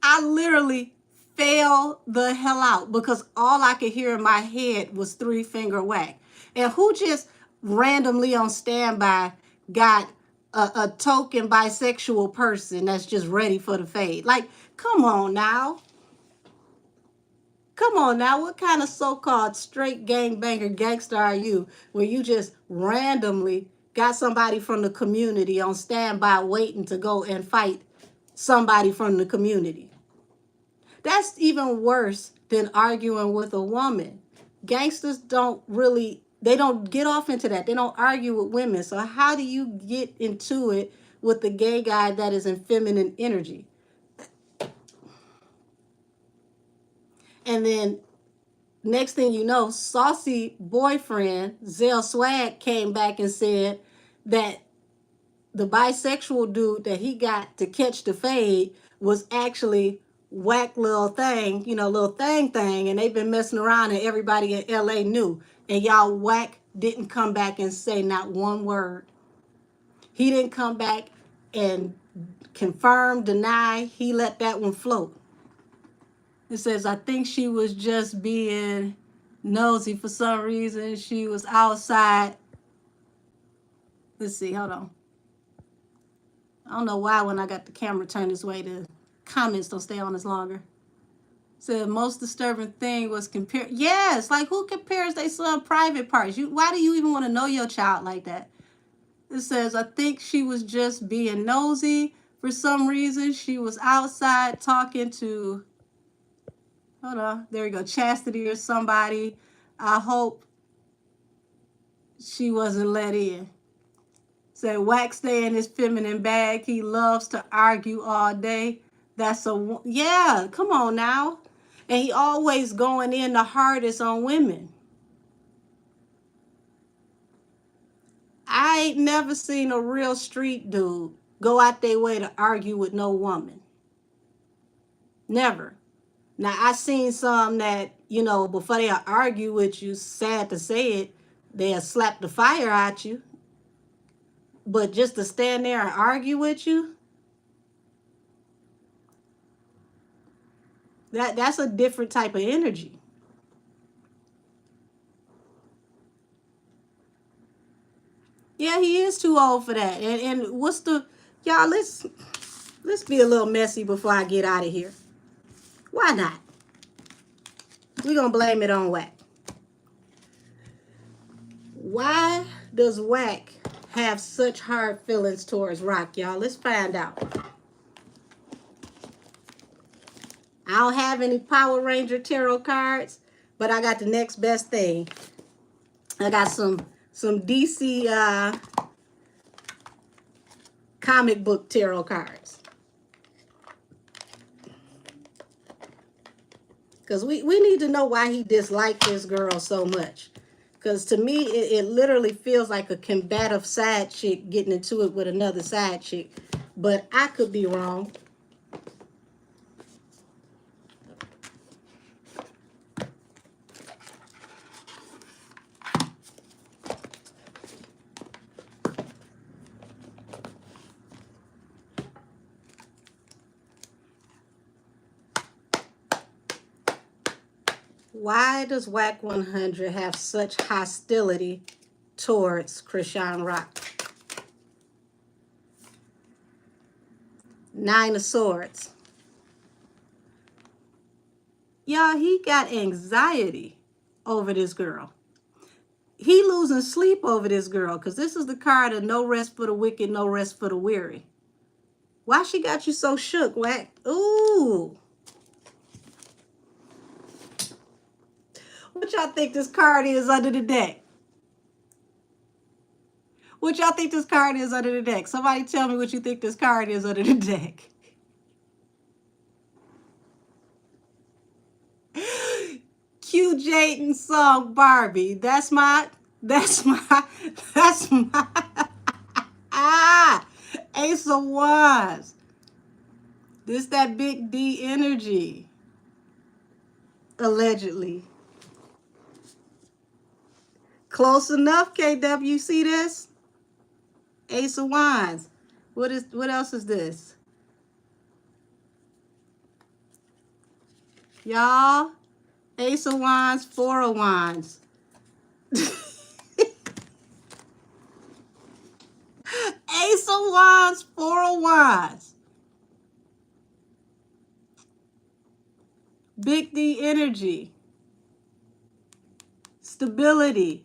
I literally fell the hell out because all I could hear in my head was 3 Finger Wack. And who just randomly on standby got a token bisexual person that's just ready for the fade? Like, come on now. Come on now. What kind of so-called straight gangbanger gangster are you where you just randomly got somebody from the community on standby waiting to go and fight somebody from the community? That's even worse than arguing with a woman. Gangsters they don't get off into that. They don't argue with women. So how do you get into it with the gay guy that is in feminine energy? And then next thing you know, Saucy boyfriend, Zell Swag, came back and said that the bisexual dude that he got to catch the fade was actually Wack little thing, little thing, and they've been messing around and everybody in LA knew. And y'all, Wack didn't come back and say not one word. He didn't come back and confirm, deny. He let that one float. It says, I think she was just being nosy for some reason. She was outside. Let's see, hold on. I don't know why when I got the camera turned this way, the comments don't stay on as longer. Said most disturbing thing was compare. Yes, like who compares their son private parts? Why do you even want to know your child like that? It says, I think she was just being nosy. For some reason, she was outside talking to, hold on, there we go, Chastity or somebody. I hope she wasn't let in. Said, Wack stay in his feminine bag. He loves to argue all day. That's a, yeah, come on now. And he always going in the hardest on women. I ain't never seen a real street dude go out their way to argue with no woman. Never. Now, I seen some that, you know, before they'll argue with you, sad to say it, they'll slap the fire at you. But just to stand there and argue with you, that's a different type of energy. Yeah, he is too old for that. And what's the, y'all, let's be a little messy before I get out of here. Why not? We're going to blame it on Wack. Why does Wack have such hard feelings towards Rock, y'all? Let's find out. I don't have any Power Ranger tarot cards, but I got the next best thing. I got some DC comic book tarot cards. Because we need to know why he disliked this girl so much. Because to me, it literally feels like a combative side chick getting into it with another side chick. But I could be wrong. Why does Wack 100 have such hostility towards Chrisean Rock? 9 of Swords. Y'all, he got anxiety over this girl. He losing sleep over this girl because this is the card of no rest for the wicked, no rest for the weary. Why she got you so shook, Wack? Ooh. What y'all think this card is under the deck? What y'all think this card is under the deck? Somebody tell me what you think this card is under the deck. Q Jaden song Barbie. That's my Ace of Wands. This that big D energy. Allegedly. Close enough, KW. See this? Ace of Wands. What else is this? Y'all, Ace of Wands, 4 of Wands. Ace of Wands, 4 of Wands. Big D energy. Stability.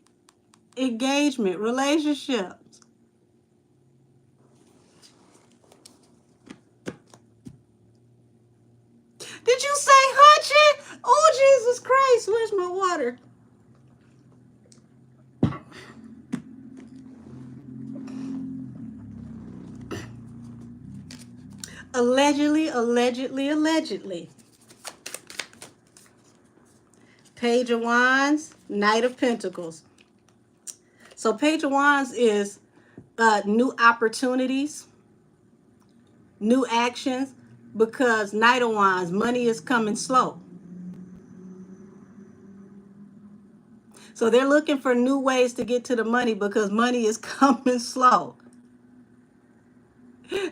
Engagement. Relationships. Did you say hunching? Oh, Jesus Christ. Where's my water? Allegedly, allegedly, allegedly. Page of Wands, Knight of Pentacles. So Page of Wands is new opportunities, new actions, because Knight of Wands, money is coming slow. So they're looking for new ways to get to the money because money is coming slow.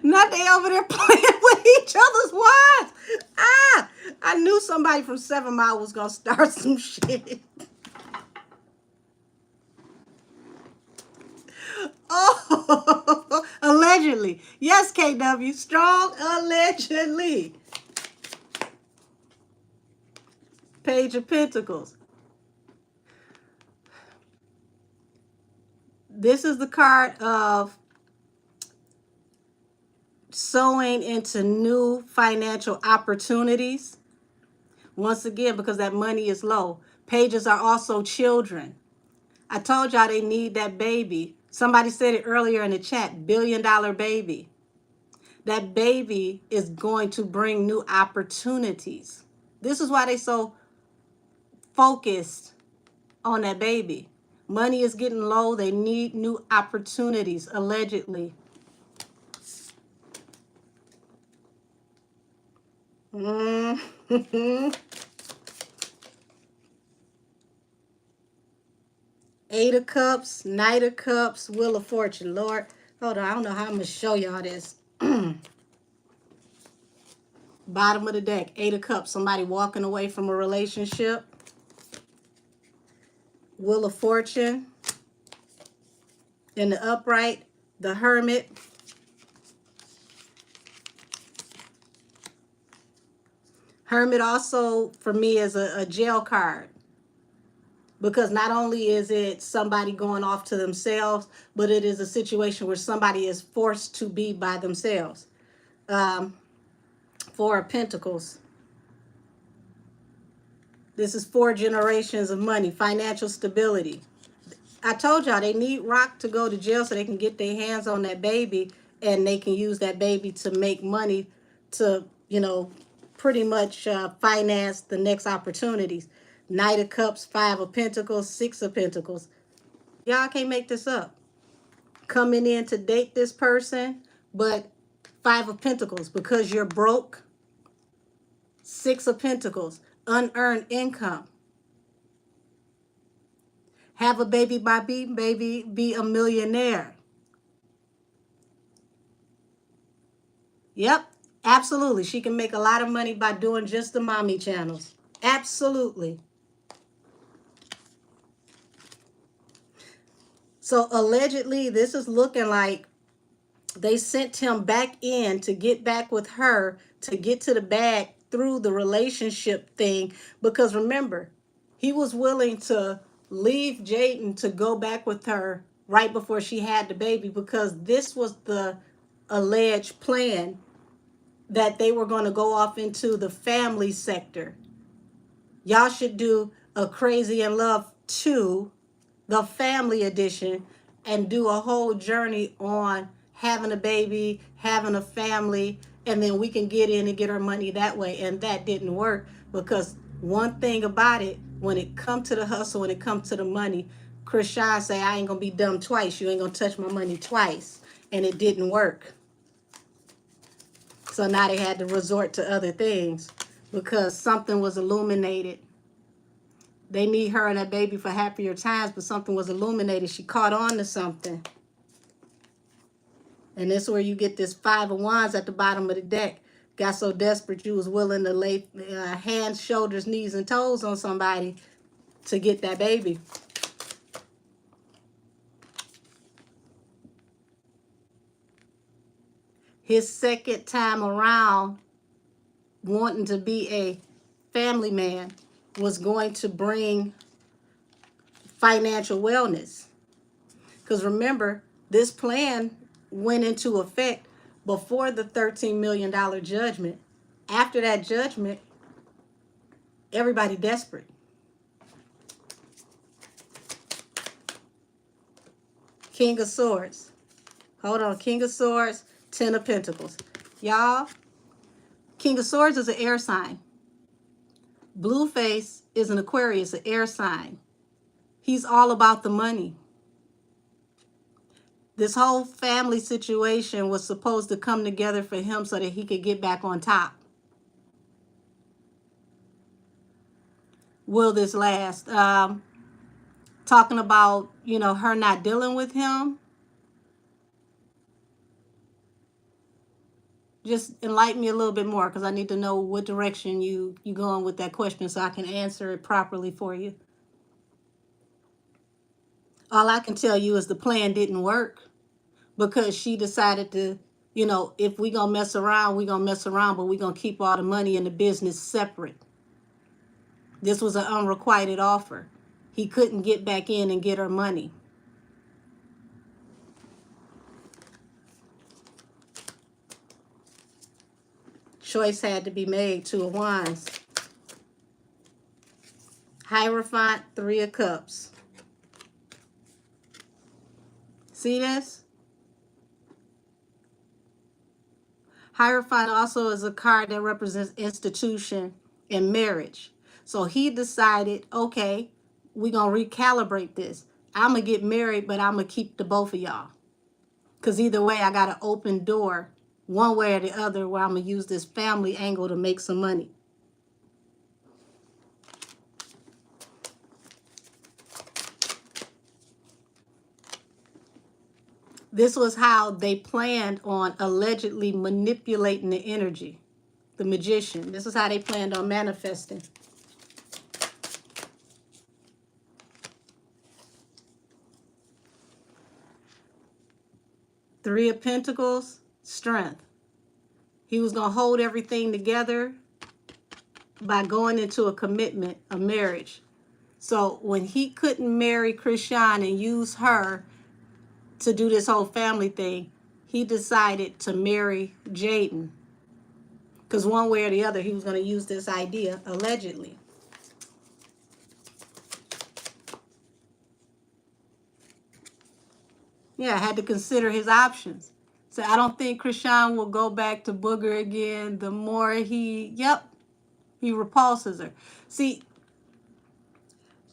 Not they over there playing with each other's wands. I knew somebody from 7 Mile was going to start some shit. allegedly. Yes, KW, strong allegedly. Page of Pentacles. This is the card of sowing into new financial opportunities. Once again, because that money is low. Pages are also children. I told y'all they need that baby. Somebody said it earlier in the chat, $1 billion baby. That baby is going to bring new opportunities. This is why they so focused on that baby. Money is getting low. They need new opportunities, allegedly. Eight of Cups, Knight of Cups, Wheel of Fortune. Lord, hold on. I don't know how I'm going to show y'all this. Bottom of the deck, Eight of Cups. Somebody walking away from a relationship. Wheel of Fortune. In the upright, the Hermit. Hermit also, for me, is a jail card. Because not only is it somebody going off to themselves, but it is a situation where somebody is forced to be by themselves. Four of Pentacles. This is 4 generations of money, financial stability. I told y'all they need Rock to go to jail so they can get their hands on that baby and they can use that baby to make money to, you know, pretty much finance the next opportunities. Knight of Cups, 5 of Pentacles, 6 of Pentacles. Y'all can't make this up. Coming in to date this person, but 5 of Pentacles because you're broke. 6 of Pentacles, unearned income. Have a baby by baby, be a millionaire. Yep, absolutely. She can make a lot of money by doing just the mommy channels. Absolutely. So allegedly, this is looking like they sent him back in to get back with her, to get to the bag through the relationship thing. Because remember, he was willing to leave Jaden to go back with her right before she had the baby, because this was the alleged plan that they were going to go off into the family sector. Y'all should do a Crazy in Love 2, the family edition, and do a whole journey on having a baby, having a family, and then we can get in and get our money that way. And that didn't work because one thing about it, when it come to the hustle, when it comes to the money, Chrisean say, I ain't going to be dumb twice. You ain't going to touch my money twice. And it didn't work. So now they had to resort to other things because something was illuminated. They need her and that baby for happier times, but something was illuminated. She caught on to something. And that's where you get this 5 of Wands at the bottom of the deck. Got so desperate you was willing to lay hands, shoulders, knees, and toes on somebody to get that baby. His second time around wanting to be a family man was going to bring financial wellness. Because remember, this plan went into effect before the $13 million judgment. After that judgment, everybody desperate. King of Swords. Hold on. King of Swords, 10 of Pentacles. Y'all, King of Swords is an air sign. Blueface is an Aquarius, an air sign. He's all about the money. This whole family situation was supposed to come together for him so that he could get back on top. Will this last? Talking about, you know, her not dealing with him. Just enlighten me a little bit more because I need to know what direction you going with that question so I can answer it properly for you. All I can tell you is the plan didn't work because she decided to You know, if we gonna mess around, we gonna mess around, but we gonna keep all the money in the business separate. This was an unrequited offer. He couldn't get back in and get her money. Choice had to be made. Two of Wands. Hierophant, Three of Cups. See this? Hierophant also is a card that represents institution and marriage. So he decided, okay, we're going to recalibrate this. I'm going to get married, but I'm going to keep the both of y'all. Because either way, I got an open door, one way or the other, where I'm going to use this family angle to make some money. This was how they planned on allegedly manipulating the energy. The Magician. This is how they planned on manifesting. Three of Pentacles, strength. He was going to hold everything together by going into a commitment, a marriage. So when he couldn't marry Chrisean and use her to do this whole family thing, he decided to marry Jaden. Because one way or the other, he was going to use this idea, allegedly. Yeah, I had to consider his options. So I don't think Chrisean will go back to Booger again. The more he repulses her. See,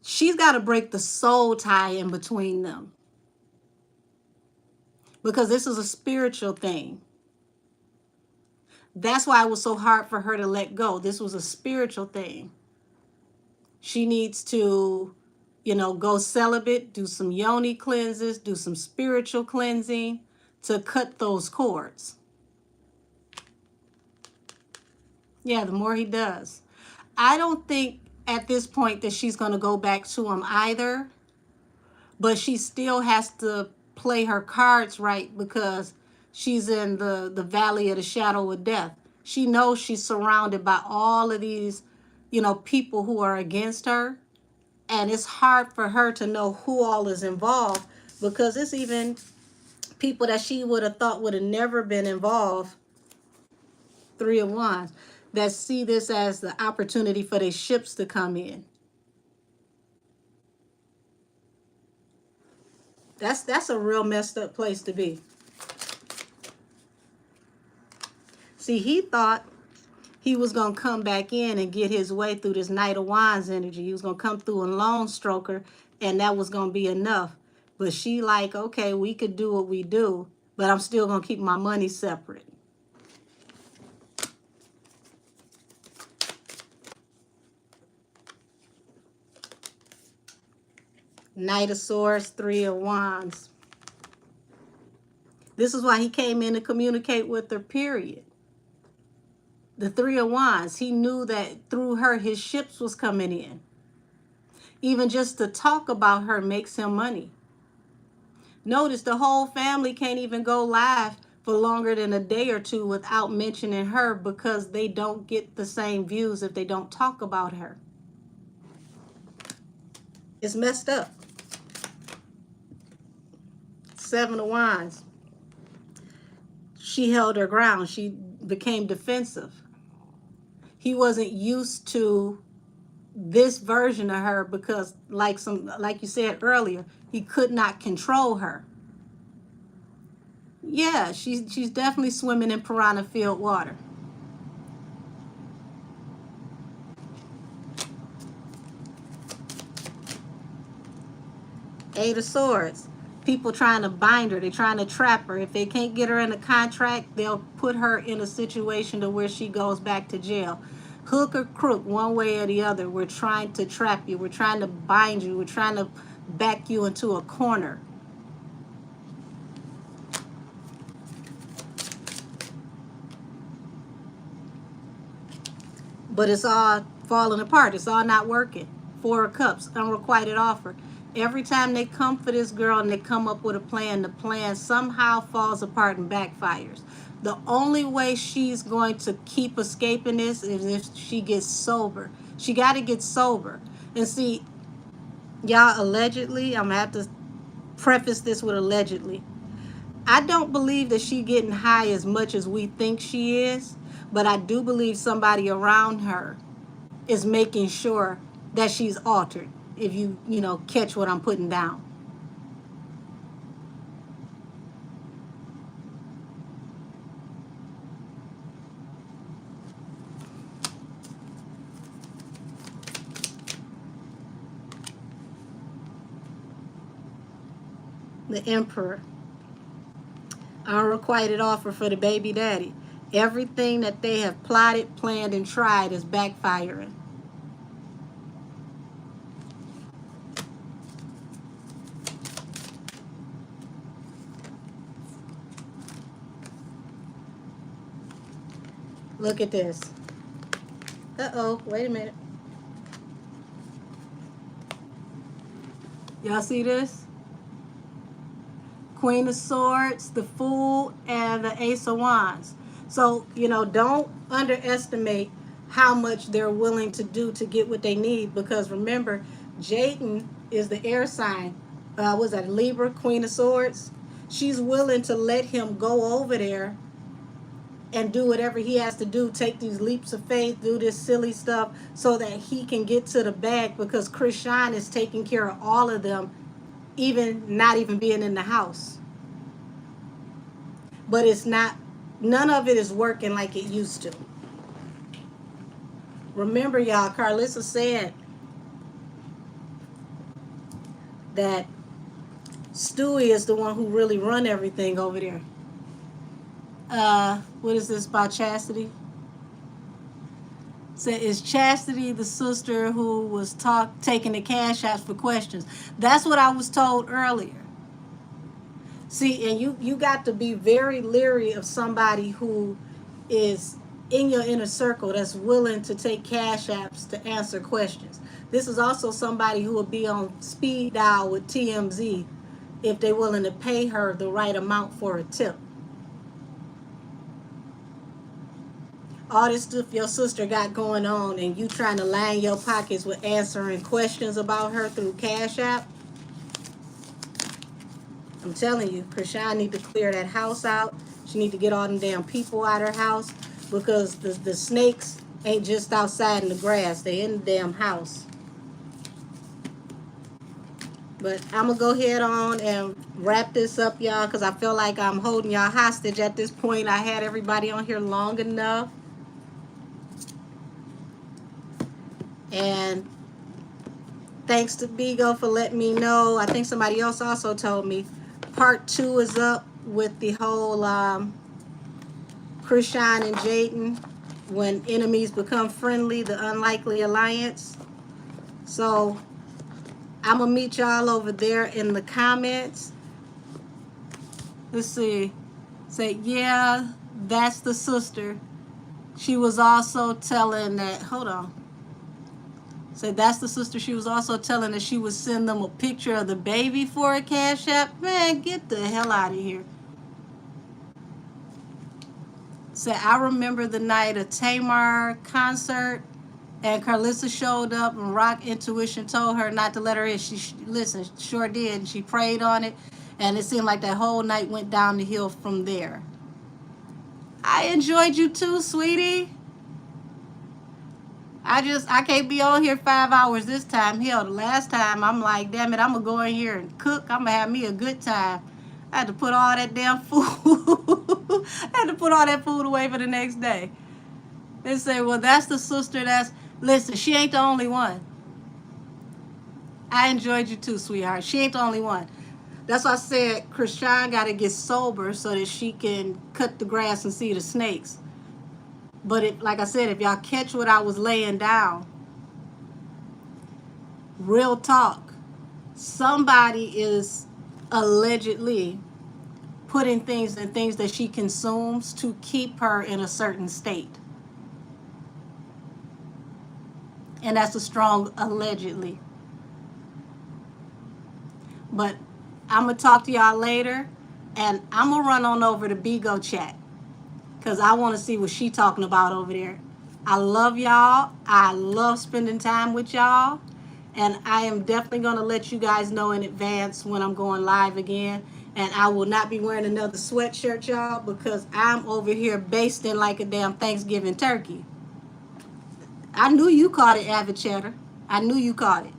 she's got to break the soul tie in between them. Because this is a spiritual thing. That's why it was so hard for her to let go. This was a spiritual thing. She needs to, you know, go celibate, do some yoni cleanses, do some spiritual cleansing to cut those cords. Yeah, the more he does. I don't think at this point that she's going to go back to him either. But she still has to play her cards right because she's in the valley of the shadow of death. She knows she's surrounded by all of these, you know, people who are against her. And it's hard for her to know who all is involved because it's even people that she would have thought would have never been involved. Three of Wands. That see this as the opportunity for their ships to come in. That's a real messed up place to be. See, he thought he was going to come back in and get his way through this Knight of Wands energy. He was going to come through and lone stroker, and that was going to be enough. But she like, okay, we could do what we do, but I'm still going to keep my money separate. Knight of Swords, Three of Wands. This is why he came in to communicate with her, period. The Three of Wands, he knew that through her, his ships was coming in. Even just to talk about her makes him money. Notice the whole family can't even go live for longer than a day or two without mentioning her because they don't get the same views if they don't talk about her. It's messed up. Seven of Wands. She held her ground. She became defensive. He wasn't used to this version of her because like you said earlier, he could not control her. Yeah, she's definitely swimming in piranha filled water. Eight of Swords. People trying to bind her. They're trying to trap her. If they can't get her in a contract, they'll put her in a situation to where she goes back to jail. Hook or crook, one way or the other. We're trying to trap you. We're trying to bind you. We're trying to back you into a corner. But it's all falling apart. It's all not working. Four of Cups, unrequited offer. every time they come for this girl and they come up with a plan, the plan somehow falls apart and backfires. The only way she's going to keep escaping this is if she gets sober. She got to get sober. And see, y'all, allegedly, I'm going to have to preface this with allegedly. I don't believe that she's getting high as much as we think she is, but I do believe somebody around her is making sure that she's altered, if you catch what I'm putting down. The Emperor. Unrequited offer for the baby daddy. Everything that they have plotted, planned, and tried is backfiring. Look at this. Uh-oh, wait a minute. Y'all see this? Queen of Swords, the Fool, and the Ace of Wands. So, don't underestimate how much they're willing to do to get what they need, because remember, Jayden is the air sign. Was that Libra, Queen of Swords? She's willing to let him go over there and do whatever he has to do, take these leaps of faith, do this silly stuff so that he can get to the bag, because Chrisean is taking care of all of them, even not even being in the house. But it's not, none of it is working like it used to. Remember, y'all, Carlissa said that Stewie is the one who really run everything over there. What is this about Chastity? So is Chastity the sister who was taking the cash apps for questions? That's what I was told earlier. See, and you got to be very leery of somebody who is in your inner circle that's willing to take cash apps to answer questions. This is also somebody who will be on speed dial with TMZ if they're willing to pay her the right amount for a tip. All this stuff your sister got going on and you trying to line your pockets with answering questions about her through Cash App. I'm telling you, Chrisean need to clear that house out. She need to get all them damn people out of her house, because the snakes ain't just outside in the grass. They in the damn house. But I'm going to go ahead on and wrap this up, y'all, because I feel like I'm holding y'all hostage at this point. I had everybody on here long enough. And thanks to Bigo for letting me know. I think somebody else also told me part 2 is up with the whole Chrisean and Jayden, when enemies become friendly, the unlikely alliance. So I'm going to meet y'all over there in the comments. Let's see. Say, yeah, that's the sister. She was also telling that, hold on. Say, that's the sister. She was also telling that she would send them a picture of the baby for a cash app. Man, get the hell out of here. Say, I remember the night of Tamar concert, and Carlissa showed up and Rock Intuition told her not to let her in. She listened, sure did. She prayed on it, and it seemed like that whole night went down the hill from there. I enjoyed you too, sweetie. I can't be on here 5 hours this time. Hell, the last time I'm like, damn it, I'm going to go in here and cook. I'm going to have me a good time. I had to put all that damn food. I had to put all that food away for the next day. They say, well, that's the sister that's, listen, she ain't the only one. I enjoyed you too, sweetheart. She ain't the only one. That's why I said Chrisean got to get sober so that she can cut the grass and see the snakes. But like I said, if y'all catch what I was laying down, real talk, somebody is allegedly putting things in things that she consumes to keep her in a certain state. And that's a strong allegedly. But I'm going to talk to y'all later. And I'm going to run on over to Bigo chat. Because I want to see what she talking about over there. I love y'all. I love spending time with y'all. And I am definitely going to let you guys know in advance when I'm going live again. And I will not be wearing another sweatshirt, y'all, because I'm over here basting like a damn Thanksgiving turkey. I knew you caught it, Avid Chatter. I knew you caught it.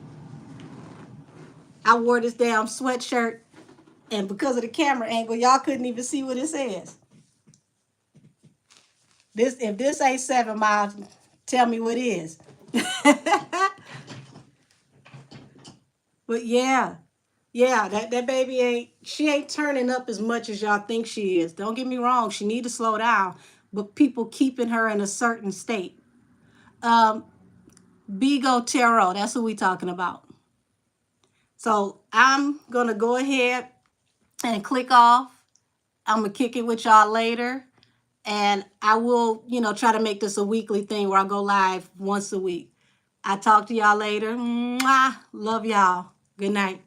I wore this damn sweatshirt, and because of the camera angle, y'all couldn't even see what it says. If this ain't 7 miles, tell me what is. But yeah, that baby she ain't turning up as much as y'all think she is. Don't get me wrong, she need to slow down, but people keeping her in a certain state. Bigo Tarot, that's what we talking about. So I'm gonna go ahead and click off. I'm gonna kick it with y'all later. And I will, try to make this a weekly thing where I go live once a week. I talk to y'all later. Mwah. Love y'all. Good night.